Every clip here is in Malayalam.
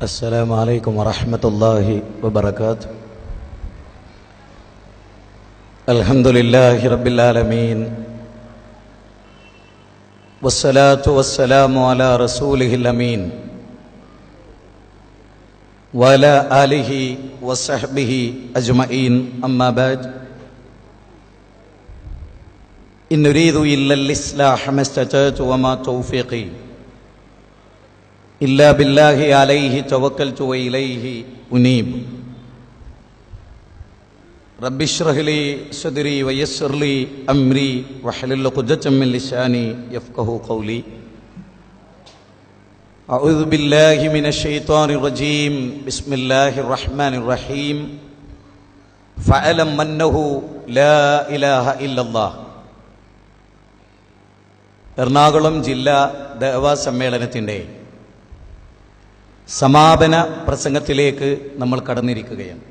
السلام عليكم ورحمة الله وبركاته. الحمد لله رب العالمين والصلاة والسلام على رسوله الأمين وعلى آله وصحبه أجمعين. أما بعد، إن نريد إلا الإصلاح ما استطعت وما توفيقي إلا بالله عليه توكلت وإليه أنيب. رب اشرح لي صدري ويسر لي أمري واحلل عقدة من لساني يفقهوا قولي. أعوذ بالله من الشيطان الرجيم. بسم الله الرحمن الرحيم. فاعلم أنه لا إله إلا الله. എറണാകുളം ജില്ലാ ദഅവാ സമ്മേളനത്തിൻ്റെ സമാപന പ്രസംഗത്തിലേക്ക് നമ്മൾ കടന്നിരിക്കുകയാണ്.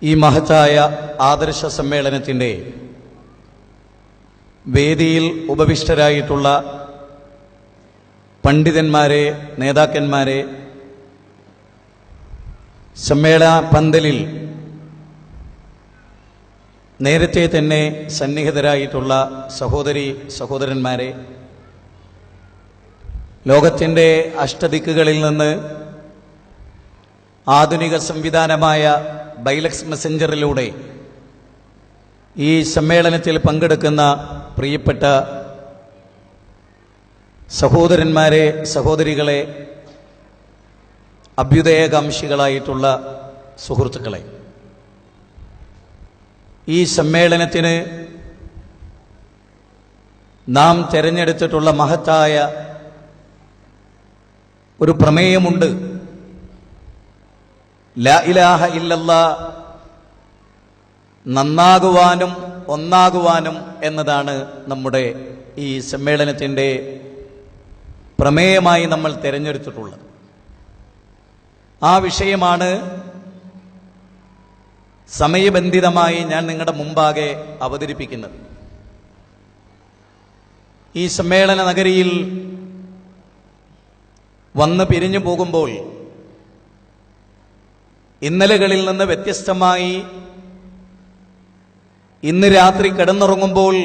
ഈ മഹത്തായ ആദർശ സമ്മേളനത്തിൻ്റെ വേദിയിൽ ഉപവിഷ്ടരായിട്ടുള്ള പണ്ഡിതന്മാരെ, നേതാക്കന്മാരെ, സമ്മേളന പന്തലിൽ നേരത്തെ തന്നെ സന്നിഹിതരായിട്ടുള്ള സഹോദരി സഹോദരന്മാരെ, ലോകത്തിൻ്റെ അഷ്ടദിക്കുകളിൽ നിന്ന് ആധുനിക സംവിധാനമായ ബൈലക്സ് മെസ്സഞ്ചറിലൂടെ ഈ സമ്മേളനത്തിൽ പങ്കെടുക്കുന്ന പ്രിയപ്പെട്ട സഹോദരന്മാരെ, സഹോദരികളെ, അഭ്യുദയകാംക്ഷികളായിട്ടുള്ള സുഹൃത്തുക്കളെ, ഈ സമ്മേളനത്തിന് നാം തെരഞ്ഞെടുത്തിട്ടുള്ള മഹത്തായ ഒരു പ്രമേയമുണ്ട്. ലാ ഇലാഹ ഇല്ലല്ലാഹ്, നന്നാകുവാനും ഒന്നാകുവാനും എന്നതാണ് നമ്മുടെ ഈ സമ്മേളനത്തിൻ്റെ പ്രമേയമായി നമ്മൾ തിരഞ്ഞെടുത്തിട്ടുള്ളത്. ആ വിഷയമാണ് സമയബന്ധിതമായി ഞാൻ നിങ്ങളുടെ മുമ്പാകെ അവതരിപ്പിക്കുന്നത്. ഈ സമ്മേളന നഗരിയിൽ വന്ന് പിരിഞ്ഞു പോകുമ്പോൾ ഇന്നലകളിൽ നിന്ന് വ്യത്യസ്തമായി ഇന്ന് രാത്രി കിടന്നുറങ്ങുമ്പോൾ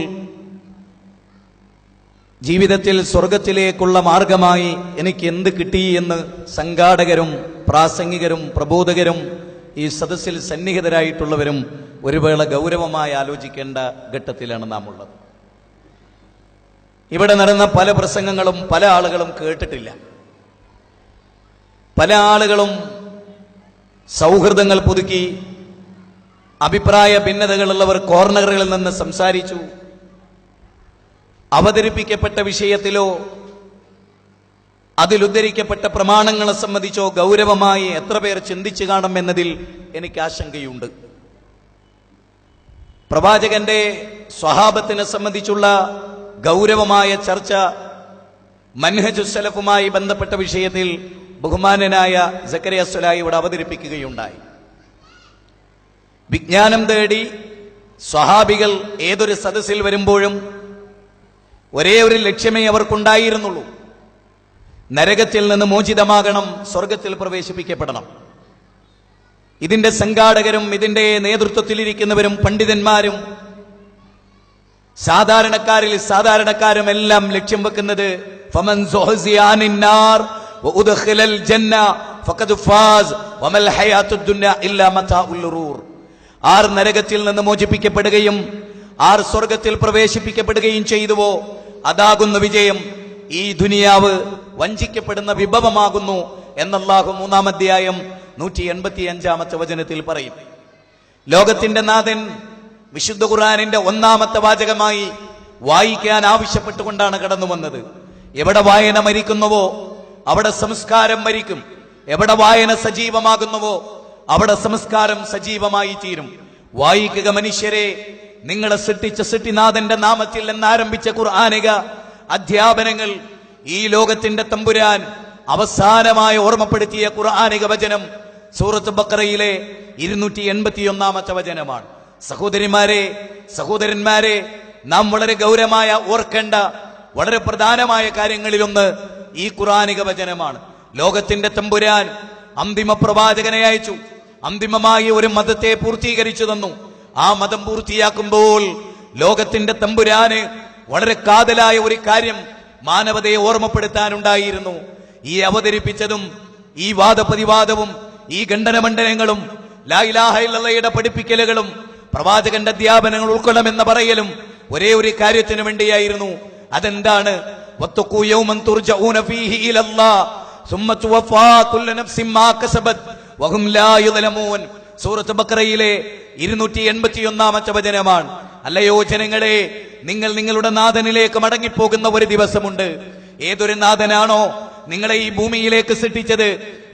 ജീവിതത്തിൽ സ്വർഗത്തിലേക്കുള്ള മാർഗമായി എനിക്ക് എന്ത് കിട്ടി എന്ന് സംഘാടകരും പ്രാസംഗികരും പ്രബോധകരും ഈ സദസ്സിൽ സന്നിഹിതരായിട്ടുള്ളവരും ഒരു വേള ഗൗരവമായി ആലോചിക്കേണ്ട ഘട്ടത്തിലാണ് നാം ഉള്ളത്. ഇവിടെ നടന്ന പല പ്രസംഗങ്ങളും പല ആളുകളും കേട്ടിട്ടില്ല. പല ആളുകളും സൗഹൃദങ്ങൾ പുതുക്കി, അഭിപ്രായ ഭിന്നതകളുള്ളവർ കോർണറുകളിൽ നിന്ന് സംസാരിച്ചു. അവതരിപ്പിക്കപ്പെട്ട വിഷയത്തിലോ അതിലുദ്ധരിക്കപ്പെട്ട പ്രമാണങ്ങളെ സംബന്ധിച്ചോ ഗൗരവമായി എത്ര പേർ ചിന്തിച്ചു കാണും എന്നതിൽ എനിക്ക് ആശങ്കയുണ്ട്. പ്രവാചകന്റെ സ്വഹാബത്തിനെ സംബന്ധിച്ചുള്ള ഗൗരവമായ ചർച്ച മൻഹജു സലഫുമായി ബന്ധപ്പെട്ട വിഷയത്തിൽ ബഹുമാനനായ സക്കരിയ സ്വലാഹി ഇവിടെ അവതരിപ്പിക്കുകയുണ്ടായി. വിജ്ഞാനം തേടി സ്വഹാബികൾ ഏതൊരു സദസ്സിൽ വരുമ്പോഴും ഒരേ ഒരു ലക്ഷ്യമേ അവർക്കുണ്ടായിരുന്നുള്ളൂ: നരകത്തിൽ നിന്ന് മോചിതമാകണം, സ്വർഗത്തിൽ പ്രവേശിപ്പിക്കപ്പെടണം. ഇതിന്റെ സംഘാടകരും ഇതിന്റെ നേതൃത്വത്തിലിരിക്കുന്നവരും പണ്ഡിതന്മാരും സാധാരണക്കാരിൽ സാധാരണക്കാരും എല്ലാം ലക്ഷ്യം വെക്കുന്നത് ഫമൻ സുഹ്സിയ അനിൻ നാർ വഉദ്ഖിലൽ ജന്ന ഫഖദ് ഫാസ് വമൽ ഹയാത്തുദ് ദുനിയ ഇല്ലാ മതാഉൽ ഗുറൂർ. ആർ നരകത്തിൽ നിന്ന് മോചിപ്പിക്കപ്പെടുകയും ആർ സ്വർഗത്തിൽ പ്രവേശിപ്പിക്കപ്പെടുകയും ചെയ്തുവോ അതാകുന്ന വിജയം. ഈ ദുനിയാവ് വഞ്ചിക്കപ്പെടുന്ന വിഭവമാകുന്നു എന്നല്ലാഹു 3-ാം അധ്യായം 185-ാമത്തെ വചനത്തിൽ പറയും. ലോകത്തിന്റെ നാഥൻ വിശുദ്ധ ഖുർആനിന്റെ 1-ാമത്തെ വാചകമായി വായിക്കാൻ ആവശ്യപ്പെട്ടുകൊണ്ടാണ് കടന്നു വന്നത്. എവിടെ വായന മരിക്കുന്നുവോ അവിടെ സംസ്കാരം മരിക്കും. എവിടെ വായന സജീവമാകുന്നുവോ അവിടെ സംസ്കാരം സജീവമായി തീരും. വായിക്കുക മനുഷ്യരെ, നിങ്ങളെ സൃഷ്ടിച്ച സൃഷ്ടിനാഥന്റെ നാമത്തിൽ എന്നാരംഭിച്ച ഖുർആനിക അധ്യാപനങ്ങൾ ഈ ലോകത്തിന്റെ തമ്പുരാൻ അവസാനമായി ഓർമ്മപ്പെടുത്തിയ ഖുർആനിക വചനം സൂറത്ത് ബഖറയിലെ 281-ാമത്തെ വചനമാണ്. സഹോദരിമാരെ, സഹോദരന്മാരെ, നാം വളരെ ഗൗരവമായ ഓർക്കേണ്ട വളരെ പ്രധാനമായ കാര്യങ്ങളിലൊന്ന് ഈ ഖുർആനിക വചനമാണ്. ലോകത്തിന്റെ തമ്പുരാൻ അന്തിമ പ്രവാചകനെ അയച്ചു. അന്തിമമായി ഒരു മതത്തെ പൂർത്തീകരിച്ചു തന്നു. ആ മതം പൂർത്തിയാക്കുമ്പോൾ ലോകത്തിന്റെ തമ്പുരാന് വളരെ കാതലായ ഒരു കാര്യം മാനവതയെ ഓർമ്മപ്പെടുത്താനുണ്ടായിരുന്നു. ഈ അവതരിപ്പിച്ചതും ഈ വാദപ്രതിവാദവും ഈ ഖണ്ഡനമണ്ഡനങ്ങളും ലാ ഇലാഹ ഇല്ലല്ലാഹയുടെ പഠിപ്പിക്കലുകളും പ്രവാചകന്റെ അധ്യാപനങ്ങൾ ഉൾക്കൊള്ളണമെന്ന് പറയലും ഒരേ ഒരു കാര്യത്തിന് വേണ്ടിയായിരുന്നു. അതെന്താണ്? വത്തഖൂ യൗമൻ തുർജഊന ഫീഹി ഇലല്ലാഹ് സുമ്മ തുവഫാ കുല്ലു നഫ്സിൻ മാ കസബത് വഹും ലാ യുദ്ലമൂൻ. സൂറത്ത് ബഖറയിലെ 281-ാമത്തെ വചനമാണ്. അല്ലയോ ജനങ്ങളെ, നിങ്ങൾ നിങ്ങളുടെ നാഥനിലേക്ക് മടങ്ങിപ്പോകുന്ന ഒരു ദിവസമുണ്ട്. ഏതൊരു നാഥനാണോ നിങ്ങളെ ഈ ഭൂമിയിലേക്ക് സൃഷ്ടിച്ചത്,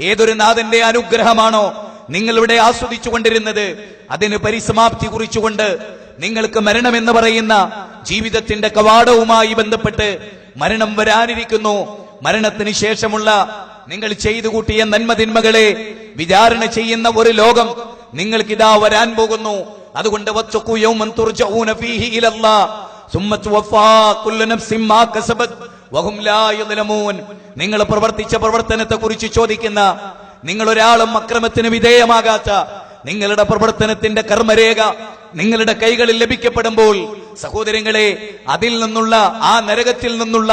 ഏതൊരു നാഥന്റെ അനുഗ്രഹമാണോ നിങ്ങളിവിടെ ആസ്വദിച്ചു കൊണ്ടിരുന്നത്, അതിന് പരിസമാപ്തി കുറിച്ചുകൊണ്ട് നിങ്ങൾക്ക് മരണമെന്ന് പറയുന്ന ജീവിതത്തിന്റെ കവാടവുമായി ബന്ധപ്പെട്ട് മരണം വരാനിരിക്കുന്നു. മരണത്തിന് ശേഷമുള്ള നിങ്ങൾ ചെയ്തു കൂട്ടിയ നന്മതിന്മകളെ വിചാരണ ചെയ്യുന്ന ഒരു ലോകം നിങ്ങൾക്കിതാ വരാൻ പോകുന്നു. അതുകൊണ്ട് വത്തഖൂ യൗമൻ തുർജഊന ഫീഹി ഇലല്ലാഹ് സുമ്മ തുവഫാ കുല്ലു നഫ്സിൻ മാ കസബത് വഹും ലാ യുദ്ലമൂൻ. നിങ്ങൾ പ്രവർത്തിച്ച പ്രവർത്തനത്തെ കുറിച്ച് ചോദിക്കുന്ന, നിങ്ങൾ ഒരാളും അക്രമത്തിന് വിധേയമാകാത്ത നിങ്ങളുടെ പ്രവർത്തനത്തിന്റെ കർമ്മരേഖ നിങ്ങളുടെ കൈകളിൽ ലഭിക്കപ്പെടുമ്പോൾ സഹോദരങ്ങളെ, അതിൽ നിന്നുള്ള ആ നരകത്തിൽ നിന്നുള്ള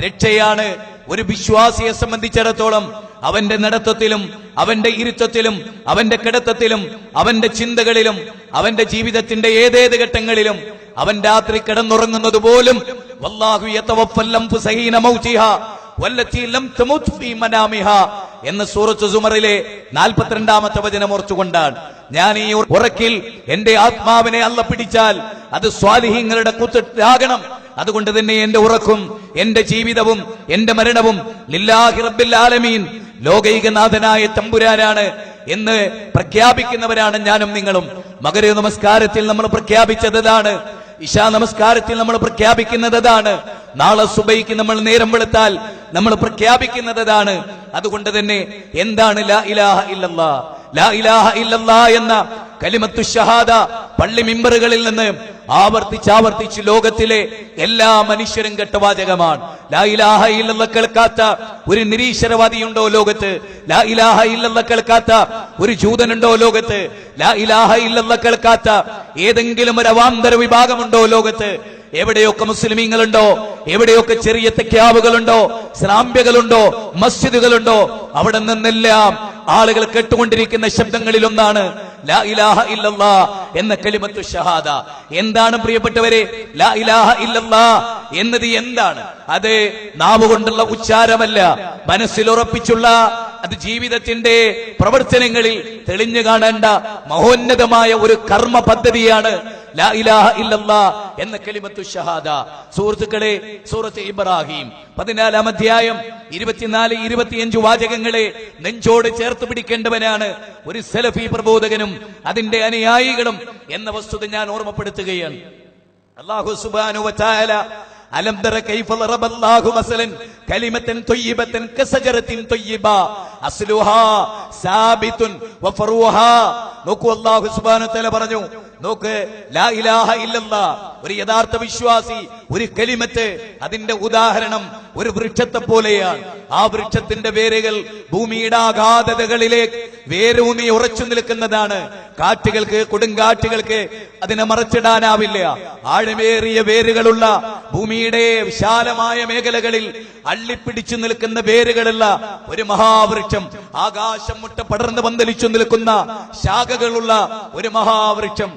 രക്ഷയാണ് ഒരു വിശ്വാസിയെ സംബന്ധിച്ചിടത്തോളം അവന്റെ നടത്തത്തിലും അവന്റെ ഇരുത്തത്തിലും അവന്റെ കിടത്തത്തിലും അവന്റെ ചിന്തകളിലും അവന്റെ ജീവിതത്തിന്റെ ഏതേത് ഘട്ടങ്ങളിലും അവൻ രാത്രി കിടന്നുറങ്ങുന്നത് പോലും വല്ലാഹു യതവഫൽ അൻഫുസ ഹീന മൗതിഹാ വല്ലത്തി ലം തമുത് ഫീ മനാമിഹാ എന്ന് സൂറത്ത് സുമറിലെ 42-ാമത്തെ വചനം ഓർത്തുകൊണ്ടാണ്. ഞാൻ ഈ ഉറക്കിൽ എന്റെ ആത്മാവിനെ അല്ല പിടിച്ചാൽ അത് സ്വാലിഹീങ്ങളുടെ കുത്താകണം. അതുകൊണ്ട് തന്നെ എന്റെ ഉറക്കും എന്റെ ജീവിതവും എന്റെ മരണവും ലില്ലാഹി റബ്ബിൽ ആലമീൻ, ലോകൈകനാഥനായ തമ്പുരാനാണ് എന്ന് പ്രഖ്യാപിക്കുന്നവരാണ് ഞാനും നിങ്ങളും. മഗ്‌രിബ് നമസ്കാരത്തിൽ നമ്മൾ പ്രഖ്യാപിച്ചതാണ്, ഇശാ നമസ്കാരത്തിൽ നമ്മൾ പ്രഖ്യാപിക്കുന്നതാണ്, നാളെ സുബൈക്ക് നമ്മൾ നേരം വെളുത്താൽ നമ്മൾ പ്രഖ്യാപിക്കുന്നതാണ്. അതുകൊണ്ട് തന്നെ എന്താണ് ലാ ഇലാഹ ഇല്ലല്ലാഹ്? ലാ ഇലാഹ ഇല്ലല്ലാഹ് എന്ന കലിമത്തു ഷഹാദ പള്ളി മിമ്പറുകളിൽ നിന്ന് ആവർത്തിച്ച് ലോകത്തിലെ എല്ലാ മനുഷ്യരും കേട്ട വാചകമാണ്. ലാ ഇലാഹ ഇല്ലല്ലാഹ് കേൾക്കാത്ത ഒരു നിരീശ്വരവാദിയുണ്ടോ ലോകത്ത്? ലാ ഇലാഹ ഇല്ലല്ലാഹ് കേൾക്കാത്ത ഒരു ജൂതനുണ്ടോ ലോകത്ത്? ലാ ഇലാഹ ഇല്ലല്ലാഹ് കേൾക്കാത്ത ഏതെങ്കിലും ഒരു അവാന്തര വിഭാഗമുണ്ടോ ലോകത്ത്? എവിടെയൊക്കെ മുസ്ലിമീങ്ങളുണ്ടോ, എവിടെയൊക്കെ ചെറിയ തെക്കാവുകളുണ്ടോ, ശ്രാമ്യകളുണ്ടോ, മസ്ജിദുകളുണ്ടോ, അവിടെ നിന്നെല്ലാം ആളുകൾ കേട്ടുകൊണ്ടിരിക്കുന്ന ശബ്ദങ്ങളിൽ ഒന്നാണ് ലാ ഇലാഹ ഇല്ലല്ലാഹ് എന്ന കലിമത്തു ഷഹാദ. എന്താണ് പ്രിയപ്പെട്ടവരെ ലാ ഇലാഹ ഇല്ലല്ലാഹ് എന്നത്? എന്താണ് അത്? നാവ് കൊണ്ടുള്ള ഉച്ചാരമല്ല, മനസ്സിൽ ഉറപ്പിച്ചുള്ള അത് ജീവിതത്തിന്റെ പ്രവർത്തനങ്ങളിൽ തെളിഞ്ഞു കാണേണ്ട മഹോന്നതമായ ഒരു കർമ്മ പദ്ധതിയാണ് ലാ ഇലാഹ ഇല്ലല്ലാഹ് എന്ന കലിമത്തു ഷഹാദ. സുഹൃത്തുക്കളെ, സൂറത്ത് ഇബ്രാഹിം 14-ാം അധ്യായം 24-25 വാചകങ്ങളെ നെഞ്ചോട് ചേർത്ത് പിടിക്കേണ്ടവനാണ് ഒരു സലഫി പ്രബോധകനും അതിന്റെ അനുയായികളും എന്ന വസ്തുത ഞാൻ ഓർമ്മപ്പെടുത്തുകയാണ്. അല്ലാഹു സുബ്ഹാനഹു വ തആല അലം തറ കൈഫ റബല്ലാഹു മസലൻ കലിമതൻ ത്വയ്യിബതൻ കസജറത്തിൻ ത്വയ്യിബ അസ്ലുഹാ സാബിതുൻ വഫറുഹാ. നോക്കൂ, അല്ലാഹു സുബ്ഹാനഹു വ തആല പറഞ്ഞു, നോക്ക്, ലാ ഇലാഹ ഇല്ലല്ലാഹ് ഒരു യഥാർത്ഥ വിശ്വാസി, ഒരു കലിമത്ത്, അതിന്റെ ഉദാഹരണം ഒരു വൃക്ഷത്തെ പോലെയാണ്. ആ വൃക്ഷത്തിന്റെ വേരുകൾ ഭൂമിയുടെ അഗാധതകളിലേക്ക് വേരൂന്നി ഉറച്ചു നിൽക്കുന്നതാണ്. കാറ്റുകൾക്ക്, കൊടുങ്കാറ്റുകൾക്ക് അതിനെ മറച്ചിടാനാവില്ല. ആഴമേറിയ വേരുകളുള്ള ഭൂമിയുടെ വിശാലമായ മേഖലകളിൽ അള്ളിപ്പിടിച്ചു നിൽക്കുന്ന വേരുകളുള്ള ഒരു മഹാവൃക്ഷം, ആകാശം മുട്ട പടർന്ന് പന്തലിച്ചു നിൽക്കുന്ന ശാഖകളുള്ള ഒരു മഹാവൃക്ഷം.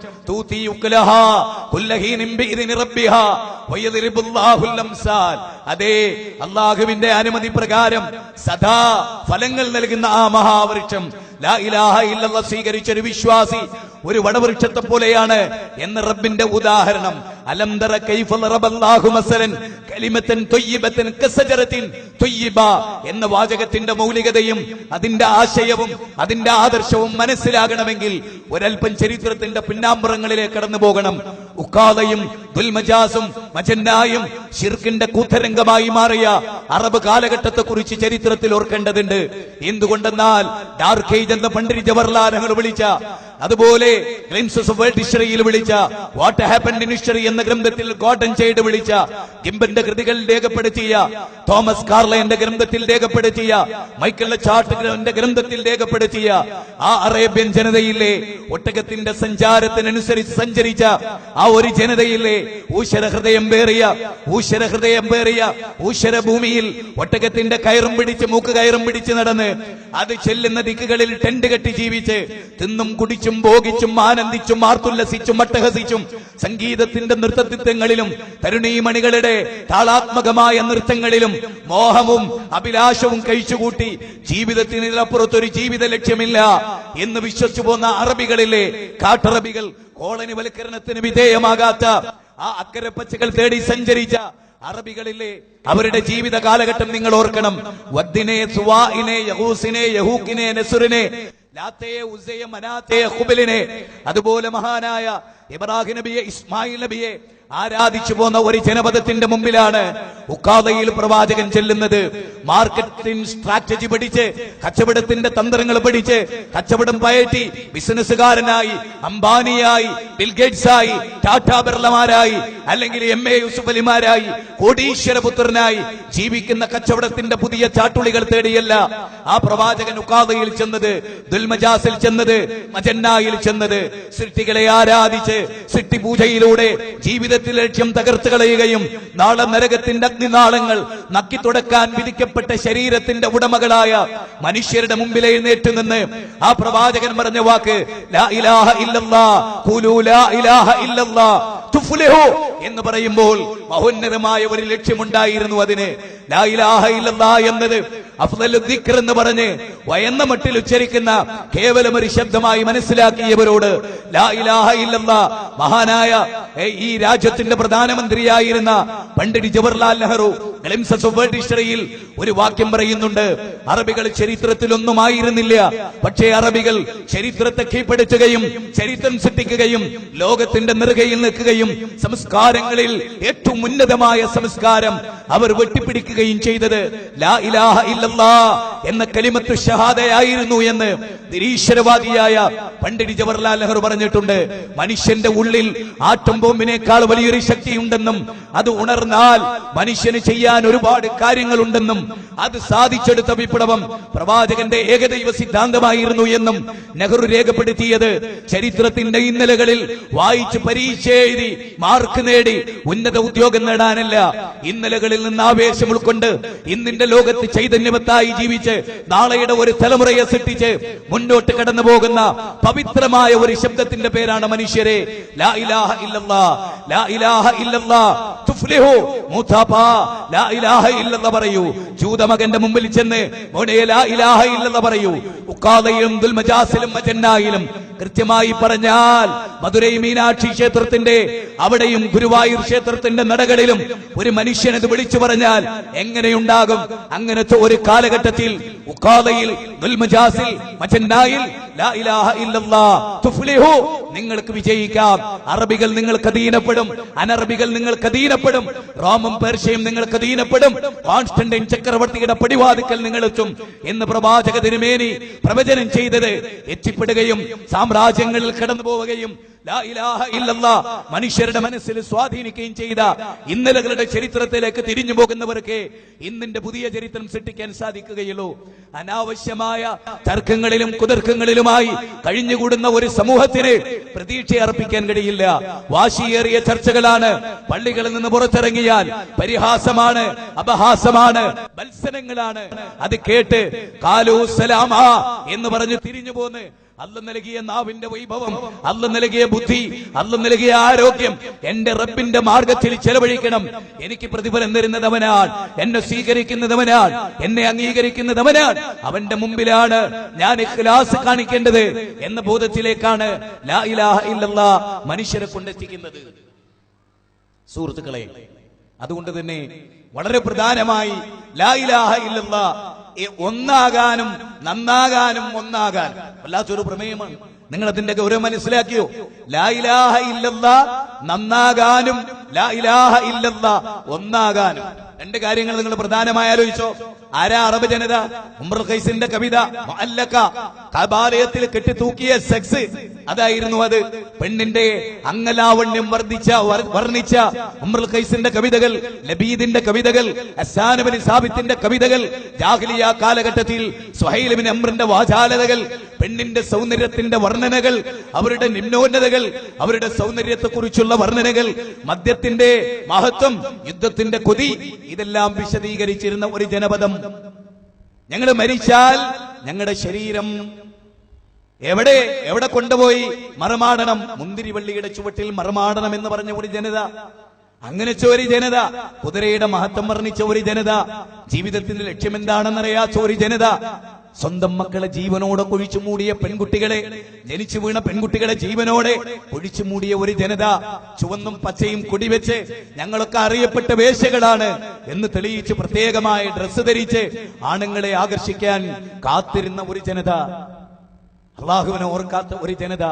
അതേ, അല്ലാഹുവിന്റെ അനുമതി പ്രകാരം സദാ ഫലങ്ങൾ നൽകുന്ന ആ മഹാവൃക്ഷം ലാ ഇലാഹ ഇല്ലല്ലാഹ് സ്വീകരിച്ച ഒരു വിശ്വാസി ഒരു വടവൃക്ഷത്തെ പോലെയാണ് എന്ന് റബ്ബിന്റെ ഉദാഹരണം. അലം തറ കൈഫ റബല്ലാഹു മസലൻ കലിമതൻ ത്വയ്യിബതൻ കസജറത്തിൻ ത്വയ്യിബ എന്ന വാചകത്തിന്റെ മൗലികതയും അതിന്റെ ആശയവും അതിന്റെ ആദർശവും മനസ്സിലാകണമെങ്കിൽ ഒരൽപ്പം ചരിത്രത്തിന്റെ പിന്നാമ്പുറങ്ങളിലേക്ക് കടന്നു പോകണം. ഉക്കാദയും ദുൽമജാസും മജന്നായും ശിർക്കിന്റെ കൂത്തരംഗമായി മാറിയ അറബ് കാലഘട്ടത്തെ കുറിച്ച് ചരിത്രത്തിൽ ഓർക്കേണ്ടതുണ്ട്. എന്തുകൊണ്ടെന്നാൽ ഡാർക്ക് ഏജ് എന്ന പണ്ഡിറ്റ് ജവഹർലാൽ നെഹ്റു വിളിച്ച, അതുപോലെ ഗ്ലിംസസ് ഓഫ് വേൾഡ് ഹിസ്റ്ററിയിൽ വിളിച്ച, വാട്ട് ഹാപ്പൻഡ് ഇൻ ഹിസ്റ്ററി എന്ന ഗ്രന്ഥത്തിൽ ഗോർഡൻ ചെയ്ത് വിളിച്ച, ഗിംബന്റെ കൃതികൾ രേഖപ്പെടുത്തിയ, തോമസ് കാർലൈന്റെ ഗ്രന്ഥത്തിൽ രേഖപ്പെടുത്തിയ, മൈക്കൽ ചാർട്ട് ഗ്രന്ഥത്തിൽ രേഖപ്പെടുത്തിയ ആ അറേബ്യൻ ജനതയിലെ ഒട്ടകത്തിന്റെ സഞ്ചാരത്തിനനുസരിച്ച് സഞ്ചരിച്ച ആ ഒരു ജനതയിലെ ഊശ്വരഹൃദയം പേറിയ ഊശ്വരഭൂമിയിൽ ഒട്ടകത്തിന്റെ കയറും പിടിച്ച് മൂക്ക് കയറും പിടിച്ച് നടന്ന് അത് ചെല്ലുന്ന ദിക്കുകളിൽ ടെന്റ് കെട്ടി ജീവിച്ച് തിന്നും കുടിച്ചും ഭോഗിച്ചും ആനന്ദിച്ചും ആർത്തുല്ലസിച്ചും അട്ടഹസിച്ചും സംഗീതത്തിന്റെ നൃത്തത്തിത്വങ്ങളിലും തരുണീമണികളുടെ താളാത്മകമായ നൃത്തങ്ങളിലും മോഹവും അഭിലാഷവും കഴിച്ചുകൂട്ടി ജീവിതത്തിനപ്പുറത്തൊരു ജീവിത ലക്ഷ്യമില്ല എന്ന് വിശ്വസിച്ചു പോന്ന അറബികളിലെ കാട്ടറബികൾ, കോളനിവൽക്കരണത്തിന് വിധേയമാകാത്ത ആ അക്കരെ പച്ചകൾ തേടി സഞ്ചരിച്ച അറബികളിലെ അവരുടെ ജീവിത കാലഘട്ടം നിങ്ങൾ ഓർക്കണം. വദ്ദിനെ, സുവാഇനെ, യഹൂസിനെ, യഹൂക്കിനെ, നസുറിനെ, ലാത്തയെ, ഉസ്സയെ, മനാത്തയെ, ഖുബലിനെ, അതുപോലെ മഹാനായ ഇബ്രാഹിം നബിയെ, ഇസ്മായിൽ നബിയെ ആരാധിച്ചു പോന്ന ഒരു ജനപദത്തിന്റെ മുമ്പിലാണ് ഉക്കാദയിൽ പ്രവാചകൻ ചെല്ലുന്നത്. മാർക്കറ്റിംഗ് സ്ട്രാറ്റജി പഠിച്ച്, കച്ചവടത്തിന്റെ തന്ത്രങ്ങൾ പഠിച്ച്, കച്ചവടം പയറ്റി ബിസിനസ്സുകാരനായി, അംബാനിയായി, ബിൽഗേറ്റ്സായി, ടാറ്റാ ബിർളമാരായി, അല്ലെങ്കിൽ MA യൂസുഫ് അലിമാരായി, കോടീശ്വരപുത്രനായി ജീവിക്കുന്ന കച്ചവടത്തിന്റെ പുതിയ ചാട്ടുളികൾ തേടിയല്ല ആ പ്രവാചകൻ ഉക്കാദയിൽ ചെന്നത്, ദുൽമജാസിൽ ചെന്നത്, മജന്നായിൽ ചെന്നത്. സൃഷ്ടികളെ ആരാധിച്ച് സൃഷ്ടിപൂജയിലൂടെ ജീവിത ലക്ഷ്യം തകർത്ത് കളയുകയും നാളെ നരകത്തിന്റെ അഗ്നിനാളങ്ങൾ നക്കി തുടക്കാൻ വിധിക്കപ്പെട്ട ശരീരത്തിന്റെ ഉടമകളായ മനുഷ്യരുടെ മുമ്പിൽ എഴുന്നേറ്റ് നിന്ന് ആ പ്രവാചകൻ പറഞ്ഞ വാക്ക് ലാ ഇലാഹ ഇല്ലല്ലാഹ്, ഖൂലൂ ലാ ഇലാഹ ഇല്ലല്ലാഹ് തുഫ്ലിഹു എന്ന് പറയുമ്പോൾ മഹോന്നതമായ ഒരു ലക്ഷ്യമുണ്ടായിരുന്നു അതിന്. ലാ ഇലാഹ ഇല്ലല്ലാഹ് എന്നത് അഫ്ളലു ദിക്ർ എന്ന് പറഞ്ഞ് വയന്ന മട്ടിൽ ഉച്ചരിക്കുന്ന കേവലം ഒരു ശബ്ദമായി മനസ്സിലാക്കിയവരോട് ലാ ഇലാഹ ഇല്ലല്ലാഹ് മഹാനായ ഈ രാജ്യത്തിന്റെ പ്രധാനമന്ത്രിയായിരുന്ന Pandit Jawaharlal Nehru glimpses of world ഹിസ്റ്ററിയിൽ ഒരു വാക്യം പറയുന്നുണ്ട്. അറബികൾ ചരിത്രത്തിലൊന്നും ആയിരുന്നില്ല, പക്ഷേ അറബികൾ ചരിത്രത്തെ കീഴ്പ്പെടുത്തുകയും ചരിത്രം സൃഷ്ടിക്കുകയും ലോകത്തിന്റെ നെറുകയിൽ നിൽക്കുകയും സംസ്കാരങ്ങളിൽ ഏറ്റവും ഉന്നതമായ സംസ്കാരം അവർ വെട്ടിപ്പിടിക്കുകയും ചെയ്തത് ലാ ഇലാഹ ഇല്ലല്ലാഹ് എന്ന കലിമത്തു ഷഹാദയായിരുന്നു എന്ന് നിരീശ്വരവാദിയായ പണ്ഡിറ്റ് ജവഹർലാൽ നെഹ്റു പറഞ്ഞിട്ടുണ്ട്. മനുഷ്യന്റെ ഉള്ളിൽ ആറ്റം ബോംബിനേക്കാൾ വലിയൊരു ശക്തിയുണ്ടെന്നും അത് ഉണർന്നാൽ മനുഷ്യന് ചെയ്യാൻ ഒരുപാട് കാര്യങ്ങളുണ്ടെന്നും അത് സാധിച്ചെടുത്ത വിപ്ലവം പ്രവാചകന്റെ ഏകദൈവ സിദ്ധാന്തമായിരുന്നു എന്നും നെഹ്റു രേഖപ്പെടുത്തിയത് ചരിത്രത്തിന്റെ ഇന്നലകളിൽ വായിച്ച് പരീക്ഷ എഴുതി മാർക്ക് നേടി ഉന്നത ഉദ്യോഗം നേടാനല്ല, ഇന്നലകളിൽ നിന്ന് ആവേശം ഉൾക്കൊണ്ട് ഇന്നിന്റെ ലോകത്ത് ചൈതന്യവത്തായി ജീവിച്ച് നാളെയുടെ ഒരു തലമുറയെ സൃഷ്ടിച്ച് മുന്നോട്ട് കടന്നു പോകുന്ന പവിത്രമായ ഒരു ശബ്ദത്തിന്റെ പേരാണ് മനുഷ്യരെ ലാ ഇലാഹ ഇല്ലല്ലാഹ്, ലാ ഇലാഹ ഇല്ലല്ലാഹ് തുഫ്ലിഹു മുതബാ, ലാ ഇലാഹ ഇല്ലല്ലാഹ് പറയൂ. ജൂതമകന്റെ മുമ്പിൽ ചെന്ന് മോനെ ലാ ഇലാഹ ഇല്ലല്ലാഹ് പറയൂ. ഉക്കാദയിലും ദുൽമജാസിലും മജന്നായിലും കൃത്യമായി പറഞ്ഞാൽ മധുരൈ മീനാക്ഷി ക്ഷേത്രത്തിന്റെ അവിടെയും ഗുരുവായൂർ ക്ഷേത്രത്തിന്റെ നടകളിലും ഒരു മനുഷ്യനത് വിളിച്ചു പറഞ്ഞാൽ എങ്ങനെയുണ്ടാകും? അങ്ങനത്തെ ഒരു കാലഘട്ടത്തിൽ ഉക്കാദയിൽ ദുൽമജാസിൽ മജന്നായിൽ ലാ ഇലാഹ ഇല്ലല്ലാഹ് തുഫ്ലിഹു നിങ്ങൾക്ക് വിജയിക്കാം. അറബികൾ നിങ്ങൾക്ക് അധീനപ്പെടും, അനറബികൾ നിങ്ങൾക്ക് അധീനപ്പെടും, റോമും പേർഷ്യയും നിങ്ങൾക്ക് അധീനപ്പെടും, കോൺസ്റ്റന്റൈൻ ചക്രവർത്തിയുടെ പടിവാതിക്കൽ നിങ്ങൾ എത്തും എന്ന് പ്രവാചക തിരുമേനി പ്രവചനം ചെയ്തത് എത്തിപ്പെടുകയും സാമ്രാജ്യങ്ങളിൽ കടന്നു പോവുകയും ലാ ഇലാഹ ഇല്ലല്ലാഹ് മനുഷ്യരുടെ മനസ്സിൽ സ്വാധീനിക്കുകയും ചെയ്ത ഇന്നലകളുടെ ചരിത്രത്തിലേക്ക് തിരിഞ്ഞു പോകുന്നവർക്ക് ഇന്നിന്റെ പുതിയ ചരിത്രം സൃഷ്ടിക്കാൻ സാധിക്കുകയുള്ളൂ. അനാവശ്യമായ തർക്കങ്ങളിലും കുതർക്കങ്ങളിലുമായി കഴിഞ്ഞുകൂടുന്ന ഒരു സമൂഹത്തിന് പ്രതീക്ഷ അർപ്പിക്കാൻ കഴിയില്ല. വാശിയേറിയ ചർച്ചകളാണ്. പള്ളികളിൽ നിന്ന് പുറത്തിറങ്ങിയാൽ പരിഹാസമാണ്, അപഹാസമാണ്, മത്സരങ്ങളാണ്. അത് കേട്ട് കാലൂ സലാമ എന്ന് പറഞ്ഞ് തിരിഞ്ഞു പോന്ന് അല്ല നൽകിയ നാവിന്റെ വൈഭവം, അല്ല നൽകിയ ബുദ്ധി, അല്ല നൽകിയ ആരോഗ്യം എന്റെ റബ്ബിന്റെ മാർഗത്തിൽ ചെലവഴിക്കണം, എനിക്ക് പ്രതിഫലം തരുന്നതവനാണ്, എന്നെ സ്വീകരിക്കുന്നതവനാണ്, എന്നെ അംഗീകരിക്കുന്നതവനാണ്, അവന്റെ മുമ്പിലാണ് ഞാൻ ഇഖ്ലാസ് കാണിക്കേണ്ടത് എന്ന ബോധത്തിലേക്കാണ് ലാ ഇലാഹ ഇല്ലല്ലാഹ് മനുഷ്യരെ കൊണ്ടെത്തിക്കുന്നത്. സുഹൃത്തുക്കളെ, അതുകൊണ്ട് തന്നെ വളരെ പ്രധാനമായി ലാ ഇലാഹ ഇല്ലല്ലാഹ് ഒന്നാകാനും നന്നാകാനും ഒന്നാകാൻ വല്ലാത്തൊരു പ്രമേയമാണ്. നിങ്ങൾ അതിന്റെ ഗൗരവം മനസ്സിലാക്കിയോ? ലാ ഇലാഹ ഇല്ലല്ലാഹ് നന്നാകാനും ലാ ഇലാഹ ഇല്ലല്ലാഹ് ഒന്നാകാനും രണ്ട് കാര്യങ്ങൾ നിങ്ങൾ പ്രധാനമായി ആലോചിച്ചോ. ആരാ അറബ് ജനത? ഉംറുൽ ഖൈസിന്റെ കവിത മുഅല്ലക, കബാലയത്തിൽ കെട്ടിത്തൂക്കിയ സെക്സ്, അതായിരുന്നു അത്. പെണ്ണിന്റെ അംഗലാവണ്യം വർണ്ണിച്ച ഉംറുൽ ഖൈസിന്റെ കവിതകൾ, ലബീദിന്റെ കവിതകൾ, ഹസ്സാൻ ഇബ്നു സാബിത്തിന്റെ കവിതകൾ, ജാഹിലിയ കാലഘട്ടത്തിൽ സുഹൈൽ ഇബ്നു അംറിന്റെ വാചാലതകൾ, പെണ്ണിന്റെ സൗന്ദര്യത്തിന്റെ വർണ്ണനകൾ, അവരുടെ നിമ്നോന്നതകൾ, അവരുടെ സൗന്ദര്യത്തെക്കുറിച്ചുള്ള വർണ്ണനകൾ, മദ്യത്തിന്റെ മഹത്വം, യുദ്ധത്തിന്റെ കൊതി, ഇതെല്ലാം വിശദീകരിച്ചിരുന്ന ഒരു ജനപദം. ഞങ്ങൾ മരിച്ചാൽ ഞങ്ങളുടെ ശരീരം എവിടെ കൊണ്ടുപോയി മറമാടണം? മുന്തിരിവള്ളിയുടെ ചുവട്ടിൽ മറമാടണം എന്ന് പറഞ്ഞ ഒരു ജനത, അങ്ങനെ ഒരു ജനത, കുതിരയുടെ മഹത്വം വർണ്ണിച്ച ഒരു ജനത, ജീവിതത്തിന്റെ ലക്ഷ്യം എന്താണെന്നറിയാത്ത ഒരു ജനത, സ്വന്തം മക്കളെ ജീവനോടെ കുഴിച്ചു മൂടിയ പെൺകുട്ടികളെ, ജനിച്ചു വീണ പെൺകുട്ടികളെ ജീവനോടെ കുഴിച്ചു മൂടിയ ഒരു ജനത, ചുവന്നും പച്ചയും കുടിവെച്ച് ഞങ്ങളൊക്കെ അറിയപ്പെട്ട വേശ്യകളാണ് എന്ന് തെളിയിച്ച് പ്രത്യേകമായ ഡ്രസ്സ് ധരിച്ച് ആണുങ്ങളെ ആകർഷിക്കാൻ കാത്തിരുന്ന ഒരു ജനത, അള്ളാഹുവിനെ ഓർക്കാത്ത ഒരു ജനത,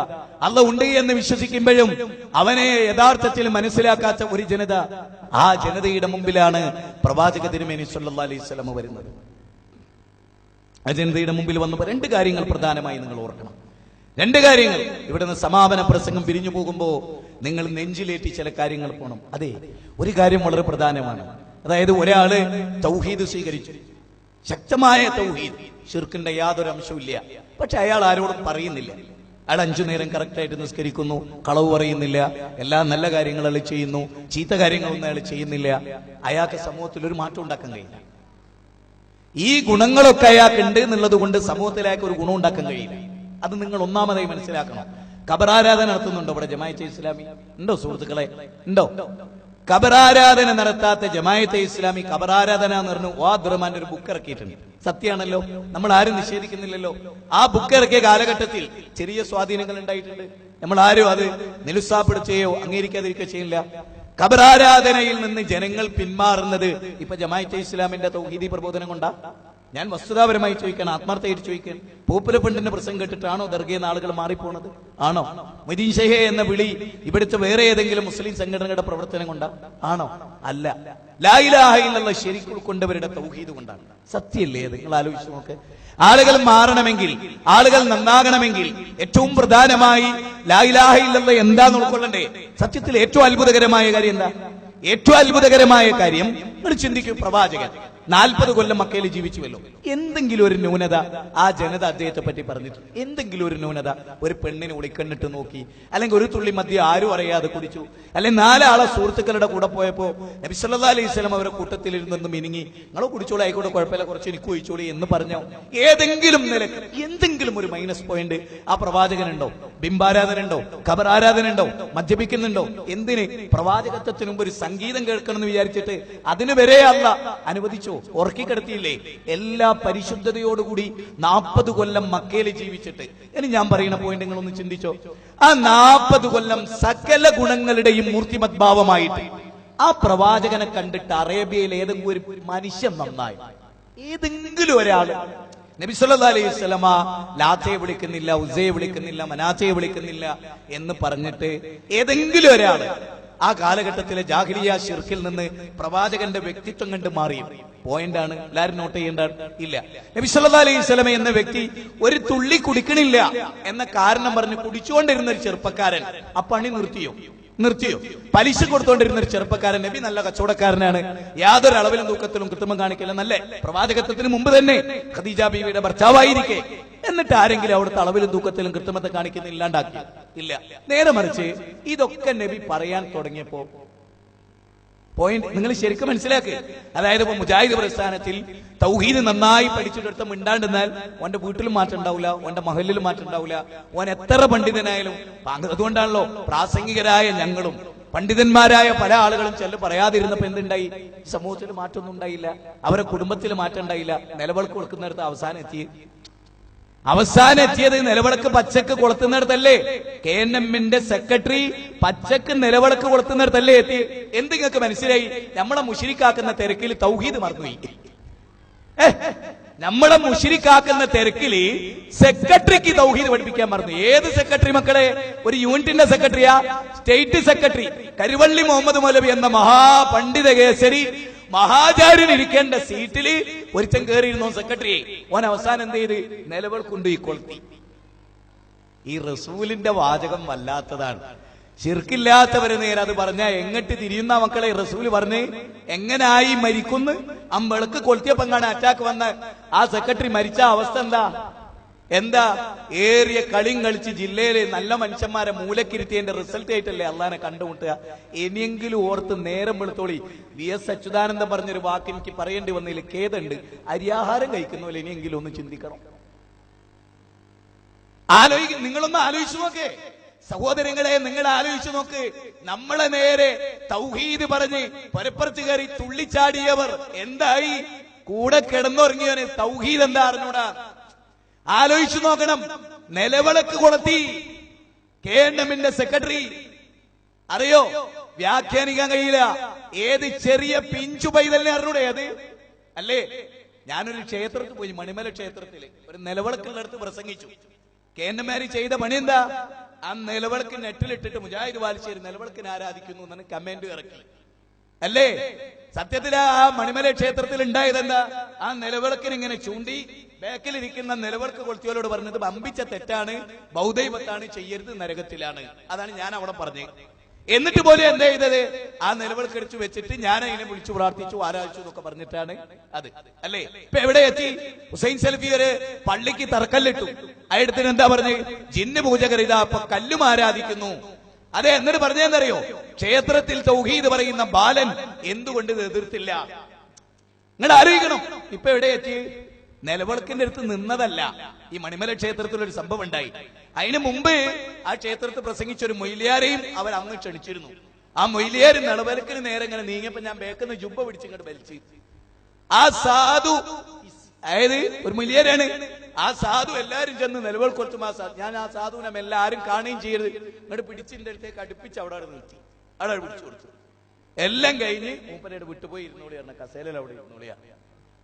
അള്ളാഹ് ഉണ്ട് എന്ന് വിശ്വസിക്കുമ്പോഴും അവനെ യഥാർത്ഥത്തിൽ മനസ്സിലാക്കാത്ത ഒരു ജനത. ആ ജനതയുടെ മുമ്പിലാണ് പ്രവാചക തിരുമേനി സല്ലല്ലാഹു അലൈഹി വസല്ലം വരുന്നത്. ആ ജനതയുടെ മുമ്പിൽ വന്നപ്പോൾ രണ്ട് കാര്യങ്ങൾ പ്രധാനമായി നിങ്ങൾ ഓർക്കണം. രണ്ട് കാര്യങ്ങൾ. ഇവിടുന്ന് സമാപന പ്രസംഗം പിരിഞ്ഞു പോകുമ്പോ നിങ്ങൾ നെഞ്ചിലേറ്റി ചില കാര്യങ്ങൾ പോകണം. അതെ, ഒരു കാര്യം വളരെ പ്രധാനമാണ്. അതായത് ഒരാള് തൗഹീദ് സ്വീകരിച്ചു, ശക്തമായ തൗഹീദ്, ശിർക്കിന്റെ യാതൊരു അംശമില്ല. പക്ഷെ അയാൾ ആരോടും പറയുന്നില്ല. അയാൾ 5 നേരം കറക്റ്റായിട്ട് നിസ്കരിക്കുന്നു, കളവ് പറയുന്നില്ല, എല്ലാ നല്ല കാര്യങ്ങൾ അയാൾ ചെയ്യുന്നു, ചീത്ത കാര്യങ്ങളൊന്നും അയാൾ ചെയ്യുന്നില്ല. അയാൾക്ക് സമൂഹത്തിൽ ഒരു മാറ്റം ഉണ്ടാക്കാൻ കഴിയില്ല. ഈ ഗുണങ്ങളൊക്കെ അയാൾക്ക് ഉണ്ട് എന്നുള്ളത് കൊണ്ട് സമൂഹത്തിൽ അയാൾക്ക് ഒരു ഗുണം ഉണ്ടാക്കാൻ കഴിയില്ല. അത് നിങ്ങൾ ഒന്നാമതായി മനസ്സിലാക്കണം. ഖബറാരാധന നടത്തുന്നുണ്ടോ ഇവിടെ ജമാഅത്തെ ഇസ്ലാമി? ഉണ്ടോ സുഹൃത്തുക്കളെ? ഉണ്ടോ? ഖബറാരാധന നടത്താത്ത ജമാഅത്തെ ഇസ്ലാമി ഖബറാരാധന എന്ന് പറഞ്ഞു അബ്ദുറഹ്മാന്റെ ഒരു ബുക്ക് ഇറക്കിയിട്ടുണ്ട്. സത്യമാണല്ലോ, നമ്മൾ ആരും നിഷേധിക്കുന്നില്ലല്ലോ. ആ ബുക്ക് ഇറക്കിയ കാലഘട്ടത്തിൽ ചെറിയ സ്വാധീനങ്ങൾ ഉണ്ടായിട്ടുണ്ട്. നമ്മൾ ആരും അത് നിരുത്സാഹപ്പെടുത്തുകയോ അംഗീകരിക്കാതിരിക്കുകയോ ചെയ്യില്ല. ഖബറാരാധനയിൽ നിന്ന് ജനങ്ങൾ പിന്മാറുന്നത് ഇപ്പൊ ജമാഅത്തെ ഇസ്ലാമിന്റെ തൗഹീദി പ്രബോധനം കൊണ്ടാ? ഞാൻ വസ്തുതാപരമായി ചോദിക്കാൻ, ആത്മാർത്ഥമായിട്ട് ചോദിക്കാൻ. പോപ്പുലർ ഫണ്ടിന്റെ പ്രസംഗം കേട്ടിട്ടാണോ ദർഗയിൽ ആളുകൾ മാറിപ്പോണത്? ആണോ? മൊയ്തീൻ ഷെയ്ഖ് എന്ന വിളി ഇവിടുത്തെ വേറെ ഏതെങ്കിലും മുസ്ലിം സംഘടനകളുടെ പ്രവർത്തനം കൊണ്ടാ? ആണോ? അല്ല. ലാ ഇലാഹ ഇല്ലല്ലാഹ് ശരിക്ക് ഉൾക്കൊണ്ടവരുടെ തൗഹീദ് കൊണ്ടാണ്. സത്യല്ലേ? നിങ്ങൾ ആലോചിച്ച് നോക്ക്. ആളുകൾ മാറണമെങ്കിൽ, ആളുകൾ നന്നാകണമെങ്കിൽ ഏറ്റവും പ്രധാനമായി ലാ ഇലാഹ ഇല്ലല്ലാഹ് എന്താന്ന് ഉൾക്കൊള്ളണ്ടേ? സത്യത്തിൽ ഏറ്റവും അത്ഭുതകരമായ കാര്യം എന്താ? ഏറ്റവും അത്ഭുതകരമായ കാര്യം നിങ്ങൾ ചിന്തിക്കും. പ്രവാചകൻ 40 കൊല്ലം മക്കയിൽ ജീവിച്ചുവല്ലോ. എന്തെങ്കിലും ഒരു ന്യൂനത ആ ജനത അദ്ദേഹത്തെ പറ്റി പറഞ്ഞിട്ടുണ്ട്? എന്തെങ്കിലും ഒരു ന്യൂനത? ഒരു പെണ്ണിനെ ഒളിക്കണ്ണിട്ട് നോക്കി, അല്ലെങ്കിൽ ഒരു തുള്ളി മദ്യം ആരും അറിയാതെ കുടിച്ചു, അല്ലെങ്കിൽ 4 ആളെ സുഹൃത്തുക്കളുടെ കൂടെ പോയപ്പോ നബി സല്ലല്ലാഹു അലൈഹി വസല്ലം അവരെ കൂട്ടത്തിലിരുന്ന് മിനിങ്ങി, നിങ്ങൾ കുടിച്ചോളൂ, ആയിക്കോട്ടെ, കുഴപ്പമില്ല, കുറച്ച് എനിക്ക് ഒഴിച്ചോളി എന്ന് പറഞ്ഞോ? ഏതെങ്കിലും നിലക്ക് എന്തെങ്കിലും ഒരു മൈനസ് പോയിന്റ് ആ പ്രവാചകനുണ്ടോ? ബിംബാരാധന ഉണ്ടോ? ഖബർ ആരാധന ഉണ്ടോ? മദ്യപിക്കുന്നുണ്ടോ? എന്തിന്? പ്രവാചകത്വത്തിന് മുമ്പ് ഒരു സംഗീതം കേൾക്കണം എന്ന് വിചാരിച്ചിട്ട് അതിന് വരെ അല്ല അനുവദിച്ചോ? ഉറക്കിക്കിടത്തിയില്ലേ? എല്ലാ പരിശുദ്ധതയോടുകൂടി 40 കൊല്ലം മക്കയിൽ ജീവിച്ചിട്ട്. ഇനി ഞാൻ പറയുന്ന പോയിന്റ് നിങ്ങളൊന്ന് ചിന്തിച്ചോ. ആ 40 കൊല്ലം സകല ഗുണങ്ങളുടെയും മൂർത്തിമദ്ഭാവമായിട്ട് ആ പ്രവാചകനെ കണ്ടിട്ട് അറേബ്യയിൽ ഏതെങ്കിലും ഒരു മനുഷ്യൻ നന്നായി? ഏതെങ്കിലും ഒരാള്? നബി സല്ലല്ലാഹു അലൈഹി വസല്ലമ ലാത്തയെ വിളിക്കുന്നില്ല, ഉസ്സയെ വിളിക്കുന്നില്ല, മനാത്തയെ വിളിക്കുന്നില്ല എന്ന് പറഞ്ഞിട്ട് ഏതെങ്കിലും ഒരാള് ആ കാലഘട്ടത്തിലെ ജാഹിലിയ ശിർക്കിൽ നിന്ന് പ്രവാചകന്റെ വ്യക്തിത്വം കണ്ട് മാറി? പോയിന്റാണ്, എല്ലാവരും നോട്ട് ചെയ്യേണ്ട. ഇല്ല. നബി സല്ലല്ലാഹു അലൈഹി വസല്ലമ എന്ന വ്യക്തി ഒരു തുള്ളി കുടിക്കണില്ല എന്ന കാരണം പറഞ്ഞ് കുടിച്ചുകൊണ്ടിരുന്ന ഒരു ചെറുപ്പക്കാരൻ ആ പണി നിർത്തിയോ? പലിശ കൊടുത്തോണ്ടിരുന്ന ഒരു ചെറുപ്പക്കാരൻ, നബി നല്ല കച്ചവടക്കാരനാണ്, യാതൊരു അളവിലും തൂക്കത്തിലും കൃത്രിമം കാണിക്കില്ല, നല്ല പ്രവാചകത്വത്തിന് മുമ്പ് തന്നെ ഖദീജ ബീവിയുടെ ഭർത്താവായിരിക്കെ, എന്നിട്ട് ആരെങ്കിലും അവിടുത്തെ അളവിലും തൂക്കത്തിലും കൃത്രിമത്തെ കാണിക്കുന്ന ഇല്ലാണ്ടാക്കി? ഇല്ല. നേരെ മറിച്ച് ഇതൊക്കെ നബി പറയാൻ തുടങ്ങിയപ്പോ പോയിന്റ് നിങ്ങൾ ശരിക്കും മനസ്സിലാക്കുക. അതായത് ഇപ്പൊ മുജാഹിദ് പ്രസ്ഥാനത്തിൽ തൗഹീദ് നന്നായി പഠിച്ചിട്ടെടുത്ത് മിണ്ടാണ്ടെന്നാൽ ഓന്റെ വീട്ടിലും മാറ്റം ഉണ്ടാവില്ല, ഓന്റെ മഹലിലും മാറ്റം ഉണ്ടാവില്ല, ഓൻ എത്ര പണ്ഡിതനായാലും. അതുകൊണ്ടാണല്ലോ പ്രാസംഗികരായ ഞങ്ങളും പണ്ഡിതന്മാരായ പല ആളുകളും ചെല്ലു പറയാതിരുന്നപ്പോ എന്തുണ്ടായി? സമൂഹത്തിൽ മാറ്റമൊന്നും ഉണ്ടായില്ല, അവരെ കുടുംബത്തിൽ മാറ്റം ഉണ്ടായില്ല. നിലവിളക്ക് കൊടുക്കുന്നിടത്ത് അവസാനം എത്തിയത് നിലവിളക്ക് പച്ചക്ക് കൊളുത്തുന്നിടത്തല്ലേ? KNMന്റെ സെക്രട്ടറി പച്ചക്ക് നിലവിളക്ക് കൊളുത്തുന്നിടത്തല്ലേ എത്തി? എന്ത് നിങ്ങൾക്ക് മനസ്സിലായി? നമ്മളെ മുശ്രിക്കാക്കുന്ന തിരക്കിൽ തൗഹീദ് മറന്നുപോയി. നമ്മളെ മുശ്രിക്കാക്കുന്ന തിരക്കില് സെക്രട്ടറിക്ക് തൗഹീദ് പഠിപ്പിക്കാൻ പറഞ്ഞു. ഏത് സെക്രട്ടറി മക്കളെ? ഒരു യൂണിറ്റിന്റെ സെക്രട്ടറിയാ, സ്റ്റേറ്റ് സെക്രട്ടറി കരുവള്ളി മുഹമ്മദ് മൗലവി എന്ന മഹാപണ്ഡിത കേസരി മഹാചാര്യൻ ഇരിക്കേണ്ട സീറ്റില് ഒരുത്തൻ കയറിയിരുന്നു സെക്രട്ടറി. ഓൻ അവസാനം എന്ത് ചെയ്ത്? നിലവിളക്കുണ്ട് ഈ കൊളുത്തി. ഈ റസൂലിന്റെ വാചകം വല്ലാത്തതാണ്. ശിർക്കില്ലാത്തവര് നേരെ അത് പറഞ്ഞാൽ എങ്ങട്ട് തിരിയുന്ന മക്കളെ? റസൂല് പറഞ്ഞ് എങ്ങനായി മരിക്കുന്നു? അമ്പളക്ക് കൊളുത്തിയപ്പങ്ങാണ് അറ്റാക്ക് വന്ന ആ സെക്രട്ടറി മരിച്ച അവസ്ഥ എന്താ? ഏറിയ കളിയും കളിച്ച് ജില്ലയിലെ നല്ല മനുഷ്യന്മാരെ മൂലക്കിരുത്തിയതിന്റെ റിസൾട്ട് ആയിട്ടല്ലേ അള്ളാനെ കണ്ടുമുട്ടുക. ഇനിയെങ്കിലും ഓർത്ത് നേരം വെളുത്തോളി. VS അച്യുതാനന്ദൻ പറഞ്ഞൊരു വാക്ക് എനിക്ക് പറയേണ്ടി വന്നതിൽ ഖേദമുണ്ട്. അരിയാഹാരം കഴിക്കുന്നവരെ ഇനിയെങ്കിലും ഒന്ന് ചിന്തിക്കണം. നിങ്ങളൊന്ന് ആലോചിച്ചു നോക്കേ സഹോദരങ്ങളെ, നിങ്ങൾ ആലോചിച്ചു നോക്ക്. നമ്മളെ നേരെ തൗഹീദ് പറഞ്ഞ് പരപ്പുറത്ത് കയറി തുള്ളിച്ചാടിയവർ എന്തായി? കൂടെ കിടന്നുറങ്ങിയവന് തൗഹീദ് എന്താ അറിഞ്ഞൂടാ. ആലോചിച്ചു നോക്കണം. നിലവിളക്ക് കൊളുത്തി KNMന്റെ സെക്രട്ടറി അറിയോ? വ്യാഖ്യാനിക്കാൻ കഴിയില്ല. ഏത് ചെറിയ പിഞ്ചു പൈതലിനെ അറിഞ്ഞൂടെ അത്? അല്ലേ? ഞാനൊരു ക്ഷേത്രത്തിൽ പോയി, മണിമല ക്ഷേത്രത്തില് ഒരു നിലവിളക്കുള്ളടുത്ത് പ്രസംഗിച്ചു. KNM ചെയ്ത പണി എന്താ? ആ നിലവിളക്ക് നെറ്റിലിട്ടിട്ട് മുജാഹിദ് വാലിശ്ശേരി നിലവിളക്കിനെ ആരാധിക്കുന്നു എന്നാണ് കമന്റ് ഇറക്കി. അല്ലേ? സത്യത്തിൽ ആ മണിമല ക്ഷേത്രത്തിൽ ഉണ്ടായത് എന്താ? ആ നിലവിളക്കിന് ഇങ്ങനെ ചൂണ്ടി ബാക്കിലിരിക്കുന്ന നിലവിളക്ക് കൊളുത്തിയോലോട് പറഞ്ഞത് വമ്പിച്ച തെറ്റാണ്, ബൗദ്ധൈവത്താണ്, ചെയ്യരുത്, നരകത്തിലാണ്. അതാണ് ഞാൻ അവിടെ പറഞ്ഞത്. എന്നിട്ട് പോലെ എന്താ ചെയ്തത്? ആ നിലവിളക്ക് എടുത്തു വെച്ചിട്ട് ഞാൻ അതിനെ വിളിച്ചു പ്രാർത്ഥിച്ചു, ആരാധിച്ചു എന്നൊക്കെ പറഞ്ഞിട്ടാണ് അത്. അല്ലേ? ഇപ്പൊ എവിടെ എത്തി? ഹുസൈൻ സലഫി ഒരു പള്ളിക്ക് തറക്കല്ലിട്ടു. അയാളത്തിന് എന്താ പറഞ്ഞ്? ജിന്ന് പൂജകർ ഇതാ അപ്പൊ കല്ലും ആരാധിക്കുന്നു. അതെ, എന്നിട്ട് പറഞ്ഞെന്നറിയോ? ക്ഷേത്രത്തിൽ തൗഹീദ് പറയുന്ന ബാലൻ എന്തുകൊണ്ട് ഇത് എതിർത്തില്ല? നിങ്ങൾ ആലോചിക്കണം. ഇപ്പൊ എവിടെ എത്തി? നിലവിളക്കിന്റെ അടുത്ത് നിന്നതല്ല. ഈ മണിമല ക്ഷേത്രത്തിൽ ഒരു സംഭവം ഉണ്ടായി. അതിനു മുമ്പ് ആ ക്ഷേത്രത്തിൽ പ്രസംഗിച്ച ഒരു മൊയ്ലിയാരെയും അവർ അന്ന് ക്ഷണിച്ചിരുന്നു. ആ മൊയ്ലിയാർ നിലവിളക്കിന് നേരെ ഇങ്ങനെ നീങ്ങിയപ്പോ ഞാൻ ബേക്കുന്ന ജുബ്ബ പിടിച്ചിങ്ങോട്ട് വലിച്ച് ആ സാധു, അതായത് ഒരു മൊയ്ലിയാരാണ്, ആ സാധു എല്ലാരും ചെന്ന് നിലവിളക്ക് കൊടുത്തു. ഞാൻ ആ സാധുവിനെ എല്ലാരും കാണുകയും ചെയ്യരുത്, ഇങ്ങോട്ട് പിടിച്ചിന്റെ അടുത്തേക്ക് അടുപ്പിച്ച് അവിടെ നിർത്തി, അവിടെ പിടിച്ചു കൊടുത്തു. എല്ലാം കഴിഞ്ഞ് മൂപ്പരയുടെ വിട്ടുപോയി ഇരുന്നോളി പറഞ്ഞ കസേലയിൽ അവിടെ ഇരുന്നോളിയാ.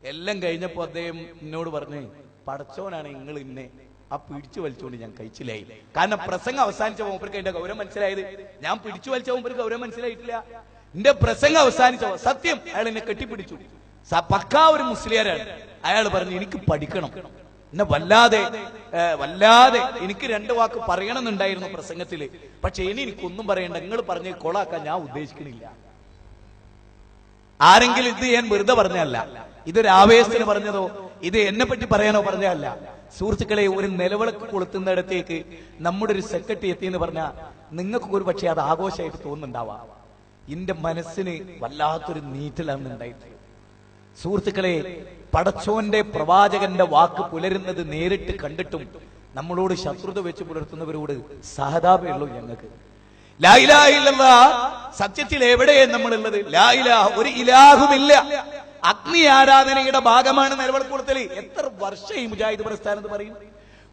എല്ലാം കഴിഞ്ഞപ്പോ അദ്ദേഹം എന്നോട് പറഞ്ഞ്, പടച്ചോനാണ് നിങ്ങൾ ഇന്നെ ആ പിടിച്ചു വലിച്ചുകൊണ്ട് ഞാൻ കഴിച്ചില്ലായി. കാരണം പ്രസംഗം അവസാനിച്ച മൂപ്പർക്ക് എന്റെ ഗൗരവം മനസ്സിലായത്. ഞാൻ പിടിച്ചു വലിച്ച മൂപ്പർക്ക് ഗൗരവം മനസ്സിലായിട്ടില്ല. എന്റെ പ്രസംഗം അവസാനിച്ച സത്യം അയാൾ എന്നെ കെട്ടിപ്പിടിച്ചു. പക്കാ ഒരു മുസ്ലിയാരാണ്. അയാൾ പറഞ്ഞു എനിക്ക് പഠിക്കണം, എന്നെ വല്ലാതെ എനിക്ക് 2 വാക്ക് പറയണമെന്നുണ്ടായിരുന്നു പ്രസംഗത്തില്. പക്ഷെ എനിക്കൊന്നും പറയണ്ട, നിങ്ങൾ പറഞ്ഞ് കൊളാക്കാൻ ഞാൻ ഉദ്ദേശിക്കണില്ല. ആരെങ്കിലും ഇത് ഞാൻ വെറുതെ പറഞ്ഞല്ല, ഇതൊരു ആവേശത്തിന് പറഞ്ഞതോ ഇത് എന്നെ പറ്റി പറയാനോ പറഞ്ഞതല്ല. സുഹൃത്തുക്കളെ, ഒരു നിലവിളക്ക് കൊളുത്തുന്നിടത്തേക്ക് നമ്മുടെ ഒരു സെക്രട്ടറി എത്തിയെന്ന് പറഞ്ഞാൽ നിങ്ങൾക്ക് ഒരു പക്ഷേ അത് ആഘോഷമായിട്ട് തോന്നുന്നുണ്ടാവാം. എന്റെ മനസ്സിന് വല്ലാത്തൊരു നീറ്റലാണ് ഉണ്ടായിട്ടുള്ളത്. സുഹൃത്തുക്കളെ, പടച്ചോന്റെ പ്രവാചകന്റെ വാക്ക് പുലരുന്നത് നേരിട്ട് കണ്ടിട്ടും നമ്മളോട് ശത്രുത വെച്ച് പുലർത്തുന്നവരോട് സഹതാപമുള്ളൂ ഞങ്ങൾക്ക്. ലാ ഇലാഹ ഇല്ലല്ലാഹ് സത്യത്തിൽ എവിടെയാണ് നമ്മളുള്ളത്? ലാ ഇലാഹ, ഒരു ഇലാഹുമില്ല. അഗ്നി ആരാധനയുടെ ഭാഗമാണ് നിലവിളക്ക് കൊളുത്തല്. എത്ര വർഷം ഈ മുജാഹിദ് പ്രസ്ഥാനത്ത് പറയും?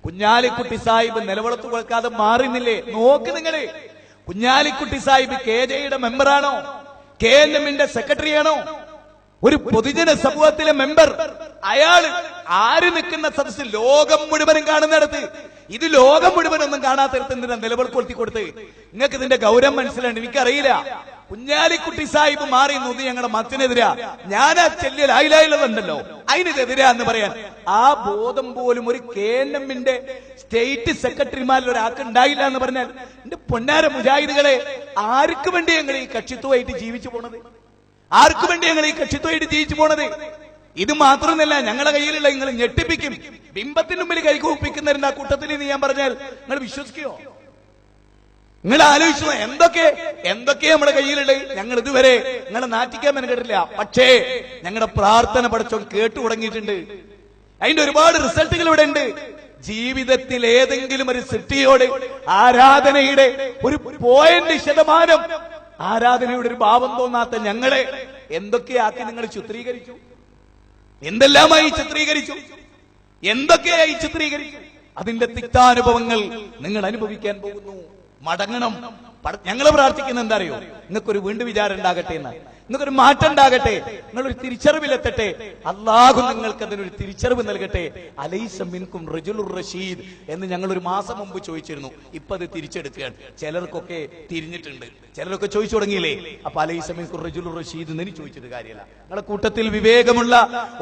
കുഞ്ഞാലിക്കുട്ടി സാഹിബ് നിലവിളക്ക് കൊളുക്കാതെ മാറുന്നില്ലേ? നോക്ക് നിങ്ങള്. കുഞ്ഞാലിക്കുട്ടി സാഹിബ് KJയുടെ മെമ്പറാണോ? KNMന്റെ സെക്രട്ടറിയാണോ? ഒരു പൊതുജന സമൂഹത്തിലെ മെമ്പർ. അയാള് ആര് നിൽക്കുന്ന സദസ് ലോകം മുഴുവനും കാണുന്നിടത്ത് ഇത് ലോകം മുഴുവനൊന്നും കാണാത്തടത്ത് എന്തിനാ നിലവിളക്ക് കൊളുത്തി കൊടുത്ത്? നിങ്ങൾക്ക് ഇതിന്റെ ഗൗരവം മനസ്സിലാണ്? എനിക്കറിയില്ല. കുഞ്ഞാലിക്കുട്ടി സാഹിബ് മാറി നോക്കി ഞങ്ങളുടെ മത്തിനെതിരാ. ഞാനാ ചെല്ലിയ ലായിലായുള്ളതുണ്ടല്ലോ അതിനെതിരാ എന്ന് പറയാൻ ആ ബോധം പോലും ഒരു KNMന്റെ സ്റ്റേറ്റ് സെക്രട്ടറിമാരിൽ ഒരാൾക്ക് ഉണ്ടായില്ല എന്ന് പറഞ്ഞാൽ എന്റെ പൊന്നാര മുജാഹിദുകളെ, ആർക്ക് വേണ്ടി ഞങ്ങൾ ഈ കക്ഷിത്വമായിട്ട് ജീവിച്ചു പോണത്? ആർക്കു വേണ്ടി ഞങ്ങൾ ഈ കക്ഷിത്വമായിട്ട് ജീവിച്ചു പോണത്? ഇത് മാത്രമല്ല, ഞങ്ങളുടെ കയ്യിലുള്ള നിങ്ങൾ ഞെട്ടിപ്പിക്കും. ബിംബത്തിന് മുമ്പിൽ കൈകൂപ്പിക്കുന്നവരുണ്ട് ആ കൂട്ടത്തിൽ എന്ന് ഞാൻ പറഞ്ഞാൽ നിങ്ങൾ വിശ്വസിക്കുമോ? നിങ്ങൾ ആലോചിച്ചു എന്തൊക്കെ നമ്മുടെ കയ്യിലുള്ളത്? ഞങ്ങൾ ഇതുവരെ നിങ്ങളെ നാറ്റിക്കാൻ മെനക്കെട്ടില്ല. പക്ഷേ ഞങ്ങളുടെ പ്രാർത്ഥന പടച്ചോൻ കേട്ടു തുടങ്ങിയിട്ടുണ്ട്. അതിന്റെ ഒരുപാട് റിസൾട്ടുകൾ ഇവിടെ ഉണ്ട്. ജീവിതത്തിൽ ഏതെങ്കിലും ഒരു സിറ്റിയോട് ആരാധനയുടെ ഒരു 0% ആരാധനയുടെ ഒരു ഭാവം തോന്നാത്ത ഞങ്ങളെ എന്തൊക്കെയാക്കി നിങ്ങൾ ചിത്രീകരിച്ചു? എന്തെല്ലാമായി ചിത്രീകരിച്ചു? എന്തൊക്കെയായി ചിത്രീകരിച്ചു? അതിന്റെ തിക്താനുഭവങ്ങൾ നിങ്ങൾ അനുഭവിക്കാൻ പോകുന്നു. മടങ്ങണം. ഞങ്ങൾ പ്രാർത്ഥിക്കുന്ന എന്താ അറിയോ? നിങ്ങൾക്കൊരു വീണ്ടും വിചാരം ഉണ്ടാകട്ടെ എന്ന്. നിങ്ങൾക്കൊരു മാറ്റം ഉണ്ടാകട്ടെ, നിങ്ങളൊരു തിരിച്ചറിവിലെത്തട്ടെ. അള്ളാഹു നിങ്ങൾക്ക് അതിനൊരു തിരിച്ചറിവ് നൽകട്ടെ. അലൈസ മിൻകും റജുലുർ റഷീദ് എന്ന് ഞങ്ങൾ ഒരു മാസം മുമ്പ് ചോദിച്ചിരുന്നു. ഇപ്പൊ അത് തിരിച്ചെടുക്കുകയാണ്. ചിലർക്കൊക്കെ തിരിഞ്ഞിട്ടുണ്ട്, ചിലരൊക്കെ ചോദിച്ചു തുടങ്ങിയില്ലേ. അപ്പൊ അലൈസ മിൻകും റജുലുർ റഷീദ് എന്ന് ചോദിച്ചിട്ട് കാര്യമില്ല. നിങ്ങളുടെ കൂട്ടത്തിൽ വിവേകമുള്ള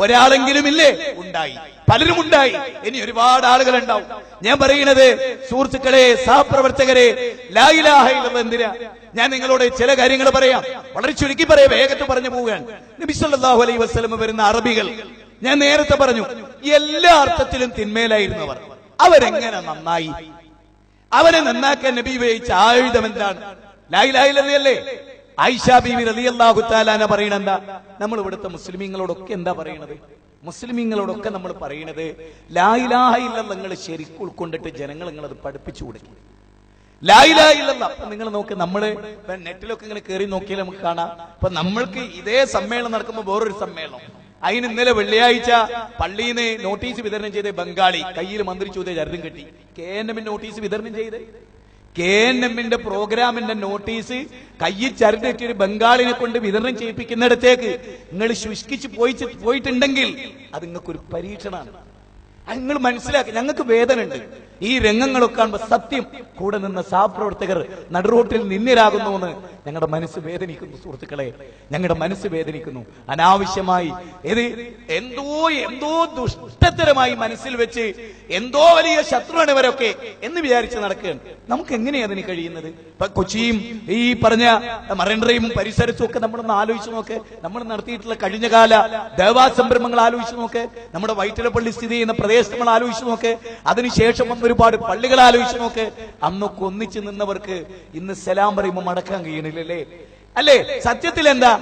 ഒരാളെങ്കിലും ഇല്ലേ? ഉണ്ടായി, പലരും ഉണ്ടായി. ഇനി ഒരുപാട് ആളുകൾ ഉണ്ടാവും. ഞാൻ പറയുന്നത് സുഹൃത്തുക്കളെ, സഹപ്രവർത്തകരെ, ലാ ഇലാഹ ഇല്ലല്ലാഹ് എന്തിനാ? ഞാൻ നിങ്ങളോട് ചില കാര്യങ്ങൾ പറയാം, വളരെ ചുരുക്കി പറയാം, വേഗത്തിൽ പറഞ്ഞു പോവുകയാണ്. നബി സല്ലല്ലാഹു അലൈഹി വസല്ലം വരുന്ന അറബികൾ, ഞാൻ നേരത്തെ പറഞ്ഞു, എല്ലാ അർത്ഥത്തിലും തിന്മേലായിരുന്നവർ. അവരെങ്ങനെ നന്നായി? അവരെ നന്നാക്കാൻ നബി ഉപയോഗിച്ച ആയുധം എന്താണ്? ലാ ഇലാഹ ഇല്ലല്ലാഹ് അല്ലേ? ആയിഷ ബീവി റളിയല്ലാഹു തആല അൻഹ പറയുന്നത് എന്താ? നമ്മൾ ഇവിടുത്തെ മുസ്ലിമീങ്ങളോടൊക്കെ എന്താ പറയുന്നത്? മുസ്ലിമീങ്ങളോടൊക്കെ നമ്മൾ പറയുന്നത് ലാ ഇലാഹ ഇല്ലല്ലാഹ് നിങ്ങൾ ശരിക്കും ഉൾക്കൊണ്ടിട്ട് ജനങ്ങൾ നിങ്ങളത് പഠിപ്പിച്ചു കൊടുക്കും. ലാ ഇലാഹ ഇല്ലല്ലാഹ്. അപ്പൊ നിങ്ങൾ നോക്ക്, നമ്മള് നെറ്റിലൊക്കെ ഇങ്ങനെ കയറി നോക്കിയാൽ നമുക്ക് കാണാം. അപ്പൊ നമ്മൾക്ക് ഇതേ സമ്മേളനം നടക്കുമ്പോൾ വേറൊരു സമ്മേളനം. അതിന് ഇന്നലെ വെള്ളിയാഴ്ച പള്ളിയിൽ നിന്ന് നോട്ടീസ് വിതരണം ചെയ്ത് ബംഗാളി കയ്യിൽ മന്ത്രി ചോദ്യ ചരടും കെട്ടി KNM നോട്ടീസ് വിതരണം ചെയ്ത് KNM പ്രോഗ്രാമിന്റെ നോട്ടീസ് കയ്യിൽ ചരട് കെട്ടിയൊരു ബംഗാളിനെ കൊണ്ട് വിതരണം ചെയ്യിപ്പിക്കുന്നിടത്തേക്ക് നിങ്ങൾ ശുഷ്കിച്ച് പോയിട്ടുണ്ടെങ്കിൽ അത് നിങ്ങൾക്കൊരു പരീക്ഷണമാണ്. നിങ്ങൾ മനസ്സിലാക്കി. ഞങ്ങൾക്ക് വേദന ഉണ്ട് ഈ രംഗങ്ങളൊക്കെ കാണുമ്പോൾ. സത്യം, കൂടെ നിന്ന സഹപ്രവർത്തകർ നടുറോട്ടിൽ നിന്നിരാകുന്നുവെന്ന് ഞങ്ങളുടെ മനസ്സ് വേദനിക്കുന്നു. സുഹൃത്തുക്കളെ, ഞങ്ങളുടെ മനസ്സ് വേദനിക്കുന്നു. അനാവശ്യമായി എന്തോ ദുഷ്ടത്തരമായി മനസ്സിൽ വെച്ച് എന്തോ വലിയ ശത്രുവാണ് ഇവരൊക്കെ എന്ന് വിചാരിച്ച് നടക്കുകയാണ്. നമുക്ക് എങ്ങനെയാണ് അതിന് കഴിയുന്നത്? ഇപ്പൊ കൊച്ചിയും ഈ പറഞ്ഞ മറൈൻ ഡ്രൈവും പരിസരത്തും ഒക്കെ നമ്മളൊന്ന് ആലോചിച്ച് നോക്ക്. നമ്മൾ നടത്തിയിട്ടുള്ള കഴിഞ്ഞകാല ദേവാ സംരംഭങ്ങൾ ആലോചിച്ച് നോക്ക്. നമ്മുടെ വൈറ്റിലപ്പള്ളി സ്ഥിതി ചെയ്യുന്ന പ്രദേശം നമ്മൾ ആലോചിച്ച് നോക്ക്. അതിനുശേഷം വന്ന ഒരുപാട് പള്ളികൾ ആലോചിച്ച് നോക്ക്. അന്നൊക്കെ ഒന്നിച്ച് നിന്നവർക്ക് ഇന്ന് സലാം പറയുമ്പോൾ മടക്കാൻ കഴിയണില്ലല്ലേ? അല്ലേ? സത്യത്തിൽ എന്താ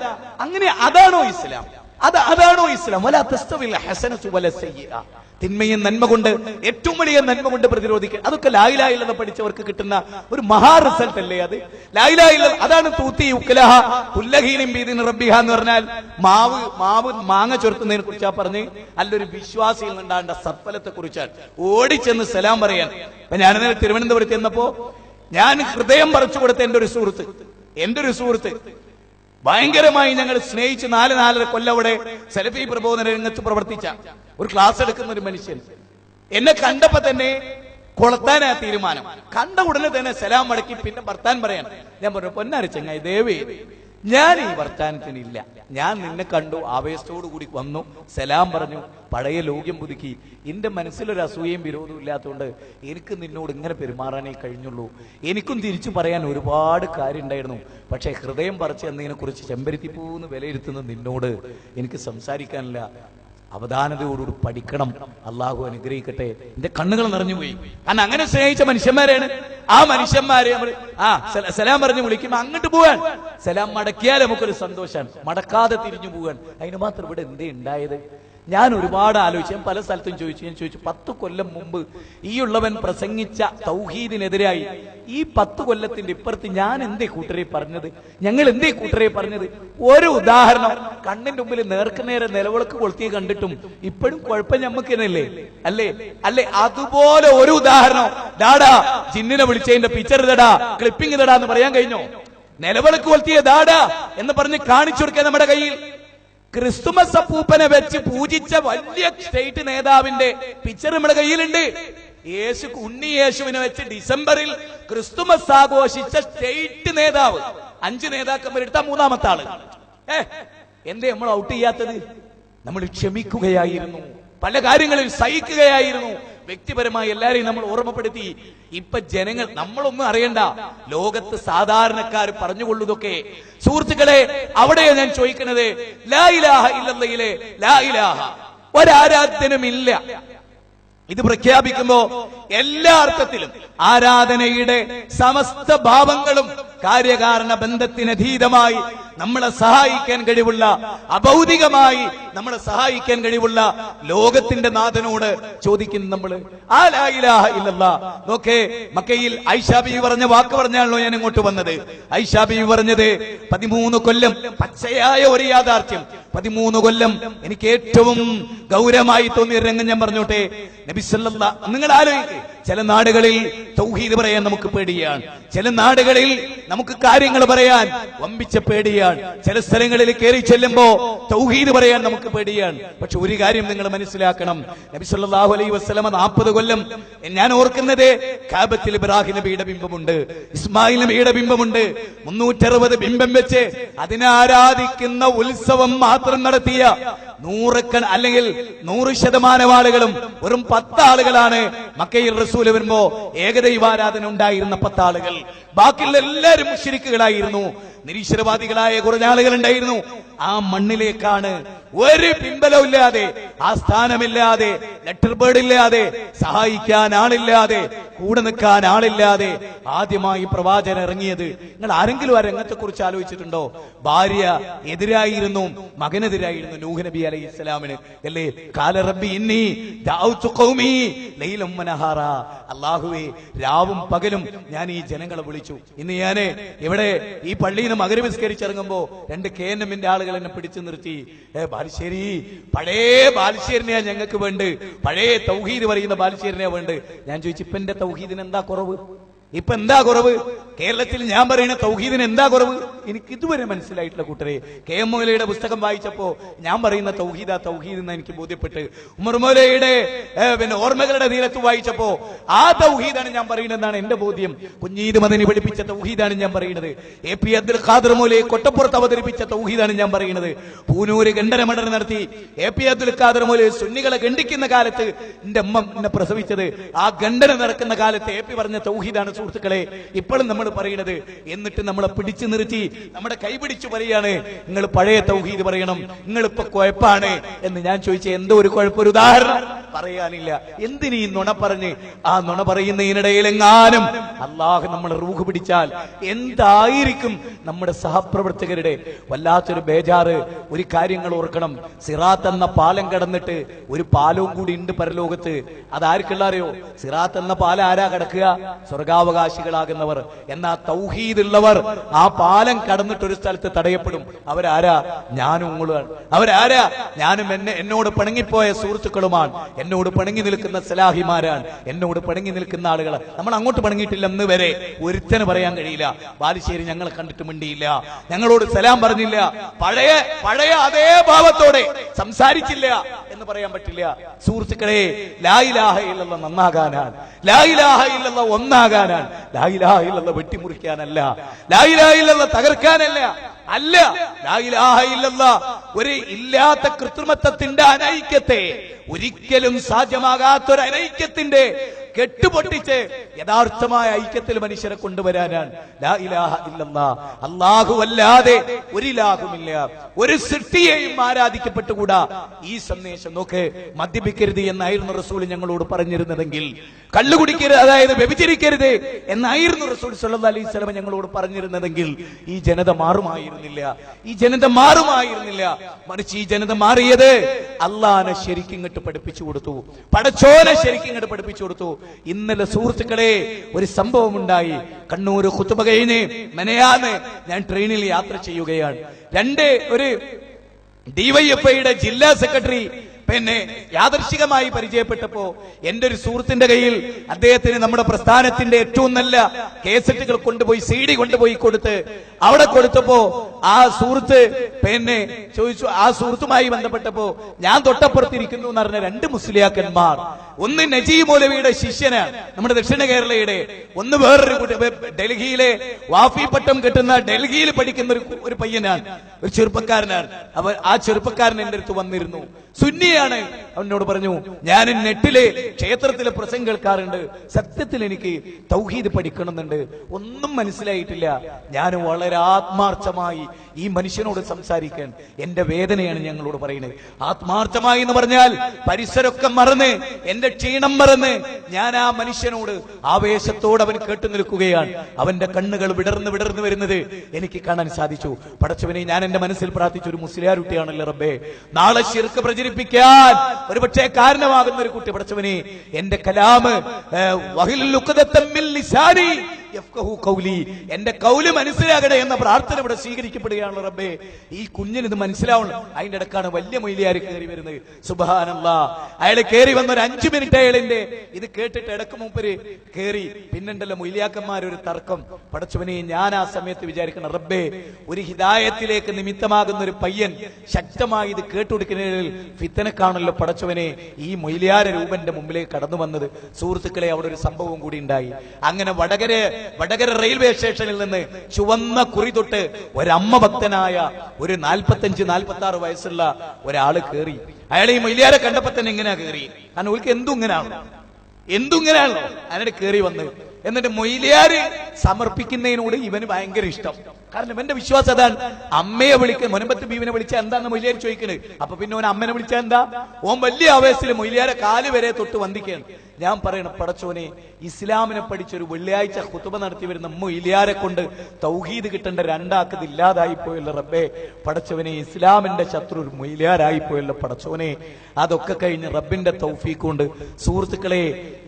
അങ്ങനെ? അതാണോ ഇസ്ലാം? അതാണോ ഇസ്ലാം? വലാ തസ്തവിൽ ഹസനതു വല സയ്യിഅ. തിന്മയും നന്മ കൊണ്ട്, ഏറ്റവും വലിയ നന്മ കൊണ്ട് പ്രതിരോധിക്കുക. അതൊക്കെ ലാ ഇലാഹ ഇല്ലല്ലാഹ് പഠിച്ചവർക്ക് കിട്ടുന്ന ഒരു മഹാ റിസൾട്ട് അല്ലേ അത്? ലാ ഇലാഹ ഇല്ലല്ലാഹ്. അതാണ് തൂത്തി ഉക്ലഹ കുല്ലഹീനിൻ ബിഇദ്നി റബ്ബിഹ എന്ന് പറഞ്ഞാൽ മാവ് മാങ്ങ ചൊരുത്തുന്നതിനെ കുറിച്ചാ പറഞ്ഞ്. അല്ലൊരു വിശ്വാസിയിൽ നിന്നുണ്ടാകേണ്ട സത്ഫലത്തെ കുറിച്ചാണ്. ഓടിച്ചെന്ന് സലാം പറയാൻ. അപ്പൊ ഞാനിന്നലെ തിരുവനന്തപുരത്ത് ചെന്നപ്പോ ഞാൻ ഹൃദയം പറിച്ചു കൊടുത്ത എന്റെ ഒരു സുഹൃത്ത് ഭയങ്കരമായി ഞങ്ങൾ സ്നേഹിച്ച് 4-4.5 കൊല്ലം അവിടെ സലഫി പ്രബോധന രംഗത്ത് പ്രവർത്തിച്ച ഒരു ക്ലാസ് എടുക്കുന്ന ഒരു മനുഷ്യൻ എന്നെ കണ്ടപ്പോ തന്നെ കൊളത്താനാ തീരുമാനം. കണ്ട ഉടനെ തന്നെ സലാം മടക്കി പിന്നെ വർത്താൻ പറയാൻ. ഞാൻ പറഞ്ഞു, പൊന്നാര ചങ്ങായി, ദയവേ ഞാൻ ഈ വർത്താനത്തിനില്ല. ഞാൻ നിന്നെ കണ്ടു, ആവേശത്തോടു കൂടി വന്നു, സലാം പറഞ്ഞു, പഴയ ലോക്യം പുതുക്കി. എന്റെ മനസ്സിലൊരു അസൂയയും വിരോധവും ഇല്ലാത്തതുകൊണ്ട് എനിക്ക് നിന്നോട് ഇങ്ങനെ പെരുമാറാനേ കഴിഞ്ഞുള്ളൂ. എനിക്കും തിരിച്ചു പറയാൻ ഒരുപാട് കാര്യം ഉണ്ടായിരുന്നു. പക്ഷെ ഹൃദയം പറിച്ച് എന്നതിനെ കുറിച്ച് ചെമ്പരത്തിപ്പൂന്ന് വിലയിരുത്തുന്ന നിന്നോട് എനിക്ക് സംസാരിക്കാനില്ല. അവധാനതയോടുകൂടി പഠിക്കണം. അള്ളാഹു അനുഗ്രഹിക്കട്ടെ. എന്റെ കണ്ണുകൾ നിറഞ്ഞുപോയി. കാരണം അങ്ങനെ സ്നേഹിച്ച മനുഷ്യന്മാരാണ്. ആ മനുഷ്യന്മാരെ നമ്മൾ സലാം പറഞ്ഞു വിളിക്കുമ്പോ അങ്ങോട്ട് പോവാൻ, സലാം മടക്കിയാൽ നമുക്കൊരു സന്തോഷമാണ്. മടക്കാതെ തിരിഞ്ഞു പോവാൻ. അതിന് മാത്രം ഇവിടെ എന്തേ ഉണ്ടായത്? ഞാൻ ഒരുപാട് ആലോചിച്ചു. ഞാൻ പല സ്ഥലത്തും ചോദിച്ചു 10 കൊല്ലം മുമ്പ് ഈ ഉള്ളവൻ പ്രസംഗിച്ച തൗഹീദിനെതിരായി ഈ 10 കൊല്ലത്തിന്റെ ഇപ്പുറത്ത് ഞാൻ എന്തേ കൂട്ടരെ പറഞ്ഞത്? ഞങ്ങൾ എന്തേ കൂട്ടരെ പറഞ്ഞത്? ഒരു ഉദാഹരണം, കണ്ണിന്റെ മുമ്പിൽ നേർക്കുനേരെ നിലവിളക്ക് കൊളുത്തിയെ കണ്ടിട്ടും ഇപ്പോഴും കുഴപ്പം ഞമ്മക്ക് തന്നെയല്ലേ? അല്ലേ? അതുപോലെ ഒരു ഉദാഹരണം, ദാടാ ജിന്നിനെ വിളിച്ചതിന്റെ പിക്ചർ ഇതടാ, ക്ലിപ്പിംഗ് ഇതടാ എന്ന് പറയാൻ കഴിഞ്ഞോ? നിലവിളക്ക് കൊളുത്തിയ ദാടാ എന്ന് പറഞ്ഞ് കാണിച്ചു കൊടുക്കാൻ നമ്മുടെ കയ്യിൽ. ക്രിസ്തുമസ് അപ്പൂപ്പനെ വെച്ച് പൂജിച്ച വലിയ സ്റ്റേറ്റ് നേതാവിന്റെ പിക്ചർ നമ്മുടെ കയ്യിലുണ്ട്. ഉണ്ണി യേശുവിനെ വെച്ച് ഡിസംബറിൽ ക്രിസ്തുമസ് ആഘോഷിച്ച സ്റ്റേറ്റ് നേതാവ്. 5 നേതാക്കന്മാരെടുത്ത 3ാമത്തെ ആള്. എന്തേ നമ്മൾ ഔട്ട് ചെയ്യാത്തത്? നമ്മൾ ക്ഷമിക്കുകയായിരുന്നു, പല കാര്യങ്ങളിൽ സഹിക്കുകയായിരുന്നു. വ്യക്തിപരമായി എല്ലാരെയും നമ്മൾ ഓർമ്മപ്പെടുത്തി. ഇപ്പൊ ജനങ്ങൾ, നമ്മളൊന്നും അറിയണ്ട, ലോകത്ത് സാധാരണക്കാർ പറഞ്ഞുകൊള്ളുതൊക്കെ. സുഹൃത്തുക്കളെ, അവിടെയാണ് ഞാൻ ചോദിക്കുന്നത്. ലാ ഇലാഹ ഇല്ലല്ലാഹിലെ ലാ ഇലാഹ, ഒരാരാധ്യനുമില്ല. ഇത് പ്രഖ്യാപിക്കുമ്പോ എല്ലാ അർത്ഥത്തിലും ആരാധനയുടെ സമസ്ത ഭാവങ്ങളും കാര്യകാരണ ബന്ധത്തിനധീതമായി നമ്മളെ സഹായിക്കാൻ കഴിവുള്ള, അഭൗതികമായി നമ്മളെ സഹായിക്കാൻ കഴിവുള്ള ലോകത്തിന്റെ നാഥനോട് ചോദിക്കുന്നു നമ്മള്. ആ ലാ ഇലാഹ ഇല്ലല്ലാഹ്. നോക്കേ, മക്കയിൽ ആയിഷ ബീവി പറഞ്ഞ വാക്ക് പറഞ്ഞാണല്ലോ ഞാൻ ഇങ്ങോട്ട് വന്നത്. ആയിഷ ബീവി പറഞ്ഞത് 13 കൊല്ലം, പച്ചയായ ഒരു യാഥാർത്ഥ്യം. 13 കൊല്ലം എനിക്ക് ഏറ്റവും ഗൗരവമായി തോന്നിയ രംഗം ഞാൻ പറഞ്ഞോട്ടെ. നബി സല്ലല്ലാഹു, നിങ്ങൾ ആലോചിക്കുക, ചില നാടുകളിൽ തൗഹീദ് പറയാൻ നമുക്ക് പേടിയാണ്, ചില നാടുകളിൽ നമുക്ക് കാര്യങ്ങൾ പറയാൻ വമ്പിച്ച പേടിയാണ്, ചില സ്ഥലങ്ങളിൽ കയറി ചെല്ലുമ്പോ തൗഹീദ് പറയാൻ നമുക്ക് പേടിയാണ്. പക്ഷെ ഒരു കാര്യം നിങ്ങൾ മനസ്സിലാക്കണം, നബി സല്ലല്ലാഹു അലൈഹി വസല്ലമ 40 കൊല്ലം, ഞാൻ ഓർക്കുന്നത് കാബത്തിൽ ഇബ്രാഹിം നബിയുടെ ബിംബമുണ്ട്, ഇസ്മായിൽ നബിയുടെ ബിംബമുണ്ട്, 360 ബിംബം വെച്ച് അതിനെ ആരാധിക്കുന്ന ഉത്സവം മാത്രം നടത്തിയ അല്ലെങ്കിൽ 100% ആളുകളും വെറും 10 ആളുകളാണ് മക്കയിൽ റസൂൽ വരുമ്പോ ഏകദൈവാരാധന ഉണ്ടായിരുന്ന 10 ആളുകൾ. ബാക്കിയുള്ള എല്ലാവരും മുശ്രിക്കുകളായിരുന്നു, നിരീശ്വരവാദികളായ കുറഞ്ഞ ആളുകൾ ഉണ്ടായിരുന്നു. ആ മണ്ണിലേക്കാണ് ഒരു പിൻബലമില്ലാതെ, ആ സ്ഥാനമില്ലാതെ, ലെറ്റർ ബേർഡ് ഇല്ലാതെ, സഹായിക്കാൻ ആളില്ലാതെ, കൂടെ നിൽക്കാൻ ആളില്ലാതെ ആദ്യമായി പ്രവാചകൻ ഇറങ്ങിയത്. നിങ്ങൾ ആരെങ്കിലും ആ രംഗത്തെ കുറിച്ച് ആലോചിച്ചിട്ടുണ്ടോ? ഭാര്യ എതിരായിരുന്നു, മകനെതിരായിരുന്നു നൂഹ് നബി അലൈഹി ഇസ്ലാമിന്, അല്ലേ? ഖാല റബ്ബി ഇന്നി ദഅഉതു ഖൗമി ലൈലൻ വനഹാറ. അല്ലാഹുവേ, രാവും പകലും ഞാൻ ഈ ജനങ്ങളെ വിളിച്ചു. ഇന്ന് ഞാൻ ഇവിടെ ഈ പള്ളിയിൽ നിന്ന് മഗ്‌രിബ് നിസ്കരിച്ചിറങ്ങുമ്പോ 2 KNMന്റെ ആളുകൾ എന്നെ പിടിച്ചു നിർത്തി. ബാലുശ്ശേരി, പഴയ ബാലുശ്ശേരിനെയാ ഞങ്ങൾക്ക് വേണ്ട, പഴയ തൗഹീദ് പറയുന്ന ബാലുശ്ശേരിനെയാ വേണ്ട. ഞാൻ ചോദിച്ചു, ഇപ്പൊ എന്റെ തൗഹീദിന് എന്താ കുറവ്? ഇപ്പൊ എന്താ കുറവ്? കേരളത്തിൽ ഞാൻ പറയുന്ന തൗഹീദിന് എന്താ കുറവ്? എനിക്ക് ഇതുവരെ മനസ്സിലായിട്ടില്ല കൂട്ടരെ. KM മൗലയുടെ പുസ്തകം വായിച്ചപ്പോ ഞാൻ പറയുന്ന തൗഹീദ് എന്ന് എനിക്ക് ബോധ്യപ്പെട്ട്, ഉമർ മൗലയുടെ ഓർമ്മകളുടെ തീരത്ത് വായിച്ചപ്പോ ആ തൗഹീദാണ് ഞാൻ പറയുന്നതെന്നാണ് എന്റെ ബോധ്യം. കുഞ്ഞീദ് മദനി പഠിപ്പിച്ച തൗഹീദാണ് ഞാൻ പറയുന്നത്. AP അബ്ദുൽ ഖാദർ മൗലയെ കൊട്ടപ്പുറത്ത് അവതരിപ്പിച്ച തൗഹീദാണ് ഞാൻ പറയുന്നത്. പൂനൂര് ഖണ്ഡനമടർ നടത്തി AP അബ്ദുൽ ഖാദർ മൗലയെ സുന്നികളെ ഖണ്ഡിക്കുന്ന കാലത്ത് എന്റെ അമ്മ എന്നെ പ്രസവിച്ചത്, ആ ഖണ്ഡനം നടക്കുന്ന കാലത്ത് AP പറഞ്ഞ തൗഹീദാണ് സുഹൃത്തുക്കളെ ഇപ്പോഴും നമ്മൾ പറയുന്നത്. എന്നിട്ട് നമ്മളെ പിടിച്ചു നിർത്തി നമ്മുടെ കൈപിടിച്ചു പറയാണ്, നിങ്ങൾ പഴയ തൗഹീദ് പറയണം, നിങ്ങൾ ഇപ്പൊ കുഴപ്പാണ് എന്ന്. ഞാൻ ചോദിച്ച എന്തോ ഒരു കുഴപ്പം, ഒരു ഉദാഹരണം പറയാനില്ല. എന്തിനീ നുണ പറഞ്ഞ് ആ നുണ പറയുന്നതിനിടയിൽ എങ്ങാനും അള്ളാഹു നമ്മളെ റൂഹ് പിടിച്ചാൽ എന്തായിരിക്കും നമ്മുടെ സഹപ്രവർത്തകരുടെ വല്ലാത്തൊരു ബേജാറ്. ഒരു കാര്യങ്ങൾ ഓർക്കണം, സിറാത്ത് എന്ന പാലം കടന്നിട്ട് ഒരു പാലവും കൂടി ഉണ്ട് പരലോകത്ത്. അതാർക്കുള്ള അറിയോ? സിറാത്ത് എന്ന പാലം ആരാ കടക്കുക? സ്വർഗാവകാശികളാകുന്നവർ. എന്നാ തൗഹീദ് ഉള്ളവർ ആ പാലം കടന്നിട്ട് ഒരു സ്ഥലത്ത് തടയപ്പെടും. അവരാരാ? ഞാനും നിങ്ങളുമാണ്. അവരാരാ? ഞാനും എന്നോട് പിണങ്ങിപ്പോയ സുഹൃത്തുക്കളുമാണ്, എന്നോട് പിണങ്ങി നിൽക്കുന്ന സലാഹിമാരാണ്, എന്നോട് പിണങ്ങി നിൽക്കുന്ന ആളുകൾ. നമ്മൾ അങ്ങോട്ട് പിണങ്ങിയിട്ടില്ല എന്ന് വരെ ഒരുത്തന് പറയാൻ കഴിയില്ല. ബാലുശ്ശേരി ഞങ്ങളെ കണ്ടിട്ട് മിണ്ടിയില്ല, ഞങ്ങളോട് സലാം പറഞ്ഞില്ല, പഴയ അതേ ഭാവത്തോടെ സംസാരിച്ചില്ല എന്ന് പറയാൻ പറ്റില്ല. സുഹൃത്തുക്കളെ, ലാ ഇലാഹ ഇല്ലല്ലാഹ് നന്നാകാനാണ്, ലാ ഇലാഹ ഇല്ലല്ലാഹ് ഒന്നാകാനാണ്, ലാ ഇലാഹ ഇല്ലല്ലാഹ് വെട്ടിമുറിക്കാനല്ല, ലാ ഇലാഹ ഇല്ലല്ലാഹ് തകർക്കാനല്ല. അല്ല, ലാ ഇലാഹ ഇല്ലല്ലാഹ് ഒരു ഇല്ലാത്ത കൃത്രിമത്വത്തിന്റെ അനൈക്യത്തെ, ഒരിക്കലും സാധ്യമാകാത്തൊരു അനൈക്യത്തിന്റെ കെട്ടുപൊട്ടിച്ച് യഥാർത്ഥമായ ഐക്യത്തിൽ മനുഷ്യരെ കൊണ്ടുവരാനാണ് ലാ ഇലാഹ ഇല്ലല്ലാഹ്. അല്ലാഹു അല്ലാതെ ഒരു ഇലാഹുമില്ല, ഒരു സൃഷ്ടിയെയും ആരാധിക്കപ്പെട്ടുകൂടാ. ഈ സന്ദേശം നോക്ക്. മദ്യപിക്കരുത് എന്നായിരുന്നു റസൂൽ ഞങ്ങളോട് പറഞ്ഞിരുന്നതെങ്കിൽ, കള്ളു കുടിക്കരുത്, അതായത് വ്യഭിചരിക്കരുത് എന്നായിരുന്നു റസൂൽ സല്ലല്ലാഹു അലൈഹി വസല്ലം ഞങ്ങളോട് പറഞ്ഞിരുന്നതെങ്കിൽ ഈ ജനത മാറുമായിരുന്നില്ല, ഈ ജനത മാറുമായിരുന്നില്ല. മറിച്ച് ഈ ജനത മാറിയത് അള്ളാഹനെ ശരിക്കും ഇങ്ങോട്ട് പഠിപ്പിച്ചു കൊടുത്തു, പടച്ചോനെ ശരിക്കും ഇങ്ങോട്ട് പഠിപ്പിച്ചു കൊടുത്തു. ഇന്നലെ സുഹൃത്തുക്കളെ ഒരു സംഭവം ഉണ്ടായി. കണ്ണൂർ ഖുതുബ കഴിഞ്ഞ് മെനയാന്ന് ഞാൻ ട്രെയിനിൽ യാത്ര ചെയ്യുകയാണ്. ഒരു DYFIയുടെ ജില്ലാ സെക്രട്ടറി പിന്നെ യാദർശികമായി പരിചയപ്പെട്ടപ്പോ എന്റെ ഒരു സുഹൃത്തിന്റെ കയ്യിൽ അദ്ദേഹത്തിന് നമ്മുടെ പ്രസ്ഥാനത്തിന്റെ ഏറ്റവും നല്ല കേസറ്റുകൾ കൊണ്ടുപോയി CD കൊണ്ടുപോയി കൊടുത്ത് അവിടെ കൊടുത്തപ്പോ ആ സുഹൃത്ത് പിന്നെ ചോദിച്ചു, ആ സുഹൃത്തുമായി ബന്ധപ്പെട്ടപ്പോ ഞാൻ തൊട്ടപ്പുറത്തിരിക്കുന്നു എന്ന് പറഞ്ഞ 2 മുസ്ലിയാക്കന്മാർ, ഒന്ന് നജീബ് മൗലവിയുടെ ശിഷ്യനാണ് നമ്മുടെ ദക്ഷിണ കേരളയുടെ, ഒന്ന് വേറൊരു കുട്ടി ഡൽഹിയിലെ വാഫി പട്ടം കിട്ടുന്ന ഡൽഹിയിൽ പഠിക്കുന്ന ഒരു പയ്യനാണ്, ഒരു ചെറുപ്പക്കാരനാണ്. ആ ചെറുപ്പക്കാരൻ എന്റെ അടുത്ത് വന്നിരുന്നു, സുന്നിയാണ്. അവനോട് പറഞ്ഞു, ഞാൻ നെറ്റിലെ ക്ഷേത്രത്തിലെ പ്രസംഗം കേൾക്കാറുണ്ട്, സത്യത്തിൽ എനിക്ക് തൗഹീദ് പഠിക്കണമെന്നുണ്ട്, ഒന്നും മനസ്സിലായിട്ടില്ല. ഞാൻ വളരെ ആത്മാർത്ഥമായി ഈ മനുഷ്യനോട് സംസാരിക്കാൻ, എന്റെ വേദനയാണ് ഞങ്ങളോട് പറയുന്നത്. ആത്മാർത്ഥമായി എന്ന് പറഞ്ഞാൽ പരിസരമൊക്കെ മറന്ന്, എന്റെ ക്ഷീണം മറന്ന് ഞാൻ ആ മനുഷ്യനോട് ആവേശത്തോടെ അവൻ കേട്ടു നിൽക്കുകയാണ്. അവന്റെ കണ്ണുകൾ വിടർന്ന് വരുന്നത് എനിക്ക് കാണാൻ സാധിച്ചു. പടച്ചവനെ, ഞാൻ എന്റെ മനസ്സിൽ പ്രാർത്ഥിച്ച ഒരു മുസ്ലിയാരുട്ടിയാണല്ലോ റബ്ബേ, നാളെ ശിർക്ക് പ്രചരിപ്പിക്കാൻ ഒരുപക്ഷെ കാരണമാകുന്ന ഒരു കുട്ടി, പടച്ചവനെ എന്റെ കലാമ് യഫ്ഖഹു ഖൗലി, എന്റെ കൗല് മനസ്സിലാകട്ടെ എന്ന പ്രാർത്ഥന ഇവിടെ സ്വീകരിക്കപ്പെടുകയാണ്. റബ്ബേ, ഈ കുഞ്ഞിന് ഇത് മനസ്സിലാവണം. അതിന്റെ ഇടക്കാണ് വലിയ മൊയ്ലിയാർ കയറി വരുന്നത്. സുബ്ഹാനല്ലാഹ്, അയാൾ കയറി വന്ന ഒരു 5 മിനിറ്റ് അയാളിന്റെ ഇത് കേട്ടിട്ട് ഇടക്ക് മൂപ്പര് കയറി. പിന്നുണ്ടല്ലോ മൊയ്ലിയാക്കന്മാരൊരു തർക്കം. പടച്ചവനെ, ഞാൻ ആ സമയത്ത് വിചാരിക്കണം, റബ്ബേ, ഒരു ഹിദായത്തിലേക്ക് നിമിത്തമാകുന്ന ഒരു പയ്യൻ ശക്തമായി ഇത് കേട്ടുകൊടുക്കുന്നതിൽ ഫിത്തനക്കാണല്ലോ പടച്ചവനെ ഈ മൊയ്ലിയാര രൂപന്റെ മുമ്പിലേക്ക് കടന്നു വന്നത്. സുഹൃത്തുക്കളെ, അവിടെ ഒരു സംഭവം കൂടി ഉണ്ടായി. അങ്ങനെ വടകര റെയിൽവേ സ്റ്റേഷനിൽ നിന്ന് ചുവന്ന കുറി തൊട്ട് ഒരമ്മ ഭക്തനായ ഒരു 45-46 വയസ്സുള്ള ഒരാള് കയറി. അയാൾ ഈ മൊയ്ലിയാരെ കണ്ടപ്പോ തന്നെ ഇങ്ങനെയാ കയറി. കാരണം ഓൾക്ക് എന്തുങ്ങനെയാണല്ലോ അതിനോട് കയറി വന്ന്. എന്നിട്ട് മൊയ്ലിയാര് സമർപ്പിക്കുന്നതിനോട് ഇവന് ഭയങ്കര ഇഷ്ടം. കാരണം ഇവന്റെ വിശ്വാസം അതാണ്. അമ്മയെ വിളിക്കുക, മുനമ്പത്ത് ബീവിനെ വിളിച്ചാൽ എന്താന്ന് മൊയ്ലിയാർ ചോദിക്കണേ. അപ്പൊ പിന്നെ ഓൻ അമ്മനെ വിളിച്ചാൽ എന്താ? ഓൻ വലിയ ആവേശത്തിൽ മൊയ്ലിയാരെ കാല് വരെ തൊട്ട് വന്ദിക്കുകയാണ്. ഞാൻ പറയണം, പടച്ചോനെ, ഇസ്ലാമിനെ പഠിച്ചൊരു വെള്ളിയാഴ്ച ഖുതുബ നടത്തി വരുന്ന മൊയ്ലിയാരെ കൊണ്ട് തൗഹീദ് കിട്ടേണ്ട രണ്ടാക്കത് ഇല്ലാതായി പോയല്ലോ റബ്ബേ. പടച്ചവനെ, ഇസ്ലാമിന്റെ ശത്രു ഒരു മൊയ്ലിയാരായി പോയല്ലോ പടച്ചോനെ. അതൊക്കെ കഴിഞ്ഞ് റബ്ബിന്റെ തൗഫീഖ് കൊണ്ട് സുഹൃത്തുക്കളെ,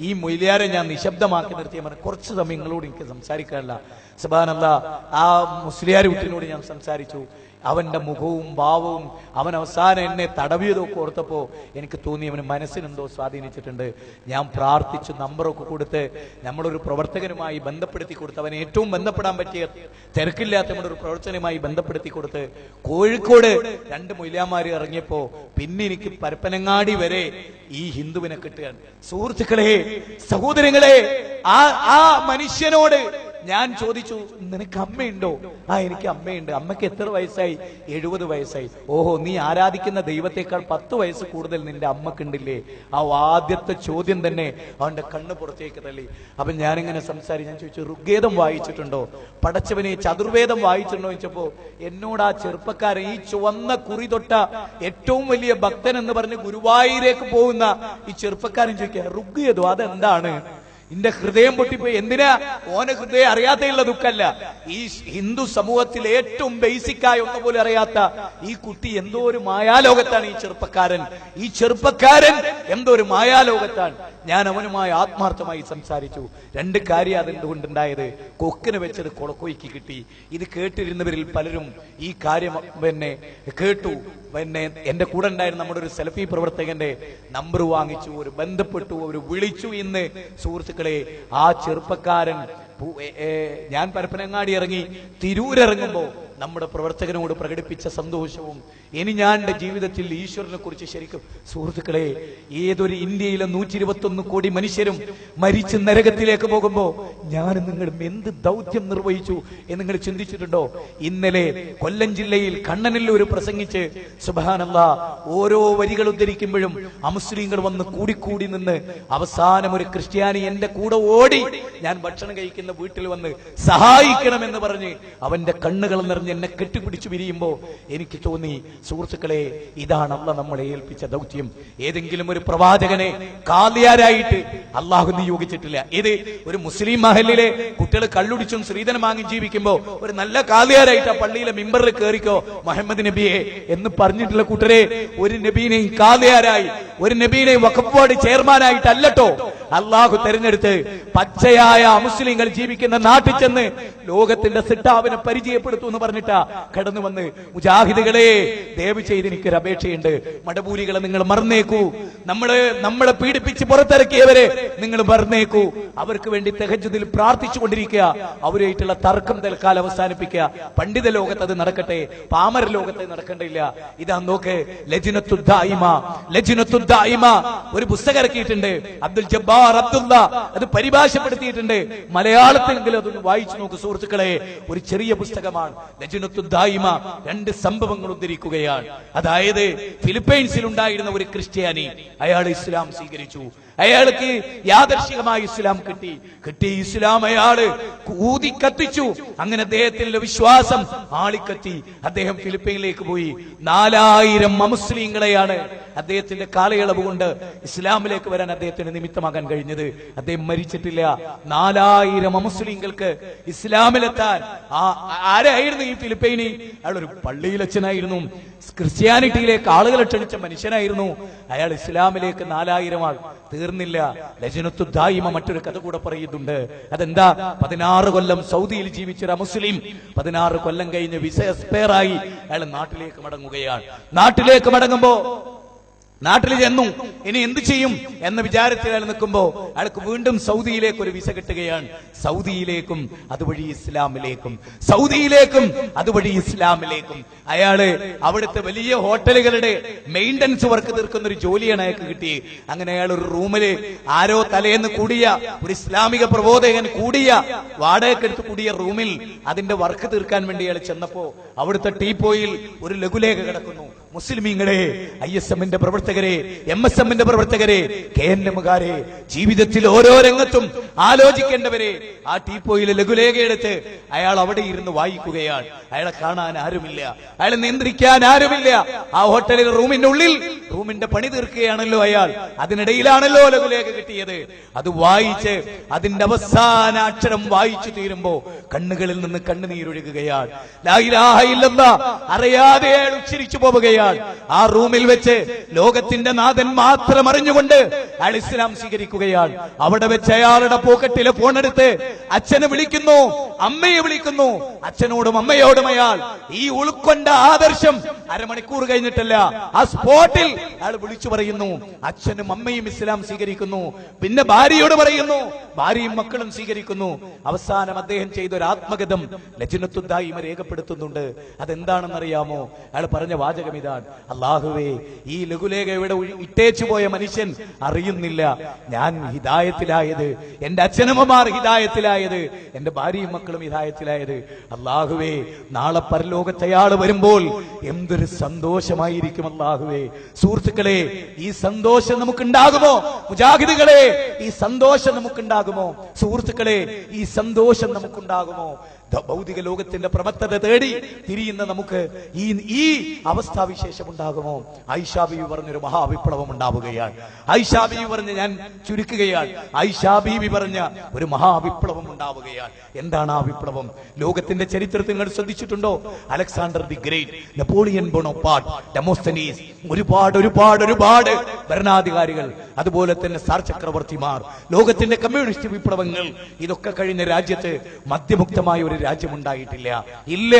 ഈ മൊയ്ലിയാരെ ഞാൻ നിശബ്ദമാക്കി നിർത്തിയ കുറച്ച് സമയം നിങ്ങളോട് എനിക്ക് സംസാരിക്കാനില്ല. സുബ്ഹാനല്ലാഹ്, ആ മുസ്ലിയാർ കുട്ടിനോട് ഞാൻ സംസാരിച്ചു. അവന്റെ മുഖവും ഭാവവും അവൻ അവസാനം എന്നെ തടവിയതൊക്കെ ഓർത്തപ്പോ എനിക്ക് തോന്നി അവന് മനസ്സിനെന്തോ സ്വാധീനിച്ചിട്ടുണ്ട്. ഞാൻ പ്രാർത്ഥിച്ചു, നമ്പറൊക്കെ കൊടുത്ത് നമ്മളൊരു പ്രവർത്തകനുമായി ബന്ധപ്പെടുത്തി കൊടുത്ത്, അവൻ ഏറ്റവും ബന്ധപ്പെടാൻ പറ്റിയ തിരക്കില്ലാത്ത നമ്മുടെ ഒരു പ്രവർത്തനവുമായി ബന്ധപ്പെടുത്തി കൊടുത്ത് കോഴിക്കോട് 2 മൊയ്ലിയാമാര് ഇറങ്ങിയപ്പോ പിന്നെ എനിക്ക് പരപ്പനങ്ങാടി വരെ ഈ ഹിന്ദുവിനെ കിട്ടുകയാണ്. സുഹൃത്തുക്കളെ, സഹോദരങ്ങളെ, ആ മനുഷ്യനോട് ഞാൻ ചോദിച്ചു, നിനക്ക് അമ്മയുണ്ടോ? എനിക്ക് അമ്മയുണ്ട്. അമ്മയ്ക്ക് എത്ര വയസ്സായി? 70 വയസ്സായി. ഓഹോ, നീ ആരാധിക്കുന്ന ദൈവത്തെക്കാൾ 10 വയസ്സ് കൂടുതൽ നിന്റെ അമ്മക്കുണ്ടില്ലേ? ആ ആദ്യത്തെ ചോദ്യം തന്നെ അവന്റെ കണ്ണ് പുറത്തേക്ക് തള്ളി. അപ്പൊ ഞാനിങ്ങനെ സംസാരിച്ച് ഞാൻ ചോദിച്ചു, ഋഗ്വേദം വായിച്ചിട്ടുണ്ടോ? പടച്ചവനെ, ചതുർവേദം വായിച്ചിട്ടുണ്ടോ ചോദിച്ചപ്പോ എന്നോട് ആ ചെറുപ്പക്കാരൻ, ഈ ചുവന്ന കുറി തൊട്ട ഏറ്റവും വലിയ ഭക്തൻ എന്ന് പറഞ്ഞ് ഗുരുവായൂരേക്ക് പോകുന്ന ഈ ചെറുപ്പക്കാരൻ ചോദിക്കുക, ഋഗ്വേദം അതെന്താണ്? എന്റെ ഹൃദയം പൊട്ടിപ്പോയി. എന്തിനാ? ഓനെ ഹൃദയം അറിയാത്തയുള്ള ദുഃഖല്ല. ഈ ഹിന്ദു സമൂഹത്തിൽ ഏറ്റവും ബേസിക്കായ ഒന്നുപോലും അറിയാത്ത ഈ കുട്ടി എന്തോ ഒരു മായാലോകത്താണ്. ഈ ചെറുപ്പക്കാരൻ എന്തോ ഒരു മായാലോകത്താണ്. ഞാൻ അവനുമായി ആത്മാർത്ഥമായി സംസാരിച്ചു. 2 കാര്യം അതെന്തുകൊണ്ടുണ്ടായത്. കൊക്കിന് വെച്ചത് കൊളക്കൊയ്ക്ക് കിട്ടി. ഇത് കേട്ടിരുന്നവരിൽ പലരും ഈ കാര്യം കേട്ടു. എന്റെ കൂടെ ഉണ്ടായിരുന്ന നമ്മുടെ ഒരു സെൽഫി പ്രവർത്തകന്റെ നമ്പർ വാങ്ങിച്ചു, ഒരു ബന്ധപ്പെട്ടു, ഒരു വിളിച്ചു. ഇന്ന് സുഹൃത്തുക്കളെ, ആ ചെറുപ്പക്കാരൻ, ഞാൻ പരപ്പനങ്ങാടി ഇറങ്ങി തിരൂരിറങ്ങുമ്പോ നമ്മുടെ പ്രവർത്തകനോട് പ്രകടിപ്പിച്ച സന്തോഷവും, ഇനി ഞാൻ എന്റെ ജീവിതത്തിൽ ഈശ്വരനെ കുറിച്ച് ശരിക്കും സുഹൃത്തുക്കളെ, ഏതൊരു ഇന്ത്യയിലെ 121 കോടി മനുഷ്യരും മരിച്ച് നരകത്തിലേക്ക് പോകുമ്പോ ഞാനും നിങ്ങളും എന്ത് ദൗത്യം നിർവഹിച്ചു എന്ന് നിങ്ങൾ ചിന്തിച്ചിട്ടുണ്ടോ? ഇന്നലെ കൊല്ലം ജില്ലയിൽ കണ്ണനല്ലൂർ പ്രസംഗിച്ച് സുബ്ഹാനല്ലാഹ്, ഓരോ വരികൾ ഉദ്ധരിക്കുമ്പോഴും അമുസ്ലിങ്ങൾ വന്ന് കൂടിക്കൂടി നിന്ന് അവസാനം ഒരു ക്രിസ്ത്യാനി എന്റെ കൂടെ ഓടി ഞാൻ ഭക്ഷണം കഴിക്കുന്ന വീട്ടിൽ വന്ന് സഹായിക്കണമെന്ന് പറഞ്ഞ് അവന്റെ കണ്ണുകൾ നിറഞ്ഞ് എന്നെ കെട്ടിപ്പിടിച്ചു വിരിയുമ്പോ എനിക്ക് തോന്നി, സുഹൃത്തുക്കളെ, ഇതാണ് അല്ലാഹ് നമ്മളെ ഏൽപ്പിച്ച ദൗത്യം. ഏതെങ്കിലും ഒരു പ്രവാചകനെ കാലിയാരായിട്ട് അള്ളാഹു നിയോഗിച്ചിട്ടില്ല. ഇത് ഒരു മുസ്ലിം മഹലിലെ കുട്ടികൾ കള്ളുടിച്ചും ശ്രീധനം വാങ്ങി ജീവിക്കുമ്പോ ഒരു നല്ല കാലിയാരായിട്ട് ആ പള്ളിയിലെ മിമ്പറിൽ കയറിക്കോ മുഹമ്മദ് നബിയെ എന്ന് പറഞ്ഞിട്ടുള്ള കൂട്ടരെ, ഒരു നബീനെയും കാലിയാരായി, ഒരു നബീനെയും വഖഫ് ബോർഡ് ചെയർമാനായിട്ടല്ലോ അള്ളാഹു തെരഞ്ഞെടുത്ത് പച്ചയായ മുസ്ലിങ്ങൾ ജീവിക്കുന്ന നാട്ടിൽ ചെന്ന് ലോകത്തിന്റെ സിട്ടാവിനെ പരിചയപ്പെടുത്തു എന്ന് പറഞ്ഞിട്ടാ കടന്നു വന്ന്. മുജാഹിദുകളെ, ദയവ് ചെയ്ത് എനിക്കൊരു അപേക്ഷയുണ്ട്. മടപൂരികളെ നിങ്ങൾ മറന്നേക്കൂ. നമ്മളെ പീഡിപ്പിച്ച് പുറത്തിറക്കിയവരെ നിങ്ങൾ മറന്നേക്കൂ. അവർക്ക് വേണ്ടി തഹജ്ജുദിൽ പ്രാർത്ഥിച്ചു കൊണ്ടിരിക്കുക. അവരുമായിട്ടുള്ള തർക്കം തൽക്കാലം അവസാനിപ്പിക്കുക. പണ്ഡിത ലോകത്ത് അത് നടക്കട്ടെ, പാമര ലോകത്ത് നടക്കേണ്ടില്ല. ഇതാ നോക്ക്, ലജ്നത്തുദ്ദായിമ ഒരു പുസ്തകം ഇറക്കിയിട്ടുണ്ട്. അബ്ദുൽ ജബ്ബാർ അബ്ദുള്ള അത് പരിഭാഷപ്പെടുത്തിയിട്ടുണ്ട്. മലയാളത്തിലെങ്കിലും അതൊന്ന് വായിച്ചു നോക്ക് സുഹൃത്തുക്കളെ. ഒരു ചെറിയ പുസ്തകമാണ്. ലജ്നത്തുദ്ദായിമ 2 സംഭവങ്ങൾ ഉദ്ധരിക്കുകയാണ്. അതായത്, ഫിലിപ്പൈൻസിൽ ഉണ്ടായിരുന്ന ഒരു ക്രിസ്ത്യാനി, അയാൾ ഇസ്ലാം സ്വീകരിച്ചു. അയാൾക്ക് യാദർശികമായി ഇസ്ലാം കിട്ടി. ഇസ്ലാം അയാള് ഊതി കത്തിച്ചു. അങ്ങനെ അദ്ദേഹത്തിന്റെ വിശ്വാസം ആളിക്കത്തി. അദ്ദേഹം ഫിലിപ്പൈനിലേക്ക് പോയി. 4000 അമുസ്ലിങ്ങളെയാണ് അദ്ദേഹത്തിന്റെ കാലയളവ് കൊണ്ട് ഇസ്ലാമിലേക്ക് വരാൻ അദ്ദേഹത്തിന് നിമിത്തമാകാൻ കഴിഞ്ഞത്. അദ്ദേഹം മരിച്ചിട്ടില്ല. 4000 മുസ്ലിങ്ങൾക്ക് ഇസ്ലാമിലെത്താൻ ആരായിരുന്നു ഈ ഫിലിപ്പൈനി? അയാൾ ഒരു പള്ളിയിലച്ഛനായിരുന്നു. ക്രിസ്ത്യാനിറ്റിയിലേക്ക് ആളുകളെ ക്ഷണിച്ച മനുഷ്യനായിരുന്നു. അയാൾ ഇസ്ലാമിലേക്ക് 4000 ആൾ തീർന്നില്ല. ലജ്നത്തു ദായിമ മറ്റൊരു കഥ കൂടെ പറയുന്നുണ്ട്. അതെന്താ? 16 കൊല്ലം സൗദിയിൽ ജീവിച്ചൊരു മുസ്ലിം 16 കൊല്ലം കഴിഞ്ഞ് വിസ എക്സ്പയറായി അയാൾ നാട്ടിലേക്ക് മടങ്ങുകയാണ്. നാട്ടിലേക്ക് മടങ്ങുമ്പോ നാട്ടിൽ ചെന്നു ഇനി എന്ത് ചെയ്യും എന്ന വിചാരത്തിൽ അയാൾ നിൽക്കുമ്പോ അയാൾക്ക് വീണ്ടും സൗദിയിലേക്ക് ഒരു വിസ കിട്ടുകയാണ്. സൗദിയിലേക്കും അതുവഴി ഇസ്ലാമിലേക്കും, സൗദിയിലേക്കും അതുവഴി ഇസ്ലാമിലേക്കും. അയാള് അവിടുത്തെ വലിയ ഹോട്ടലുകളുടെ മെയിന്റനൻസ് വർക്ക് തീർക്കുന്ന ഒരു ജോലിയാണ് അയാൾക്ക് കിട്ടിയത്. അങ്ങനെ അയാൾ ഒരു റൂമില് ആരോ തലേന്ന് കൂടിയ ഒരു ഇസ്ലാമിക പ്രബോധകൻ കൂടിയ വാടകയ്ക്കെടുത്ത് കൂടിയ റൂമിൽ അതിന്റെ വർക്ക് തീർക്കാൻ വേണ്ടി അയാൾ ചെന്നപ്പോ അവിടുത്തെ ടീപ്പോയിൽ ഒരു ലഘുലേഖ കിടക്കുന്നു. മുസ്ലിമീങ്ങളെ, ISMന്റെ പ്രവർത്തകരെ, MSMന്റെ പ്രവർത്തകരെ, KNMകാരെ, ജീവിതത്തിൽ ഓരോ രംഗത്തും ആലോചിക്കേണ്ടവരെ, ആ ടീപ്പോയിലെ ലഘുലേഖ എടുത്ത് അയാൾ അവിടെ ഇരുന്ന് വായിക്കുകയാണ്. അയാളെ കാണാൻ ആരുമില്ല, അയാളെ നിയന്ത്രിക്കാൻ ആരുമില്ല. ആ ഹോട്ടലിൽ റൂമിന്റെ പണി തീർക്കുകയാണല്ലോ അയാൾ. അതിനിടയിലാണല്ലോ ലഘുലേഖ കിട്ടിയത്. അത് വായിച്ച് അതിന്റെ അവസാന അക്ഷരം വായിച്ചു തീരുമ്പോ കണ്ണുകളിൽ നിന്ന് കണ്ണുനീരൊഴുകുകയാണ്. ലാ ഇലാഹ ഇല്ലല്ലാഹ് അറിയാതെ അയാൾ ഉച്ചരിച്ചു പോവുകയാണ്. ആ റൂമിൽ വെച്ച് ലോകത്തിന്റെ നാഥൻ മാത്രം അറിഞ്ഞുകൊണ്ട് അയാൾ ഇസ്ലാം സ്വീകരിക്കുകയാണ്. അവിടെ വെച്ച് അയാളുടെ പോക്കറ്റിലെ ഫോൺ എടുത്ത് അച്ഛനെ വിളിക്കുന്നു, അമ്മയെ വിളിക്കുന്നു. അച്ഛനോടും അമ്മയോടും അയാൾ ഈ ഉൾക്കൊണ്ട ആദർശം അരമണിക്കൂർ കഴിഞ്ഞിട്ടല്ല, ആ സ്പോട്ടിൽ അയാൾ വിളിച്ചു പറയുന്നു. അച്ഛനും അമ്മയും ഇസ്ലാം സ്വീകരിക്കുന്നു. പിന്നെ ഭാര്യയോട് പറയുന്നു, ഭാര്യയും മക്കളും സ്വീകരിക്കുന്നു. അവസാനം അദ്ദേഹം ചെയ്ത ഒരു ആത്മകഥം ലജ്നത്തു ദായിമ രേഖപ്പെടുത്തുന്നുണ്ട്. അതെന്താണെന്നറിയാമോ? അയാൾ പറഞ്ഞ വാചകം ഇതാണ്: അല്ലാഹുവേ, ഈ ലഘുലേഖ ഇവിടെ ഇട്ടേച്ചു പോയ മനുഷ്യൻ അറിയുന്നില്ല ഞാൻ ഹിദായത്തിലായത്, എന്റെ അച്ഛനമ്മമാർ ഹിദായത്തിലായത്, എന്റെ ഭാര്യയും മക്കളും ഹിദായത്തിലായത്. അല്ലാഹുവേ, നാളെ പരലോകത്തെ അയാൾ വരുമ്പോൾ എന്തൊരു സന്തോഷമായിരിക്കും അല്ലാഹുവേ. സുഹൃത്തുക്കളെ, ഈ സന്തോഷം നമുക്കുണ്ടാകുമോ? മുജാഹിദുകളെ, ഈ സന്തോഷം നമുക്കുണ്ടാകുമോ? സുഹൃത്തുക്കളെ, ഈ സന്തോഷം നമുക്കുണ്ടാകുമോ? ഭൗതിക ലോകത്തിന്റെ പ്രമത്തത തേടി തിരിയുന്ന നമുക്ക് ഈ അവസ്ഥാവിശേഷം ഉണ്ടാകുമോ? ആയിഷാ ബീവി പറഞ്ഞൊരു മഹാവിപ്ലവം ഉണ്ടാവുകയാണ്. ആയിഷാ ബീവി പറഞ്ഞ് ഞാൻ ചുരുക്കുകയാണ്. ആയിഷാ ബീവി പറഞ്ഞ ഒരു മഹാവിപ്ലവം ഉണ്ടാവുകയാണ്. എന്താണ് ആ വിപ്ലവം? ലോകത്തിന്റെ ചരിത്രത്തിൽ നിങ്ങൾ ശ്രദ്ധിച്ചിട്ടുണ്ടോ? Alexander the great, Napoleon Bonaparte, Demosthenes, ഒരുപാട് ഭരണാധികാരികൾ, അതുപോലെ തന്നെ സാർ ചക്രവർത്തിമാർ, ലോകത്തിന്റെ കമ്മ്യൂണിസ്റ്റ് വിപ്ലവങ്ങൾ, ഇതൊക്കെ കഴിഞ്ഞ രാജ്യത്ത് മദ്യമുക്തമായ ഒരു രാജ്യമുണ്ടായിട്ടില്ല. ഇല്ല.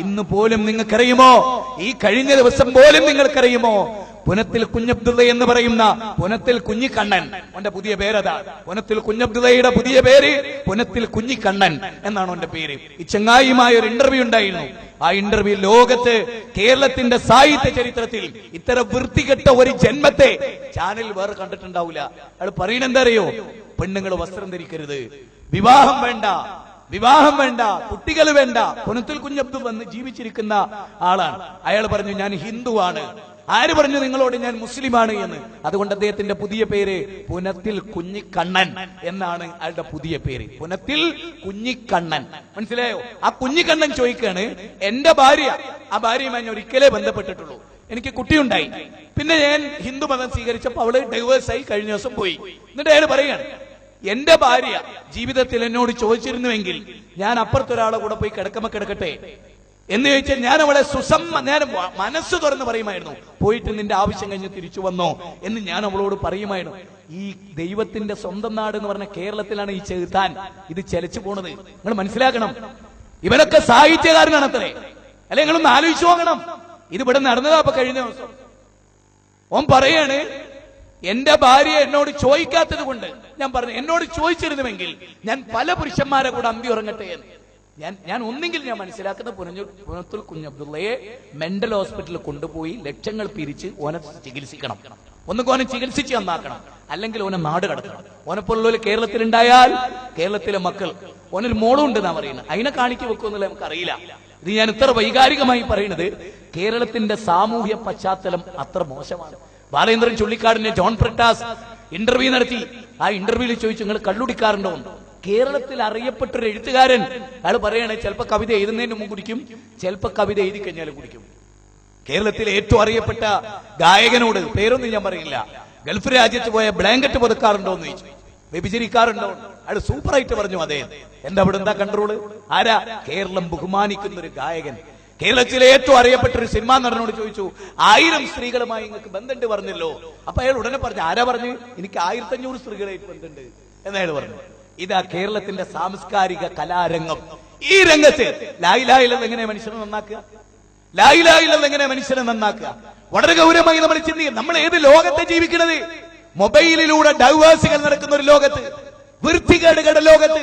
ഇന്ന് പോലും നിങ്ങൾക്കറിയുമോ? ഈ കഴിഞ്ഞ ദിവസം പോലും നിങ്ങൾക്കറിയുമോ? പുനത്തിൽ കുഞ്ഞബ്ദുള്ള എന്ന് പറയുന്ന പുനത്തിൽ കുഞ്ഞിക്കണ്ണൻ, അവന്റെ പുതിയ പേരതാ. പുനത്തിൽ കുഞ്ഞബ്ദുള്ളയുടെ പുതിയ പേര് പുനത്തിൽ കുഞ്ഞിക്കണ്ണൻ എന്നാണ് അവന്റെ പേര്. ഈ ചങ്ങായിയുമായ ഒരു ഇന്റർവ്യൂ ഉണ്ടായിരുന്നു. ആ ഇന്റർവ്യൂ ലോകത്ത് കേരളത്തിന്റെ സാഹിത്യ ചരിത്രത്തിൽ ഇത്തരം വൃത്തികെട്ട ഒരു ജന്മത്തെ ചാനൽ വേറെ കണ്ടിട്ടുണ്ടാവില്ല. അയാൾ പറയുന്നെന്താ അറിയോ? പെണ്ണുങ്ങൾ വസ്ത്രം ധരിക്കരുത്, വിവാഹം വേണ്ട, കുട്ടികൾ വേണ്ട. പുനത്തിൽ കുഞ്ഞബ്ദു വന്ന് ജീവിച്ചിരിക്കുന്ന ആളാണ്. അയാൾ പറഞ്ഞു, ഞാൻ ഹിന്ദുവാണ്. ആര് പറഞ്ഞു നിങ്ങളോട് ഞാൻ മുസ്ലിമാണ് എന്ന്? അതുകൊണ്ട് അദ്ദേഹത്തിന്റെ പുതിയ പേര് പുനത്തിൽ കുഞ്ഞിക്കണ്ണൻ എന്നാണ് അയാളുടെ പുതിയ പേര്. പുനത്തിൽ കുഞ്ഞിക്കണ്ണൻ. മനസ്സിലായോ? ആ കുഞ്ഞിക്കണ്ണൻ ചോദിക്കാണ്, എന്റെ ഭാര്യ, ആ ഭാര്യയുമായി ഞാൻ ഒരിക്കലേ ബന്ധപ്പെട്ടിട്ടുള്ളൂ, എനിക്ക് കുട്ടിയുണ്ടായി, പിന്നെ ഞാൻ ഹിന്ദു മതം സ്വീകരിച്ചപ്പോൾ അവള് ഡൈവേഴ്സായി കഴിഞ്ഞ ദിവസം പോയി. എന്നിട്ട് അയാൾ പറയാണ്, എന്റെ ഭാര്യ ജീവിതത്തിൽ എന്നോട് ചോദിച്ചിരുന്നുവെങ്കിൽ ഞാൻ അപ്പുറത്തൊരാളെ കൂടെ പോയി കിടക്കട്ടെ എന്ന് ചോദിച്ചാൽ ഞാൻ അവളെ ഞാൻ മനസ്സ് തുറന്ന് പറയുമായിരുന്നു, പോയിട്ട് നിന്റെ ആവശ്യം കഴിഞ്ഞ് തിരിച്ചു വന്നോ എന്ന് ഞാൻ അവളോട് പറയുമായിരുന്നു. ഈ ദൈവത്തിന്റെ സ്വന്തം നാട് എന്ന് പറഞ്ഞ കേരളത്തിലാണ് ഈ ചെറുത്താൻ ഇത് ചലിച്ചു പോണത്. നിങ്ങൾ മനസ്സിലാക്കണം. ഇവനൊക്കെ സാഹിത്യകാരനാണത്രേ. അല്ലെ, നിങ്ങളൊന്ന് ആലോചിച്ചു നോക്കണം. ഇത് ഇവിടെ നടന്നതാ അപ്പൊ കഴിഞ്ഞ ദിവസം. ഓൻ പറയാണ്, എന്റെ ഭാര്യ എന്നോട് ചോദിക്കാത്തത് കൊണ്ട് ഞാൻ പറഞ്ഞു, എന്നോട് ചോദിച്ചിരുന്നുവെങ്കിൽ ഞാൻ പല പുരുഷന്മാരെ കൂടെ അമ്പി ഉറങ്ങട്ടെ എന്ന്. ഞാൻ ഒന്നെങ്കിൽ ഞാൻ മനസ്സിലാക്കുന്ന പുനത്തുൽ കുഞ്ഞബ്ദുള്ളയെ മെന്റൽ ഹോസ്പിറ്റലിൽ കൊണ്ടുപോയി ലക്ഷങ്ങൾ പിരിച്ച് ഓനെ ചികിത്സിക്കണം. ഒന്നുകിൽ ഓനെ ചികിത്സിച്ച് നന്നാക്കണം, അല്ലെങ്കിൽ ഓനെ നാട് കടത്തണം. ഓനെപ്പോലുള്ളവർ കേരളത്തിലുണ്ടായാൽ കേരളത്തിലെ മക്കൾ, ഓനൊരു മോളും ഉണ്ട് എന്നാ പറയുന്നത്, അതിനെ കാണിച്ചു വെക്കുമെന്നുള്ള നമുക്കറിയില്ല. ഇത് ഞാൻ ഇത്ര വൈകാരികമായി പറയുന്നത്, കേരളത്തിന്റെ സാമൂഹ്യ പശ്ചാത്തലം അത്ര മോശമാണ്. ബാലേന്ദ്രൻ ചുള്ളിക്കാടിന്റെ ജോൺ ബ്രിട്ടാസ് ഇന്റർവ്യൂ നടത്തി. ആ ഇന്റർവ്യൂവിൽ ചോദിച്ചു, നിങ്ങൾ കള്ളുടിക്കാറുണ്ടോ? കേരളത്തിൽ അറിയപ്പെട്ടൊരു എഴുത്തുകാരൻ, അയാൾ പറയാണ്, ചിലപ്പോ കവിത എഴുതുന്നതിന് മുമ്പ് കുടിക്കും, ചിലപ്പോ കവിത എഴുതി കഴിഞ്ഞാലും കുടിക്കും. കേരളത്തിലെ ഏറ്റവും അറിയപ്പെട്ട ഗായകനോട്, പേരൊന്നും ഞാൻ പറയില്ല, ഗൾഫ് രാജ്യത്ത് പോയ ബ്ലാങ്കറ്റ് പുതുക്കാറുണ്ടോ എന്ന് ചോദിച്ചു. വ്യഭിചരിക്കാറുണ്ടോ? അയാൾ സൂപ്പറായിട്ട് പറഞ്ഞു അതെ. എന്താ അവിടെ എന്താ കൺട്രോള്? ആരാ? കേരളം ബഹുമാനിക്കുന്ന ഒരു ഗായകൻ. കേരളത്തിലെ ഏറ്റവും അറിയപ്പെട്ട ഒരു സിനിമാ നടനോട് ചോദിച്ചു, 1000 സ്ത്രീകളുമായി നിങ്ങൾക്ക് ബന്ധമുണ്ട് പറഞ്ഞല്ലോ. അപ്പൊ അയാൾ ഉടനെ പറഞ്ഞു, ആരാ പറഞ്ഞു? എനിക്ക് 1500 സ്ത്രീകളായിട്ട് ബന്ധമുണ്ട് എന്നയാൾ പറഞ്ഞു. ഇതാ കേരളത്തിന്റെ സാംസ്കാരിക കലാരംഗം. ഈ രംഗത്ത് ലാ ഇലാഹ ഇല്ലല്ലാഹ് എങ്ങനെ മനുഷ്യനെ നന്നാക്കുക? ലാ ഇലാഹ ഇല്ലല്ലാഹ് എങ്ങനെ മനുഷ്യനെ നന്നാക്കുക? വളരെ ഗൗരവമായി നമ്മൾ ചിന്തിക്കുക. നമ്മൾ ഏത് ലോകത്തെ ജീവിക്കുന്നത്? മൊബൈലിലൂടെ ഡൈവേഴ്സുകൾ നടക്കുന്ന ഒരു ലോകത്ത്, വൃത്തികേടുകളുടെ ലോകത്ത്.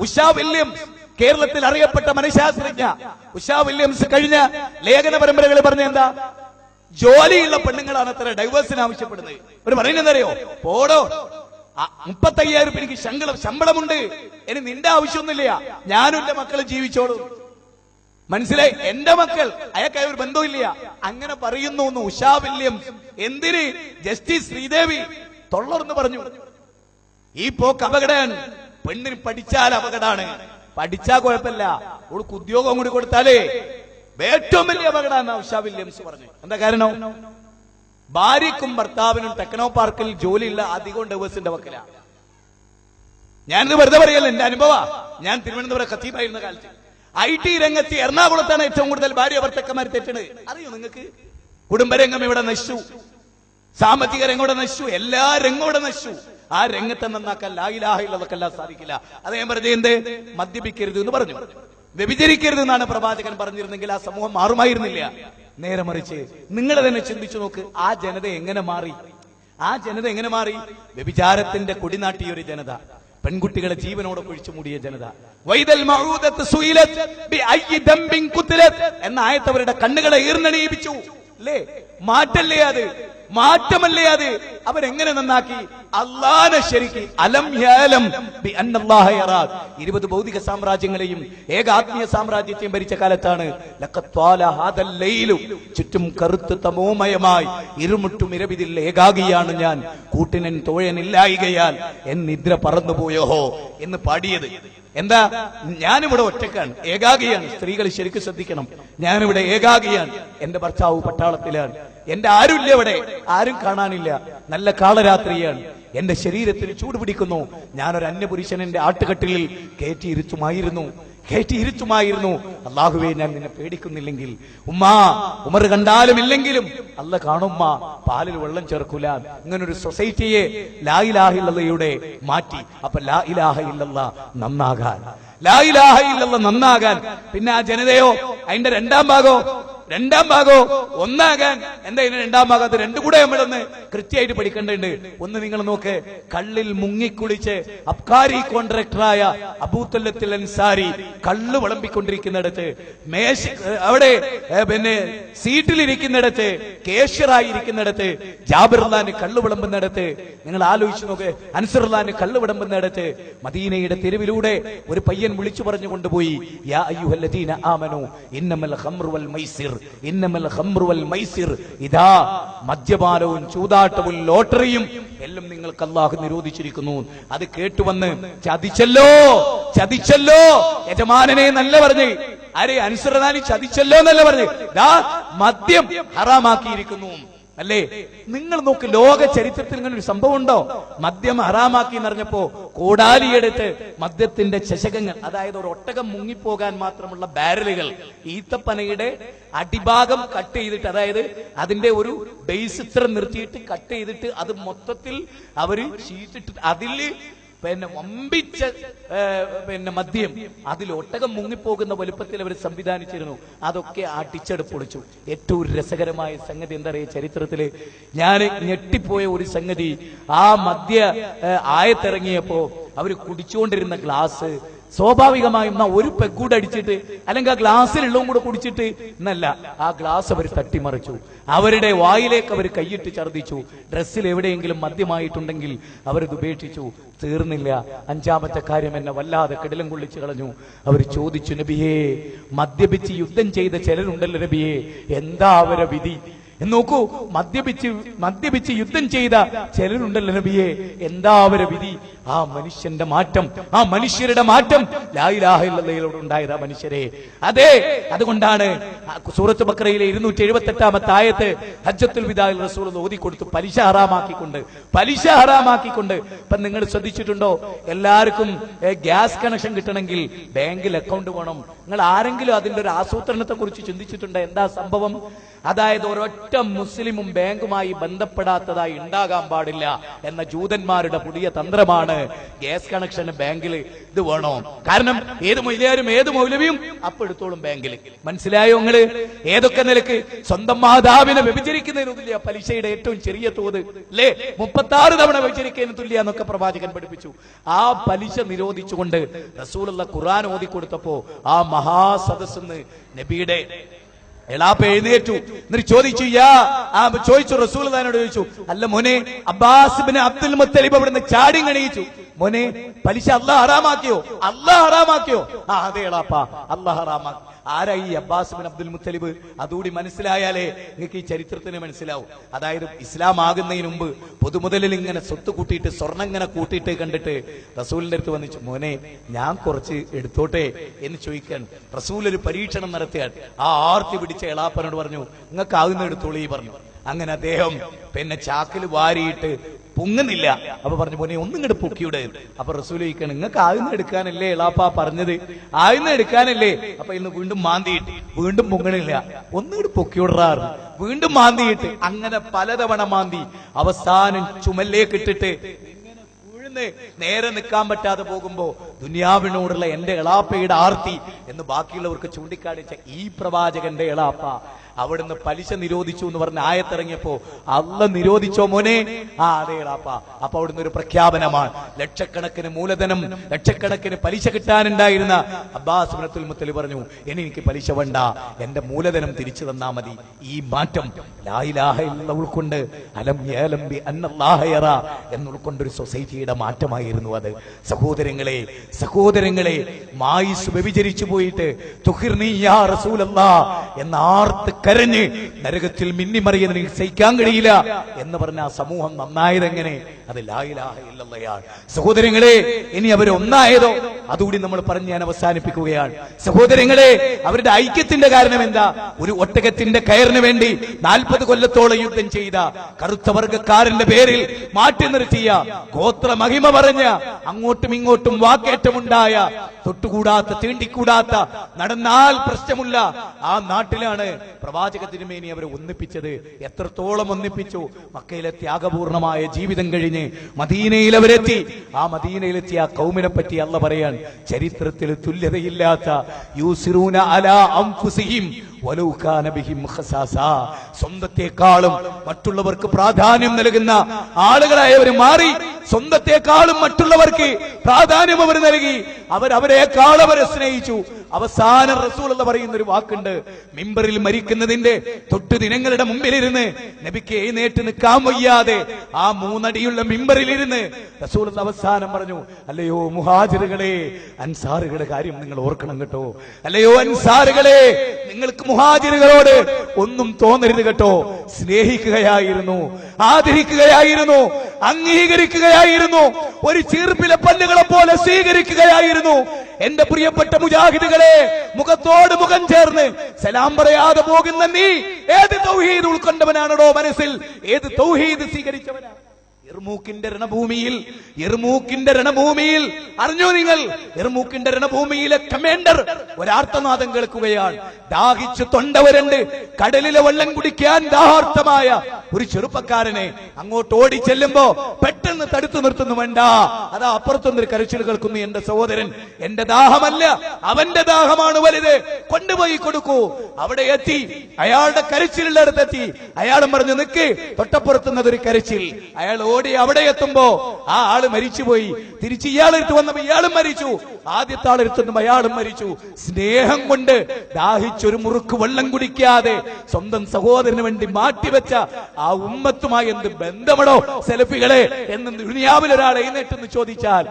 ഉഷാ വില്യംസ്, കേരളത്തിൽ അറിയപ്പെട്ട മനഃശാസ്ത്രജ്ഞ ഉഷാ വില്യംസ് കഴിഞ്ഞ ലേഖന പരമ്പരകൾ പറഞ്ഞ എന്താ? ജോലിയുള്ള പെണ്ണുങ്ങളാണ് അത്ര ഡൈവേഴ്സിന് ആവശ്യപ്പെടുന്നത്. ഒരു പറയുന്നത് അറിയോ? പോടോ, 35,000 എനിക്ക് ശമ്പളമുണ്ട്, ഇനി നിന്റെ ആവശ്യമൊന്നുമില്ല, ഞാനും എന്റെ മക്കളും ജീവിച്ചോളൂ. മനസ്സിലായി? എന്റെ മക്കൾ, അയാൾക്കായ ഒരു ബന്ധമില്ല. അങ്ങനെ പറയുന്നു ഉഷാ വില്യംസ്. എന്തിന്? ജസ്റ്റിസ് ശ്രീദേവി തൊള്ളർന്ന് പറഞ്ഞു. ഈ പോക്ക് അപകടമാണ്. പെണ്ണിന് പഠിച്ചാൽ അപകടമാണ്. പഠിച്ചാൽ കുഴപ്പമില്ല, അവൾക്ക് ഉദ്യോഗം കൂടി കൊടുത്താലേ ഏറ്റവും വലിയ അപകടമാണ് ഉഷാ വില്യംസ് പറഞ്ഞു. എന്താ കാരണം? ഭാര്യക്കും ഭർത്താവിനും ടെക്നോ പാർക്കിൽ ജോലിയുള്ള അധികം ഡൈവേഴ്സിന്റെ വക്കില. ഞാനിത് വെറുതെ പറയല്ല, എന്റെ അനുഭവ. ഞാൻ തിരുവനന്തപുരം ഖത്തീബായിരുന്ന കാലത്ത് IT രംഗത്ത് എറണാകുളത്താണ് ഏറ്റവും കൂടുതൽ ഭാര്യ ഭർത്താക്കന്മാർ തെറ്റണത്. അറിയോ നിങ്ങൾക്ക്? കുടുംബരംഗം ഇവിടെ നശിച്ചു, സാമ്പത്തിക രംഗം ഇവിടെ നശിച്ചു, എല്ലാ രംഗവും ഇവിടെ നശിച്ചു. ആ രംഗത്തെ നന്നാക്കാൻ ലാ ഇലാഹ ഇല്ലല്ലാഹ് സാധിക്കില്ല. അത് ഞാൻ പറഞ്ഞത് എന്ത്? മദ്യപിക്കരുത് എന്ന് പറഞ്ഞു, വ്യഭിചരിക്കരുത് എന്നാണ് പ്രവാചകൻ പറഞ്ഞിരുന്നെങ്കിൽ ആ സമൂഹം മാറുമായിരുന്നില്ല. നേരെ മറിച്ച് നിങ്ങൾ തന്നെ ചിന്തിച്ചു നോക്ക്, ആ ജനത എങ്ങനെ മാറി? ആ ജനത എങ്ങനെ മാറി? വ്യഭിചാരത്തിന്റെ കൊടിനാട്ടിയ ഒരു ജനത, പെൺകുട്ടികളെ ജീവനോടെ കുഴിച്ചു മൂടിയ ജനത. വൈദൽ മഊദത്ത് സുയിലത് ബിഅയ്യി ദംബിൻ ഖുതിലത് എന്ന ആയത്ത് അവരുടെ കണ്ണുകളെ ഈർന്നണിയിപ്പിച്ചു. അല്ലേ? മാറ്റല്ലേ അത്? മാറ്റമല്ലേ അത്? അവരെങ്ങനെ നന്നാക്കി? അല്ലാഹനെ ശരിക്ക് അലം യഅലം ബി അന്നല്ലാഹ യറാ. 20 ഭൗതിക സാമ്രാജ്യങ്ങളെയും ഏകാത്മീയ സാമ്രാജ്യത്തെയും ഭരിച്ച കാലത്താണ് ലഖത് ത്വാല ഹാദൽ ലൈലു, ചുറ്റും കറുത്ത് തമോമയമായി ഇരുമുട്ടും ഇരവിതിൽ ഏകാഗിയാണ് ഞാൻ, കൂട്ടിനൻ തോഴനില്ലായികയാൽ എൻ നിദ്ര പറന്നുപോയോ എന്ന് പാടിയത്. എന്താ? ഞാനിവിടെ ഒറ്റക്കാണ്, ഏകാഗിയാണ്. സ്ത്രീകൾ ശരിക്കും ശ്രദ്ധിക്കണം. ഞാനിവിടെ ഏകാഗിയാണ്, എന്റെ ഭർത്താവ് പട്ടാളത്തിലാണ്, എന്റെ ആരുമില്ല ഇവിടെ, ആരും കാണാനില്ല, നല്ല കാളരാത്രിയാണ്, എന്റെ ശരീരത്തിന് ചൂട് പിടിക്കുന്നു. ഞാനൊരു അന്യപുരുഷൻ എന്റെ ആട്ടുകട്ടിലിൽ കയറ്റിയിരുത്തുമായിരുന്നു. അള്ളാഹുവേ, ഞാൻ നിന്നെ പേടിക്കുന്നില്ലെങ്കിൽ, ഉമർ കണ്ടാലും ഇല്ലെങ്കിലും അല്ല കാണുമ്മ, പാലിൽ വെള്ളം ചേർക്കൂല. ഇങ്ങനൊരു സൊസൈറ്റിയെ ലാ ഇലാഹ ഇല്ലല്ലാഹയുടെ മാറ്റി. അപ്പൊ ലാ ഇലാഹ ഇല്ലല്ലാഹ് നന്നാകാൻ, ലാ ഇലാഹ ഇല്ലല്ലാഹ് നന്നാകാൻ. പിന്നെ ആ ജനതയോ അതിന്റെ രണ്ടാം ഭാഗോ ഒന്നാകാൻ. എന്താ ഇതിന് രണ്ടാം ഭാഗം? അത് രണ്ടും കൂടെ നമ്മളൊന്ന് കൃത്യമായിട്ട് പഠിക്കേണ്ടതുണ്ട്. ഒന്ന് നിങ്ങൾ നോക്ക്, കള്ളിൽ മുങ്ങിക്കുളിച്ച് അബ്കാരി കോൺട്രാക്ടറായ അബൂത്തല്ലത്തിൽ അൻസാരി കള്ള് വിളമ്പിക്കൊണ്ടിരിക്കുന്നിടത്ത്, അവിടെ പിന്നെ സീറ്റിലിരിക്കുന്നിടത്ത്, കേഷ്യറായിരിക്കുന്നിടത്ത്, ജാബിർലാന് കള്ള് വിളമ്പുന്നിടത്ത്, നിങ്ങൾ ആലോചിച്ച് നോക്ക്, അൻസറുല്ലാന് കള്ള് വിളമ്പുന്നിടത്ത് മദീനയുടെ തെരുവിലൂടെ ഒരു പയ്യൻ വിളിച്ചു പറഞ്ഞു കൊണ്ടുപോയി, യാ അയ്യുഹല്ലദീന ആമനൂ ഇന്നമൽ ഖംറു വൽ മൈസിർ, ഇന്നമൽ ഖംറു വൽ മൈസിർ. ഇതാ മദ്യപാനവും ചൂതാട്ടവും ലോട്ടറിയും എല്ലാം നിങ്ങൾക്ക് അല്ലാഹു നിരോധിച്ചിരിക്കുന്നു. അത് കേട്ടുവന്ന് ചതിച്ചല്ലോ യജമാനനെ നല്ല പറഞ്ഞു. ആരെ? അൻസറുല്ലാനി ചതിച്ചല്ലോ എന്നല്ല പറഞ്ഞു, മദ്യം ഹറാമാക്കിയിരിക്കുന്നു. അല്ലേ? നിങ്ങൾ നോക്ക്, ലോക ചരിത്രത്തിൽ ഇങ്ങനെ ഒരു സംഭവം ഉണ്ടോ? മദ്യം ഹറാമാക്കി എന്നറിഞ്ഞപ്പോ കോടാലിയെടുത്ത് മദ്യത്തിന്റെ ചഷകങ്ങൾ, അതായത് ഒരു ഒട്ടകം മുങ്ങിപ്പോകാൻ മാത്രമുള്ള ബാരലുകൾ, ഈത്തപ്പനയുടെ അടിഭാഗം കട്ട് ചെയ്തിട്ട്, അതായത് അതിന്റെ ഒരു ബേസ് ഇത്ര നിർത്തിയിട്ട് കട്ട് ചെയ്തിട്ട് അത് മൊത്തത്തിൽ അവര് ഷീറ്റിട്ട് അതില് പിന്നെ വമ്പിച്ച മദ്യം, അതിൽ ഒട്ടകം മുങ്ങിപ്പോകുന്ന വലുപ്പത്തിൽ അവർ സംവിധാനിച്ചിരുന്നു. അതൊക്കെ അടിച്ചെടുപ്പൊളിച്ചു. ഏറ്റവും രസകരമായ സംഗതി എന്താ പറയുക, ചരിത്രത്തില് ഞാൻ ഞെട്ടിപ്പോയ ഒരു സംഗതി, ആ മദ്യ ആയത്തിറങ്ങിയപ്പോ അവര് കുടിച്ചുകൊണ്ടിരുന്ന ഗ്ലാസ് സ്വാഭാവികമായും ഒരു പെഗ്ഗൂടെ അടിച്ചിട്ട്, അല്ലെങ്കിൽ ആ ഗ്ലാസ്സിലുള്ളതും കൂടെ കുടിച്ചിട്ട് എന്നല്ല, ആ ഗ്ലാസ് അവർ തട്ടിമറിച്ചു. അവരുടെ വായിലേക്ക് അവർ കൈയിട്ട് ഛർദ്ദിച്ചു. ഡ്രസ്സിൽ എവിടെയെങ്കിലും മദ്യമായിട്ടുണ്ടെങ്കിൽ അവരത് ഉപേക്ഷിച്ചു. തീർന്നില്ല, അഞ്ചാമത്തെ കാര്യം എന്നെ വല്ലാതെ കിടിലം കൊള്ളിച്ചു കളഞ്ഞു. അവർ ചോദിച്ചു, നബിയേ, മദ്യപിച്ച് യുദ്ധം ചെയ്ത ചിലരുണ്ടല്ലോ നബിയേ, എന്താ അവരെ വിധി? നോക്കൂ, മദ്യപിച്ച് യുദ്ധം ചെയ്ത ചിലരുണ്ടല്ലോ നബിയെ, എന്താ അവരെ വിധി? ആ മനുഷ്യന്റെ മാറ്റം, ആ മനുഷ്യരുടെ മാറ്റം ലാ ഇലാഹ ഇല്ലല്ലാഹ് ഉണ്ടായത് ആ മനുഷ്യരെ. അതെ, അതുകൊണ്ടാണ് സൂറത്ത് ബഖറയിലെ 278-ാമത്തെ ആയത്ത് ഹജ്ജത്തുൽ വിദാഇൽ റസൂൽ ഓതിക്കൊടുത്തു, പലിശ ഹറാമാക്കിക്കൊണ്ട്. ഇപ്പൊ നിങ്ങൾ ശ്രദ്ധിച്ചിട്ടുണ്ടോ, എല്ലാവർക്കും ഗ്യാസ് കണക്ഷൻ കിട്ടണമെങ്കിൽ ബാങ്കിൽ അക്കൗണ്ട് വേണം. നിങ്ങൾ ആരെങ്കിലും അതിന്റെ ഒരു ആസൂത്രണത്തെ കുറിച്ച് ചിന്തിച്ചിട്ടുണ്ടോ? എന്താ സംഭവം? അതായത് ഒരൊറ്റ മുസ്ലിമും ബാങ്കുമായി ബന്ധപ്പെടാത്തതായി ഉണ്ടാകാൻ പാടില്ല എന്ന ജൂതന്മാരുടെ പുതിയ തന്ത്രമാണ് ഗ്യാസ് കണക്ഷന് ബാങ്കിൽ ഇത് വേണോ. കാരണം ഏത് മൊയ്ലിയാരും ഏത് മൗലവിയും അപ്പെടുത്തോളും ബാങ്കിൽ. മനസ്സിലായോ നിങ്ങള്? ഏതൊക്കെ നിലക്ക് സ്വന്തം മാതാവിനെ വ്യഭിചരിക്കുന്നതിന് തുല്യ പലിശയുടെ ഏറ്റവും ചെറിയ തോത് അല്ലേ, 36 തവണ വ്യഭിചരിക്കുന്നതിന് തുല്യ എന്നൊക്കെ പ്രവാചകൻ പഠിപ്പിച്ചു. ആ പലിശ നിരോധിച്ചുകൊണ്ട് റസൂലുള്ള ഖുർആൻ ഓതിക്കൊടുത്തപ്പോ ആ മഹാസദസ്സെന്ന് നബിയുടെ എളാപ്പ എഴുന്നേറ്റു. എന്നിട്ട് ചോദിച്ചു റസൂലുള്ളാഹിനോട് ചോദിച്ചു, അല്ല മോനെ, അബ്ബാസ് ഇബ്നു അബ്ദുൽ മുത്തലിബ് അവിടുന്ന് ചാടി കണിയിച്ചു, മോനെ പലിശ അല്ലാഹ് ഹറാമാക്കിയോ? അതെ എളാപ്പ, അല്ലാഹ് ഹറാമാക്കി. ആരാ ഈ അബ്ബാസ് ഇബ്നു അബ്ദുൽ മുത്തലിബ്? അതുകൂടി മനസ്സിലായാലേ നിങ്ങൾക്ക് ഈ ചരിത്രത്തിന് മനസ്സിലാവും. അതായത് ഇസ്ലാം ആകുന്നതിന് മുമ്പ് പൊതുമുതലിൽ ഇങ്ങനെ സ്വത്ത് കൂട്ടിയിട്ട് സ്വർണ്ണം ഇങ്ങനെ കൂട്ടിയിട്ട് കണ്ടിട്ട് റസൂലിന്റെ അടുത്ത് വന്നിച്ചു, മോനെ ഞാൻ കുറച്ച് എടുത്തോട്ടെ എന്ന് ചോദിക്കാൻ റസൂൽ ഒരു പരീക്ഷണം നടത്തിയാൽ ആ ആർത്തി പിടിച്ച എളാപ്പനോട് പറഞ്ഞു, നിങ്ങൾക്ക് ആകുന്ന എടുത്തോളി പറഞ്ഞു. അങ്ങനെ അദ്ദേഹം പിന്നെ ചാക്കിൽ വാരിയിട്ട് പൊങ്ങുന്നില്ല. അപ്പൊ പറഞ്ഞു, മോനെ ഒന്നും ഇങ്ങോട്ട് പൊക്കിയുടെ. അപ്പൊ റസൂൽ ചോദിക്കണം, നിങ്ങൾക്ക് ആയുധം എടുക്കാനല്ലേ എളാപ്പ പറഞ്ഞത്? ആയുധം എടുക്കാനല്ലേ? അപ്പൊ ഇന്ന് വീണ്ടും മാന്തിയിട്ട് വീണ്ടും പൊങ്ങണില്ല, ഒന്നിങ്ങോട്ട് പൊക്കിവിടാറ്, വീണ്ടും മാന്തിയിട്ട് അങ്ങനെ പലതവണ മാന്തി അവസാനം ചുമലിലേക്ക് ഇട്ടിട്ട് നേരെ നിൽക്കാൻ പറ്റാതെ പോകുമ്പോ ദുനിയാവിനോടുള്ള എന്റെ എളാപ്പയുടെ ആർത്തി എന്ന് ബാക്കിയുള്ളവർക്ക് ചൂണ്ടിക്കാണിച്ച ഈ പ്രവാചകന്റെ എളാപ്പ അവിടുന്ന് പലിശ നിരോധിച്ചു എന്ന് പറഞ്ഞ ആയത്തിറങ്ങിയപ്പോ അല്ല നിരോധിച്ചോ മോനെ? അതെ എളാപ്പ. അപ്പൊ അവിടുന്ന് ഒരു പ്രഖ്യാപനമാണ്. ലക്ഷക്കണക്കിന് മൂലധനം, ലക്ഷക്കണക്കിന് പലിശ കിട്ടാനുണ്ടായിരുന്ന അബ്ബാസ് ഇബ്നു അബ്ദുൽ മുത്തലിബ് പറഞ്ഞു, എനിക്ക് പലിശ വേണ്ട, എന്റെ മൂലധനം തിരിച്ചു തന്നാ മതി. ഈ മാറ്റം ലാ ഇലാഹ ഇല്ലല്ലാഹ് ഉൾക്കൊണ്ട് അലം യഅലം ബി അന്നല്ലാഹ യറാ എന്നുൾക്കൊണ്ടൊരു സൊസൈറ്റിയുടെ മാറ്റമായിരുന്നു അത്. സഹോദരങ്ങളെ മായിസ് വ്യഭിചരിച്ചു പോയിട്ട് തുഖിർനി യാ റസൂലല്ലാഹ് എന്ന ആർത്ത് കരഞ്ഞ് നരകത്തിൽ മിന്നിമറിയുന്ന സഹിക്കാൻ കഴിയില്ല എന്ന് പറഞ്ഞ ആ സമൂഹം നന്നായത് എങ്ങനെ? അത് ലാ ഇലാഹ ഇല്ലല്ലാഹ്. സഹോദരങ്ങളെ, ഇനി അവർ ഒന്നായതോ? അതുകൂടി നമ്മൾ പറഞ്ഞ് ഞാൻ അവസാനിപ്പിക്കുകയാണ്. സഹോദരങ്ങളെ, അവരുടെ ഐക്യത്തിന്റെ കാരണം എന്താ? ഒരു ഒട്ടകത്തിന്റെ കയറിന് വേണ്ടി 40 കൊല്ലത്തോളം യുദ്ധം ചെയ്ത കറുത്ത വർഗക്കാരന്റെ പേരിൽ മാറ്റി നിർത്തിയ, ഗോത്ര മഹിമ പറഞ്ഞ, അങ്ങോട്ടും ഇങ്ങോട്ടും വാക്കേറ്റമുണ്ടായ, തൊട്ടുകൂടാത്ത തീണ്ടിക്കൂടാത്ത, നടന്നാൽ പ്രശ്നമുള്ള ആ നാട്ടിലാണ് പ്രവാചക തിരുമേനി അവരെ ഒന്നിപ്പിച്ചത്. എത്രത്തോളം ഒന്നിപ്പിച്ചു? മക്കയിലെ ത്യാഗപൂർണമായ ജീവിതം കഴിഞ്ഞ് മദീനയിൽ അവരെത്തി. ആ മദീനയിലെത്തിയ ആ കൗമിനെ പറ്റി അല്ല പറയാൻ, ചരിത്രത്തിൽ തുല്യതയില്ലാത്ത യൂസിറൂന അലാ അൻഫുസിഹിം വലൗ കാന ബിഹിം ഖസാസാ, സ്വന്തത്തെക്കാളും മറ്റുള്ളവർക്ക് പ്രാധാന്യം നൽകുന്ന ആളുകളായവർ മാറി. സ്വന്തത്തെക്കാളും മറ്റുള്ളവർക്ക് പ്രാധാന്യം അവർ നൽകി. അവരെക്കാൾ അവരെ സ്നേഹിച്ചു. അവസാനം റസൂൽ എന്ന് പറയുന്ന ഒരു വാക്കുണ്ട്, മിമ്പറിൽ മരിക്കുന്നതിന്റെ തൊട്ടു ദിനങ്ങളുടെ മുമ്പിലിരുന്ന് നബിക്ക് എഴുന്നേറ്റ് നിൽക്കാൻ വയ്യാതെ ആ 3 അടിയുള്ള മിമ്പറിലിരുന്ന് റസൂൽ അവസാനം പറഞ്ഞു, അല്ലയോ മുഹാജിറുകളെ, അൻസാറുകളുടെ കാര്യം നിങ്ങൾ ഓർക്കണം കേട്ടോ. അല്ലയോ അൻസാറുകളെ, നിങ്ങൾക്ക് മുഹാജിറുകളോട് ഒന്നും തോന്നരുത് കേട്ടോ. സ്നേഹിക്കുകയായിരുന്നു, ആദരിക്കുകയായിരുന്നു, അംഗീകരിക്കുകയായിരുന്നു, ഒരു ചീർപ്പിലെ പല്ലുകളെ പോലെ സ്വീകരിക്കുകയായിരുന്നു. എന്റെ പ്രിയപ്പെട്ട മുജാഹിദുകളെ, മുഖത്തോട് മുഖം ചേർന്ന് സലാം പറയാതെ പോകുന്ന നീ ഏത് തൗഹീദ് ഉൾക്കൊണ്ടവനാണോ മനസ്സിൽ? ഏത് തൗഹീദ് സ്വീകരിച്ചവനാണ്? യർമൂക്കിന്റെ രണഭൂമിയിൽ അറിഞ്ഞോ നിങ്ങൾ? യർമൂക്കിന്റെ രണഭൂമിയിലെ കമാൻഡർ ഒരാർത്തനാദം കേൾക്കുകയാണ്. ദാഹിച്ചു തൊണ്ടവരുണ്ട്. കടലിലെ വെള്ളം കുടിക്കാൻ ദാഹാർത്ഥമായ ഒരു ചെറുപ്പക്കാരനെ അങ്ങോട്ട് ഓടി ചെല്ലുമ്പോ പെട്ടെന്ന് തടുത്തു നിർത്തുന്നു. വേണ്ട, അതാ അപ്പുറത്തൊന്നൊരു കരച്ചിൽ കേൾക്കുന്നു. എന്റെ സഹോദരൻ, എന്റെ ദാഹമല്ല, അവന്റെ ദാഹമാണ് വലുത്, കൊണ്ടുപോയി കൊടുക്കൂ. അവിടെ എത്തി, അയാളുടെ കരച്ചിലുള്ളിടത്തെത്തി. അയാളും പറഞ്ഞു, നിക്ക്, തൊട്ടപ്പുറത്തുന്നതൊരു കരച്ചിൽ. അയാൾ ഓടി അവിടെ എത്തുമ്പോ ആ ആള് മരിച്ചുപോയി. തിരിച്ച് ഇയാളെടുത്ത് വന്നപ്പോ ഇയാളും മരിച്ചു. ആദ്യത്തെ ആളെടുത്തുമ്പോ അയാളും മരിച്ചു. സ്നേഹം കൊണ്ട് ദാഹിച്ചൊരു മുറുക്ക് വെള്ളം കുടിക്കാതെ സ്വന്തം സഹോദരന് വേണ്ടി മാറ്റിവെച്ച ആ ഉമ്മത്തുമായി എന്ത് ബന്ധമടോ സെൽഫികളെ എന്ന് ദുനിയാവിൽ ഒരാൾ എഴുന്നേറ്റെന്ന് ചോദിച്ചാൽ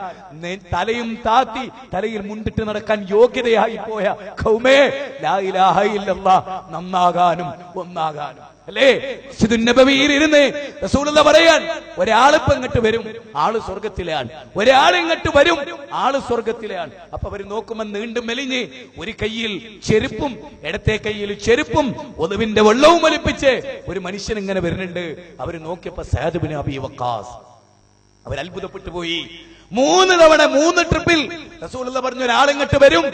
തലയും താത്തി തലയിൽ മുണ്ടിട്ട് നടക്കാൻ യോഗ്യതയായി പോയ ഖൗമേ, ലാ ഇലാഹ ഇല്ലല്ലാഹ് നന്നാകാനും ഒന്നാകാനും അല്ലേ? മസ്ജിദുൻ നബവിയിൽ ഇരുന്ന് റസൂലുള്ളാഹി പറയാൻ, ഒരാളിപ്പോ ഇങ്ങോട്ട് വരും, ആള് സ്വർഗത്തിലാണ്, ഒരാൾ ഇങ്ങോട്ട് വരും, ആള് സ്വർഗത്തിലാണ്. അപ്പൊ അവര് നോക്കുമ്പോൾ നീണ്ടും മെലിഞ്ഞ് ഒരു കയ്യിൽ ചെരുപ്പും ഇടത്തെ കയ്യിൽ ചെരുപ്പും ഒതുവിന്റെ വെള്ളവും ഒലിപ്പിച്ച് ഒരു മനുഷ്യൻ ഇങ്ങനെ വരുന്നുണ്ട്. അവര് നോക്കിയപ്പോ സഅദ് ഇബ്നു അബീ വഖാസ്. അവർ അത്ഭുതപ്പെട്ടു പോയി. 3 തവണ 3 ട്രിപ്പിൽ റസൂലുള്ളാഹി പറഞ്ഞു, ഒരാളിങ്ങോട്ട് വരും,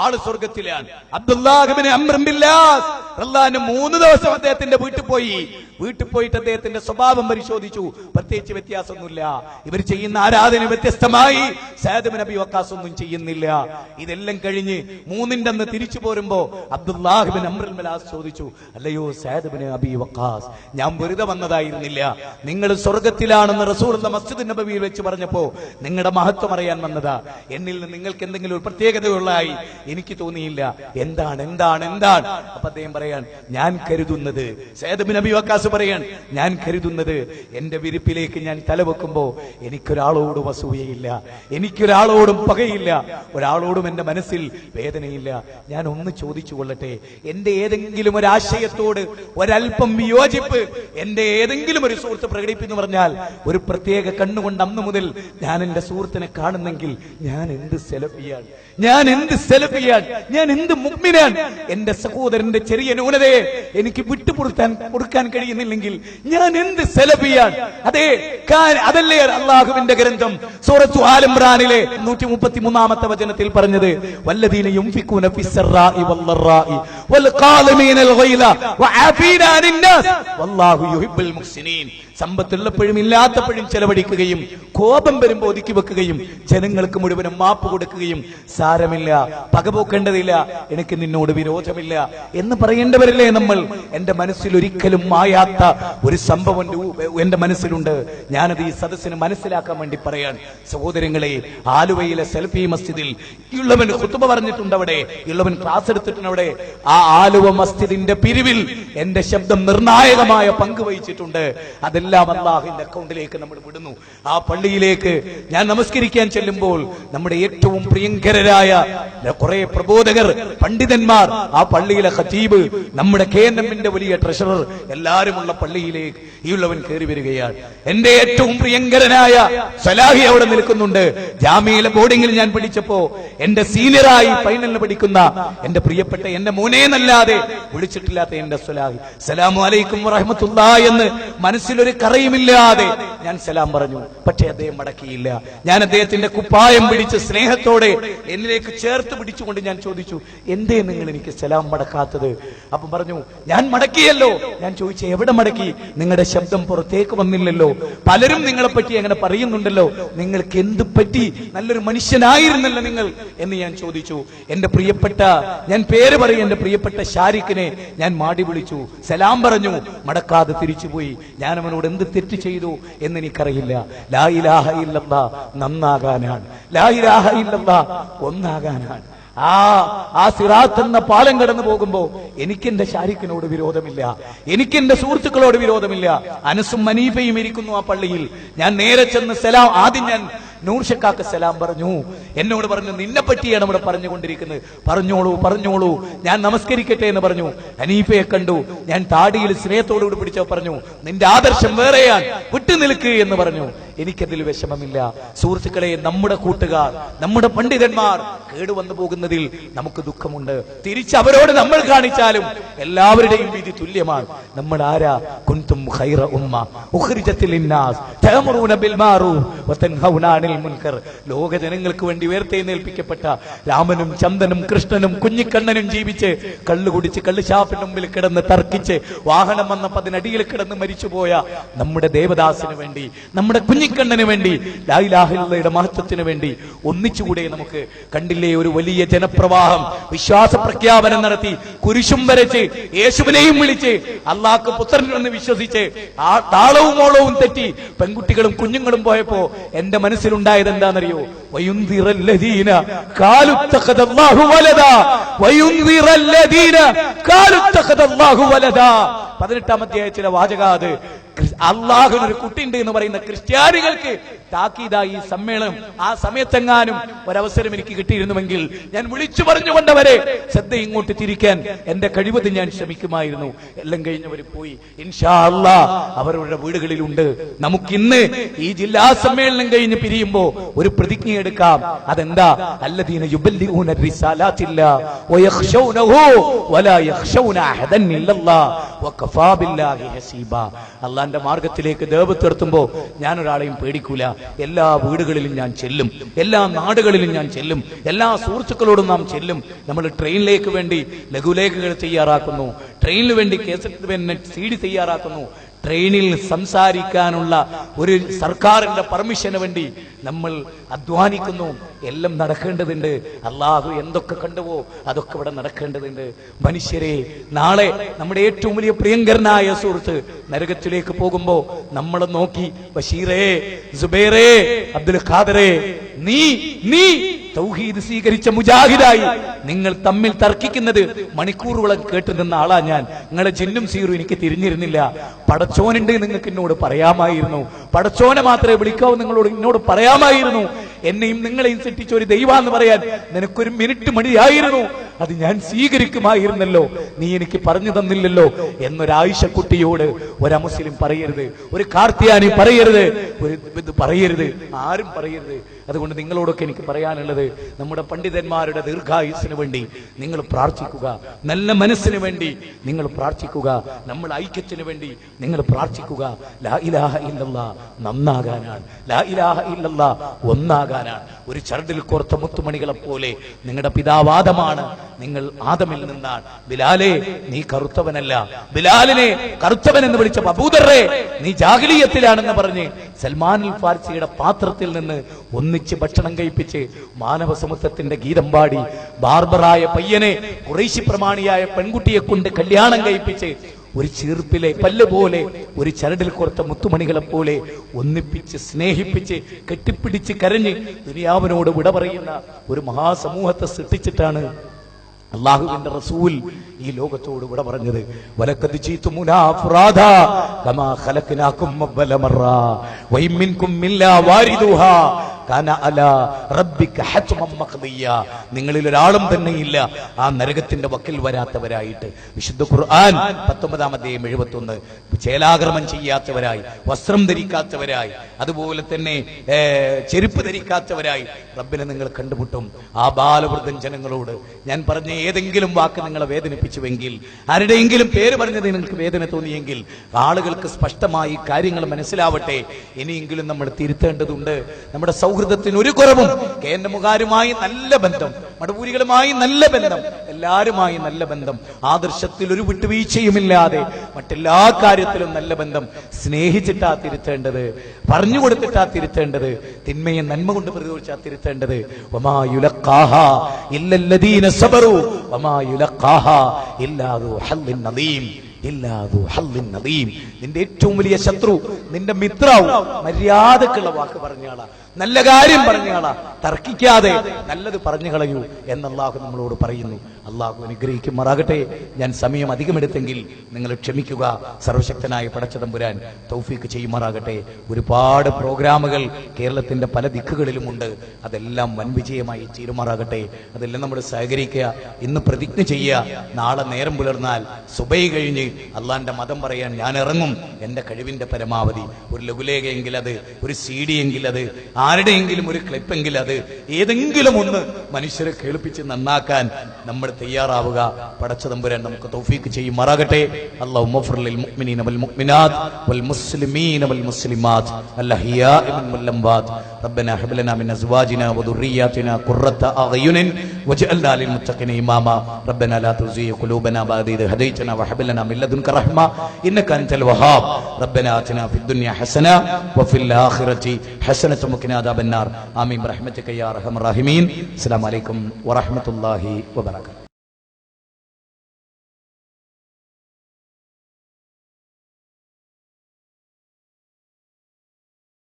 ആള് സ്വർഗത്തിലാണ്. Abdullah ibn Amr bin As റളിയല്ലാഹു 3 ദിവസം അദ്ദേഹത്തിന്റെ വീട്ടിൽ പോയിട്ട് അദ്ദേഹത്തിന്റെ സ്വഭാവം പരിശോധിച്ചു. പ്രത്യേകിച്ച് വ്യത്യാസമൊന്നുമില്ല. ഇവർ ചെയ്യുന്ന ആരാധന വ്യത്യസ്തമായി സഅദ് ഇബ്നു അബീ വഖാസ് ഒന്നും ചെയ്യുന്നില്ല. ഇതെല്ലാം കഴിഞ്ഞ് 3ന്റെ അന്ന് തിരിച്ചു പോരുമ്പോ Abdullah ibn Amr bin As ചോദിച്ചു, അല്ലയോ സഅദ് ഇബ്നു അബീ വഖാസ്, ഞാൻ വെറുതെ വന്നതായിരുന്നില്ല, നിങ്ങൾ സ്വർഗത്തിലാണെന്ന് റസൂലുള്ളാഹി മസ്ജിദുൻ നബവിയിൽ വെച്ച് പറഞ്ഞപ്പോ നിങ്ങളുടെ മഹത്വം അറിയാൻ വന്നതാ. എന്നിൽ നിന്ന് നിങ്ങൾക്ക് എന്തെങ്കിലും ഒരു പ്രത്യേകതയുള്ളതായി എനിക്ക് തോന്നിയില്ല. എന്താണ്? അപ്പൊ അദ്ദേഹം പറയാൻ, ഞാൻ കരുതുന്നത്, സഅദ് ഇബ്നു അബീ വഖാസ് പറയാൻ, ഞാൻ കരുതുന്നത് എന്റെ വിരിപ്പിലേക്ക് ഞാൻ തലവെക്കുമ്പോ എനിക്കൊരാളോടും അസൂയയില്ല, എനിക്കൊരാളോടും പകയില്ല, ഒരാളോടും എന്റെ മനസ്സിൽ വേദനയില്ല. ഞാൻ ഒന്ന് ചോദിച്ചു കൊള്ളട്ടെ, എന്റെ ഏതെങ്കിലും ഒരു ആശയത്തോട് ഒരല്പം വിയോജിപ്പ് എന്റെ ഏതെങ്കിലും ഒരു സുഹൃത്ത് പ്രകടിപ്പിക്കുന്നു പറഞ്ഞാൽ, ഒരു പ്രത്യേക കണ്ണുകൊണ്ട് അന്ന് മുതൽ ഞാൻ എന്റെ സുഹൃത്തിനെ കാണുന്നെങ്കിൽ ഞാൻ എന്ത് സെലഫിയാണ്, ഞാൻ എന്ത് മുഅ്മിനാൻ. എന്റെ സഹോദരന്റെ ചെറിയ ന്യൂനതയെ എനിക്ക് വിട്ടുപൊറുക്കാൻ കഴിയുന്നില്ലെങ്കിൽ ഞാൻ എന്ത് സെലഫിയാണ്. അതല്ലേ അല്ലാഹുവിന്റെ ഗ്രന്ഥം സൂറത്തു ആൽ ഇംറാനിലെ 133ാമത്തെ വചനത്തിൽ പറഞ്ഞത്, വല്ലദീന യുൻഫിഖൂന ഫിസ്സറാഇ വല്ലറാഇ വൽഖാലിമീനൽ ഗൈല വആഫീന അനിന്നാസ് വല്ലാഹു യുഹിബ്ബുൽ മുഹ്സിനീൻ. സമ്പത്തുള്ളപ്പോഴും ഇല്ലാത്തപ്പോഴും ചെലവഴിക്കുകയും കോപം വരുമ്പോൾ ഒതുക്കി വെക്കുകയും ജനങ്ങൾക്ക് മുഴുവനും മാപ്പ് കൊടുക്കുകയും, സാരമില്ല, പകപോക്കേണ്ടതില്ല, എനിക്ക് നിന്നോട് വിരോധമില്ല എന്ന് പറയേണ്ടവരല്ലേ നമ്മൾ. എന്റെ മനസ്സിൽ ഒരിക്കലും മായാത്ത ഒരു സംഭവം എന്റെ മനസ്സിലുണ്ട്. ഞാനത് ഈ സദസ്സിന് മനസ്സിലാക്കാൻ വേണ്ടി പറയാൻ. സഹോദരങ്ങളെ, ആലുവയിലെ സെൽഫി മസ്ജിദിൽ ഉള്ളവൻ ഖുതുബ പറഞ്ഞിട്ടുണ്ട്, അവിടെ ഉള്ളവൻ ക്ലാസ് എടുത്തിട്ടുണ്ട്. അവിടെ ആ ആലുവ മസ്ജിദിന്റെ പിരിവിൽ എന്റെ ശബ്ദം നിർണായകമായ പങ്ക് വഹിച്ചിട്ടുണ്ട്. അതെല്ലാം അല്ലാഹുവിന്റെ അക്കൗണ്ടിലേക്ക് നമ്മൾ വിടുന്നു. ആ പള്ളിയിലേക്ക് ഞാൻ നമസ്കരിക്കാൻ ചെല്ലുമ്പോൾ നമ്മുടെ ഏറ്റവും പ്രിയങ്കരായ കുറെ പ്രബോധകർ, പണ്ഡിതന്മാർ, ആ പള്ളിയിലെ ഖതീബ്, നമ്മുടെ KNMന്റെ വലിയ ട്രഷറർ, എല്ലാവരുമുള്ള പള്ളിയിലേക്ക് ഈ ഉള്ളവൻ കയറി വരികയാണ്. എന്റെ ഏറ്റവും പ്രിയങ്കരനായ സലാഹി അവിടെ നിൽക്കുന്നുണ്ട്. ജാമിയിലെ ബോർഡിംഗിൽ ഞാൻ പഠിച്ചപ്പോ എന്റെ സീനിയറായി ഫൈനലിന് പഠിക്കുന്ന എന്റെ പ്രിയപ്പെട്ട എന്റെ മോനേന്നല്ലാതെ വിളിച്ചിട്ടില്ലാത്ത എന്റെ സലാഹി, സലാമു അലൈക്കും വറഹ്മത്തുള്ളാഹി എന്ന് മനസ്സിലൊരു കറയുമില്ലാതെ ഞാൻ സലാം പറഞ്ഞു. പക്ഷേ അദ്ദേഹം മടക്കിയില്ല. ഞാൻ അദ്ദേഹത്തിന്റെ കുപ്പായം പിടിച്ച് സ്നേഹത്തോടെ എന്നിലേക്ക് ചേർത്ത് പിടിച്ചുകൊണ്ട് ഞാൻ ചോദിച്ചു, എന്തേ നിങ്ങൾ എനിക്ക് സലാം മടക്കാത്തത്? അപ്പം പറഞ്ഞു, ഞാൻ മടക്കിയല്ലോ. ഞാൻ ചോദിച്ചു, എവിടെ മടക്കി? നിങ്ങളുടെ ശബ്ദം പുറത്തേക്ക് വന്നില്ലല്ലോ, പലരും നിങ്ങളെ പറ്റി അങ്ങനെ പറയുന്നുണ്ടല്ലോ, നിങ്ങൾക്ക് എന്ത് പറ്റി? നല്ലൊരു മനുഷ്യനായിരുന്നല്ലോ നിങ്ങൾ എന്ന് ഞാൻ ചോദിച്ചു. എന്റെ പ്രിയപ്പെട്ട, ഞാൻ പേര് പറയും, എന്റെ പ്രിയപ്പെട്ട ഷാരിഖിനെ ഞാൻ മാടി വിളിച്ചു, സലാം പറഞ്ഞു, മടക്കാതെ തിരിച്ചുപോയി. ഞാൻ അവനോട് എന്ത് തെറ്റ് ചെയ്തു എന്ന് എനിക്കറിയില്ല. ലാ ഇലാഹ ഇല്ലല്ലാഹ് നന്നാകാനാണ്, ലാ ഇലാഹ ഇല്ലല്ലാഹ് ഒന്നാകാനാണ്. ആ സിറാത്ത് എന്ന പാലം കടന്നു പോകുമ്പോ എനിക്കെന്റെ ഷാരിഖിനോട് വിരോധമില്ല, എനിക്കെന്റെ സുഹൃത്തുക്കളോട് വിരോധമില്ല. അനസും മനീഫയും ഇരിക്കുന്നു ആ പള്ളിയിൽ. ഞാൻ നേരെ ചെന്ന് സലാം, ആദ്യം ഞാൻ നൂർഷക്കാക്ക് സലാം പറഞ്ഞു. എന്നോട് പറഞ്ഞു, നിന്നെ പറ്റിയാണ് ഇവിടെ പറഞ്ഞുകൊണ്ടിരിക്കുന്നത്, പറഞ്ഞോളൂ, ഞാൻ നമസ്കരിക്കട്ടെ എന്ന് പറഞ്ഞു. ഹനീഫയെ കണ്ടു, ഞാൻ താടിയിൽ സ്നേഹത്തോടുകൂടി പിടിച്ചോ പറഞ്ഞു, നിന്റെ ആദർശം വേറെയാണ്, വിട്ടുനിൽക്ക് എന്ന് പറഞ്ഞു. എനിക്കതിൽ വിഷമമില്ല. സുഹൃത്തുക്കളെ, നമ്മുടെ കൂട്ടുകാർ, നമ്മുടെ പണ്ഡിതന്മാർ കേടുവന്നു പോകുന്നതിൽ നമുക്ക് ദുഃഖമുണ്ട്. തിരിച്ച് അവരോട് നമ്മൾ കാണിച്ചാലും എല്ലാവരുടെയും വിധി തുല്യമാണ്. നമ്മൾ ആരാ? കുൻതും ഖൈറ ഉമ്മ ഉഖ്രിജത് ലിന്നാസ് തഅമുറൂന ബിൽ മഅറൂഫ് വതൻഹൗന അനിൽ മുൻകർ. ലോക ജനങ്ങൾക്ക് വേണ്ടി ഉയർത്തെഴുന്നേൽപ്പിക്കപ്പെട്ട രാമനും ചന്ദനും കൃഷ്ണനും കുഞ്ഞിക്കണ്ണനും ജീവിച്ച് കള്ളു കുടിച്ച് കള്ളുഷാപ്പിന് മുമ്പിൽ കിടന്ന് തർക്കിച്ച് വാഹനം വന്നപ്പോൾ അതിനടിയിൽ കിടന്ന് മരിച്ചുപോയ നമ്മുടെ ദേവദാസിന് വേണ്ടി, നമ്മുടെ കുഞ്ഞിക്കണ്ണന് വേണ്ടി, ലാ ഇലാഹ ഇല്ലല്ലാഹയുടെ മഹത്വത്തിന് വേണ്ടി ഒന്നിച്ചുകൂടെ നമുക്ക്. കണ്ടില്ലേ, ഒരു വലിയ ജനപ്രവാഹം വിശ്വാസ പ്രഖ്യാപനം നടത്തി, കുരിശും വരച്ച് യേശുവിനെയും വിളിച്ച് അല്ലാഹു പുത്രനെന്ന് വിശ്വസിച്ച് ആ താളവും മോളവും തെറ്റി പെൺകുട്ടികളും കുഞ്ഞുങ്ങളും പോയപ്പോ എന്റെ മനസ്സിലുണ്ടായത് എന്താണെന്നറിയോ? വയുൻദിറല്ലദീന ഖാലു തഖദല്ലാഹു വലദാ, വയുൻദിറല്ലദീന ഖാലു തഖദല്ലാഹു വലദാ. 18ാം അധ്യായത്തിലെ വാചകാത്. അള്ളാഹുവിനൊരു കുട്ടിയുണ്ട് എന്ന് പറയുന്ന ക്രിസ്ത്യാനികൾക്ക് താക്കീതായി ഈ സമ്മേളനം ആ സമയത്തെങ്ങാനും ഒരവസരം എനിക്ക് കിട്ടിയിരുന്നുവെങ്കിൽ ഞാൻ വിളിച്ചു പറഞ്ഞുകൊണ്ടവരെ ശ്രദ്ധ ഇങ്ങോട്ട് തിരിക്കാൻ എന്റെ കഴിവത് ഞാൻ ശ്രമിക്കുമായിരുന്നു. എല്ലാം കഴിഞ്ഞവർ പോയി. ഇൻഷാ അല്ലാഹ് അവരുടെ വീടുകളിലുണ്ട്. നമുക്കിന്ന് ഈ ജില്ലാ സമ്മേളനം കഴിഞ്ഞ് പിരിയുമ്പോ ഒരു പ്രതിജ്ഞ എടുക്കാം. അതെന്താ? അല്ലദീന യുബല്ലിഗൂന റിസാലാത്തില്ലാ വയഖ്ശൗനഹു വലാ യഖ്ശൗന അഹദൻ ഇല്ലല്ലാഹ് വകഫാ ബില്ലാഹി ഹസീബാ. അല്ലാഹുവിന്റെ മാർഗ്ഗത്തിലേക്ക് ദഅവത്ത് നടത്തുമ്പോൾ ഞാൻ ഒരാളെയും പേടിക്കൂല. എല്ലാ വീടുകളിലും ഞാൻ ചെല്ലും, എല്ലാ നാടുകളിലും ഞാൻ ചെല്ലും, എല്ലാ സുഹൃത്തുക്കളോടും നാം ചെല്ലും. നമ്മൾ ട്രെയിനിലേക്ക് വേണ്ടി ലഘുലേഖകൾ തയ്യാറാക്കുന്നു, ട്രെയിനിന് വേണ്ടി കേസറ്റ് CD തയ്യാറാക്കുന്നു. ട്രെയിനിൽ സംസാരിക്കാനുള്ള ഒരു സർക്കാരിന്റെ പെർമിഷന് വേണ്ടി നമ്മൾ അധ്വാനിക്കുന്നു. എല്ലാം നടക്കേണ്ടതുണ്ട്. അള്ളാഹു എന്തൊക്കെ കണ്ടുവോ അതൊക്കെ ഇവിടെ നടക്കേണ്ടതുണ്ട്. മനുഷ്യരെ, നാളെ നമ്മുടെ ഏറ്റവും വലിയ പ്രിയങ്കരനായ സുഹൃത്ത് നരകത്തിലേക്ക് പോകുമ്പോ നമ്മളെ നോക്കി ബഷീറേ, സുബൈറേ, അബ്ദുൽ ഖാദറേ, നീ തൗഹീദ് സ്വീകരിച്ച മുജാഹിദായി നിങ്ങൾ തമ്മിൽ തർക്കിക്കുന്നത് മണിക്കൂറുകളൊക്കെ കേട്ടു നിന്ന ആളാ ഞാൻ. നിങ്ങളെ ജിന്നും സീറും എനിക്ക് തിരിഞ്ഞിരുന്നില്ല. പടച്ചോനുണ്ട് നിങ്ങൾക്ക് എന്നോട് പറയാമായിരുന്നു. പടച്ചോനെ മാത്രമേ വിളിക്കാവൂ നിങ്ങളോട് എന്നോട് പറയാമായിരുന്നു. എന്നെയും നിങ്ങളെയും സൃഷ്ടിച്ച ഒരു ദൈവാന്ന് പറയാൻ നിനക്കൊരു മിനിറ്റ് മടിയായിരുന്നു. അത് ഞാൻ സ്വീകരിക്കുമായിരുന്നല്ലോ. നീ എനിക്ക് പറഞ്ഞു തന്നില്ലല്ലോ എന്നൊരായിഷക്കുട്ടിയോട് ഒരമുസ്ലിം പറയരുത്, ഒരു കാർത്തിയാനി പറയരുത്, ഒരു പറയരുത്, ആരും പറയരുത്. അതുകൊണ്ട് നിങ്ങളോടൊക്കെ എനിക്ക് പറയാനുള്ളത്, നമ്മുടെ പണ്ഡിതന്മാരുടെ ദീർഘായുസ്സിന് വേണ്ടി നിങ്ങൾ പ്രാർത്ഥിക്കുക, നല്ല മനസ്സിന് വേണ്ടി നിങ്ങൾ പ്രാർത്ഥിക്കുക, നമ്മൾ ഐക്യത്തിന് വേണ്ടി നിങ്ങൾ പ്രാർത്ഥിക്കുക. ലാ ഇലാഹ ഇല്ലല്ലാഹ് നന്നാകാനാണ്, ലാ ഇലാഹ ഇല്ലല്ലാഹ് ഒന്നാകാനാണ്. ഒരു ചരടിൽ കോർത്ത മുത്തുമണികളെ പോലെ നിങ്ങളുടെ പിതാവാദമാണ്, നിങ്ങൾ ആദമിൽ നിന്നാണ്. ബിലാലെ, നീ കറുത്തവനല്ല. ബിലാലിനെ കറുത്തവൻ എന്ന് വിളിച്ച അബൂദർറെ, നീ ജാഹിലിയത്തിലാണെന്ന് പറഞ്ഞ് സൽമാനുൽ ഫാർസിയുടെ പാത്രത്തിൽ നിന്ന് ഒന്നിച്ച് ഭക്ഷണം കഴിപ്പിച്ച് മാനവ സമത്വത്തിന്റെ ഗീതം പാടി ബാർബറായ പയ്യനെ ഖുറൈശി പ്രമാണിയായ പെൺകുട്ടിയെ കൊണ്ട് കല്യാണം കഴിപ്പിച്ച് ഒരു ചീർപ്പിലെ പല്ല് പോലെ, ഒരു ചരടിൽ കോർത്ത മുത്തുമണികളെ പോലെ ഒന്നിപ്പിച്ച് സ്നേഹിപ്പിച്ച് കെട്ടിപ്പിടിച്ച് കരഞ്ഞ് ദുനിയാവിനോട് വിട പറയുന്ന ഒരു മഹാസമൂഹത്തെ സൃഷ്ടിച്ചിട്ടാണ് അല്ലാഹുവിന്റെ റസൂൽ ഈ ലോകത്തോട് വിട പറഞ്ഞത്. വലഖദ് ജീതുമുനാ ഫുറാദാ കമാ ഖലഖനാകും അവ്വല മറ വഇൻ മിൻകും ഇല്ലാ വാരിദുഹാ കാന അലാ റബ്ബിക ഹത്മൻ മഖ്ദിയ. നിങ്ങളിൽ ഒരാളും തന്നെയില്ല ആ നരകത്തിന്റെ വക്കിൽ വരാത്തവരായിട്ട്. വിശുദ്ധ ഖുർആൻ 19-ാം അധ്യായം 71 ചേലാക്രമം ചെയ്യാത്തവരായി, വസ്ത്രം ധരിക്കാത്തവരായി, അതുപോലെ തന്നെ ചെരുപ്പ് ധരിക്കാത്തവരായി റബ്ബിനെ നിങ്ങൾ കണ്ടുമുട്ടും. ആ ബാലവൃദ്ധൻ ജനങ്ങളോട് ഞാൻ പറഞ്ഞ ഏതെങ്കിലും വാക്ക് നിങ്ങളെ വേദനിപ്പിച്ചുവെങ്കിൽ, ആരുടെയെങ്കിലും പേര് പറഞ്ഞത് നിങ്ങൾക്ക് വേദന തോന്നിയെങ്കിൽ, ആളുകൾക്ക് സ്പഷ്ടമായി കാര്യങ്ങൾ മനസ്സിലാവട്ടെ. ഇനിയെങ്കിലും നമ്മൾ തിരുത്തേണ്ടതുണ്ട്. നമ്മുടെ സൗഹൃദത്തിന് ഒരു കുറവും, കേന്ദ്രമുകാരുമായി നല്ല ബന്ധം, മടവൂരികളുമായി നല്ല ബന്ധം, എല്ലാവരുമായി നല്ല ബന്ധം, ആദർശത്തിൽ ഒരു വിട്ടുവീഴ്ചയുമില്ലാതെ മറ്റെല്ലാ കാര്യത്തിലും നല്ല ബന്ധം. സ്നേഹിച്ചിട്ടാ തിരുത്തേണ്ടത്, പറഞ്ഞുകൊടുത്തിട്ടാ തിരുത്തേണ്ടത്, തിന്മയെ നന്മ കൊണ്ട് പ്രതിരോധിച്ചാ തിരുത്തേണ്ടത്. വമാ യുലഖാഹാ ഇല്ലല്ലദീന സബറു വമാ യുലഖാഹാ ഇല്ലാ ദു ഹല്ലിൻ നദീം. നിന്റെ ഏറ്റവും വലിയ ശത്രു നിന്റെ മിത്രാവും മര്യാദക്കുള്ള വാക്ക് പറഞ്ഞാളാ, നല്ല കാര്യം പറഞ്ഞാളാ, തർക്കിക്കാതെ നല്ലത് പറഞ്ഞു കളയൂ എന്ന് അല്ലാഹു നമ്മളോട് പറയുന്നു. അല്ലാഹു അനുഗ്രഹിക്കുമാറാകട്ടെ. ഞാൻ സമയം അധികമെടുത്തെങ്കിൽ നിങ്ങൾ ക്ഷമിക്കുക. സർവശക്തനായ പടച്ചതമ്പുരാൻ തൗഫീക്ക് ചെയ്യുമാറാകട്ടെ. ഒരുപാട് പ്രോഗ്രാമുകൾ കേരളത്തിന്റെ പല ദിക്കുകളിലുമുണ്ട്. അതെല്ലാം വൻ വിജയമായി തീരുമാറാകട്ടെ. അതെല്ലാം നമ്മൾ സഹകരിക്കുക. ഇന്ന് പ്രതിജ്ഞ ചെയ്യുക, നാളെ നേരം പുലർന്നാൽ സുബൈ കഴിഞ്ഞ് അള്ളാന്റെ മതം പറയാൻ ഞാൻ ഇറങ്ങും. എന്റെ കഴിവിന്റെ പരമാവധി ഒരു ലഘുലേഖയെങ്കിൽ അത്, ഒരു CD എങ്കിൽ അത്, ആരുടെയെങ്കിലും ഒരു ക്ലിപ്പെങ്കിൽ അത്, ഏതെങ്കിലും ഒന്ന് മനുഷ്യരെ കേൾപ്പിച്ച് നന്നാക്കാൻ നമ്മൾ തയ്യാറാവുക. പടച്ചതമ്പുരാൻ നമുക്ക് തൗഫീക്ക് ചെയ്യുമാറാകട്ടെ. അല്ലാഹുമ്മ ഗ്ഫിർ ലിൽ മുഅ്മിനീന വൽ മുഅ്മിനാത്ത് വൽ മുസ്ലിമീന വൽ മുസ്ലിമാത്ത് അൽഹയാഇ വൽ അംവാത്ത്. റബ്ബനാ ഹബ് ലനാ മിൻ അസ്വാജിനാ വദുർരിയ്യാതിനാ ഖുർറത അഅ്യുനിൻ വജ്അൽനാ ലിൽ മുത്തഖീന ഇമാമാ. റബ്ബനാ ലാ തുസിഗ് ഖുലൂബനാ ബഅദ ഇദ് ഹദൈതനാ വഹബ് ലനാ മിൻ ലദുൻക റഹ്മ ഇന്നക അൻതൽ വഹാബ്. റബ്ബനാ ആതിനാ ഫിദ് ദുനിയ ഹസന വഫിൽ ആഖിറതി ഹസനത വഖിനാ അദാബന്നാർ. ആമീൻ ബിറഹ്മതിക യാ അർഹമർ റഹീമീൻ. അസ്സലാമു അലൈക്കും വറഹ്മത്തുള്ളാഹി വബറകാതുഹു.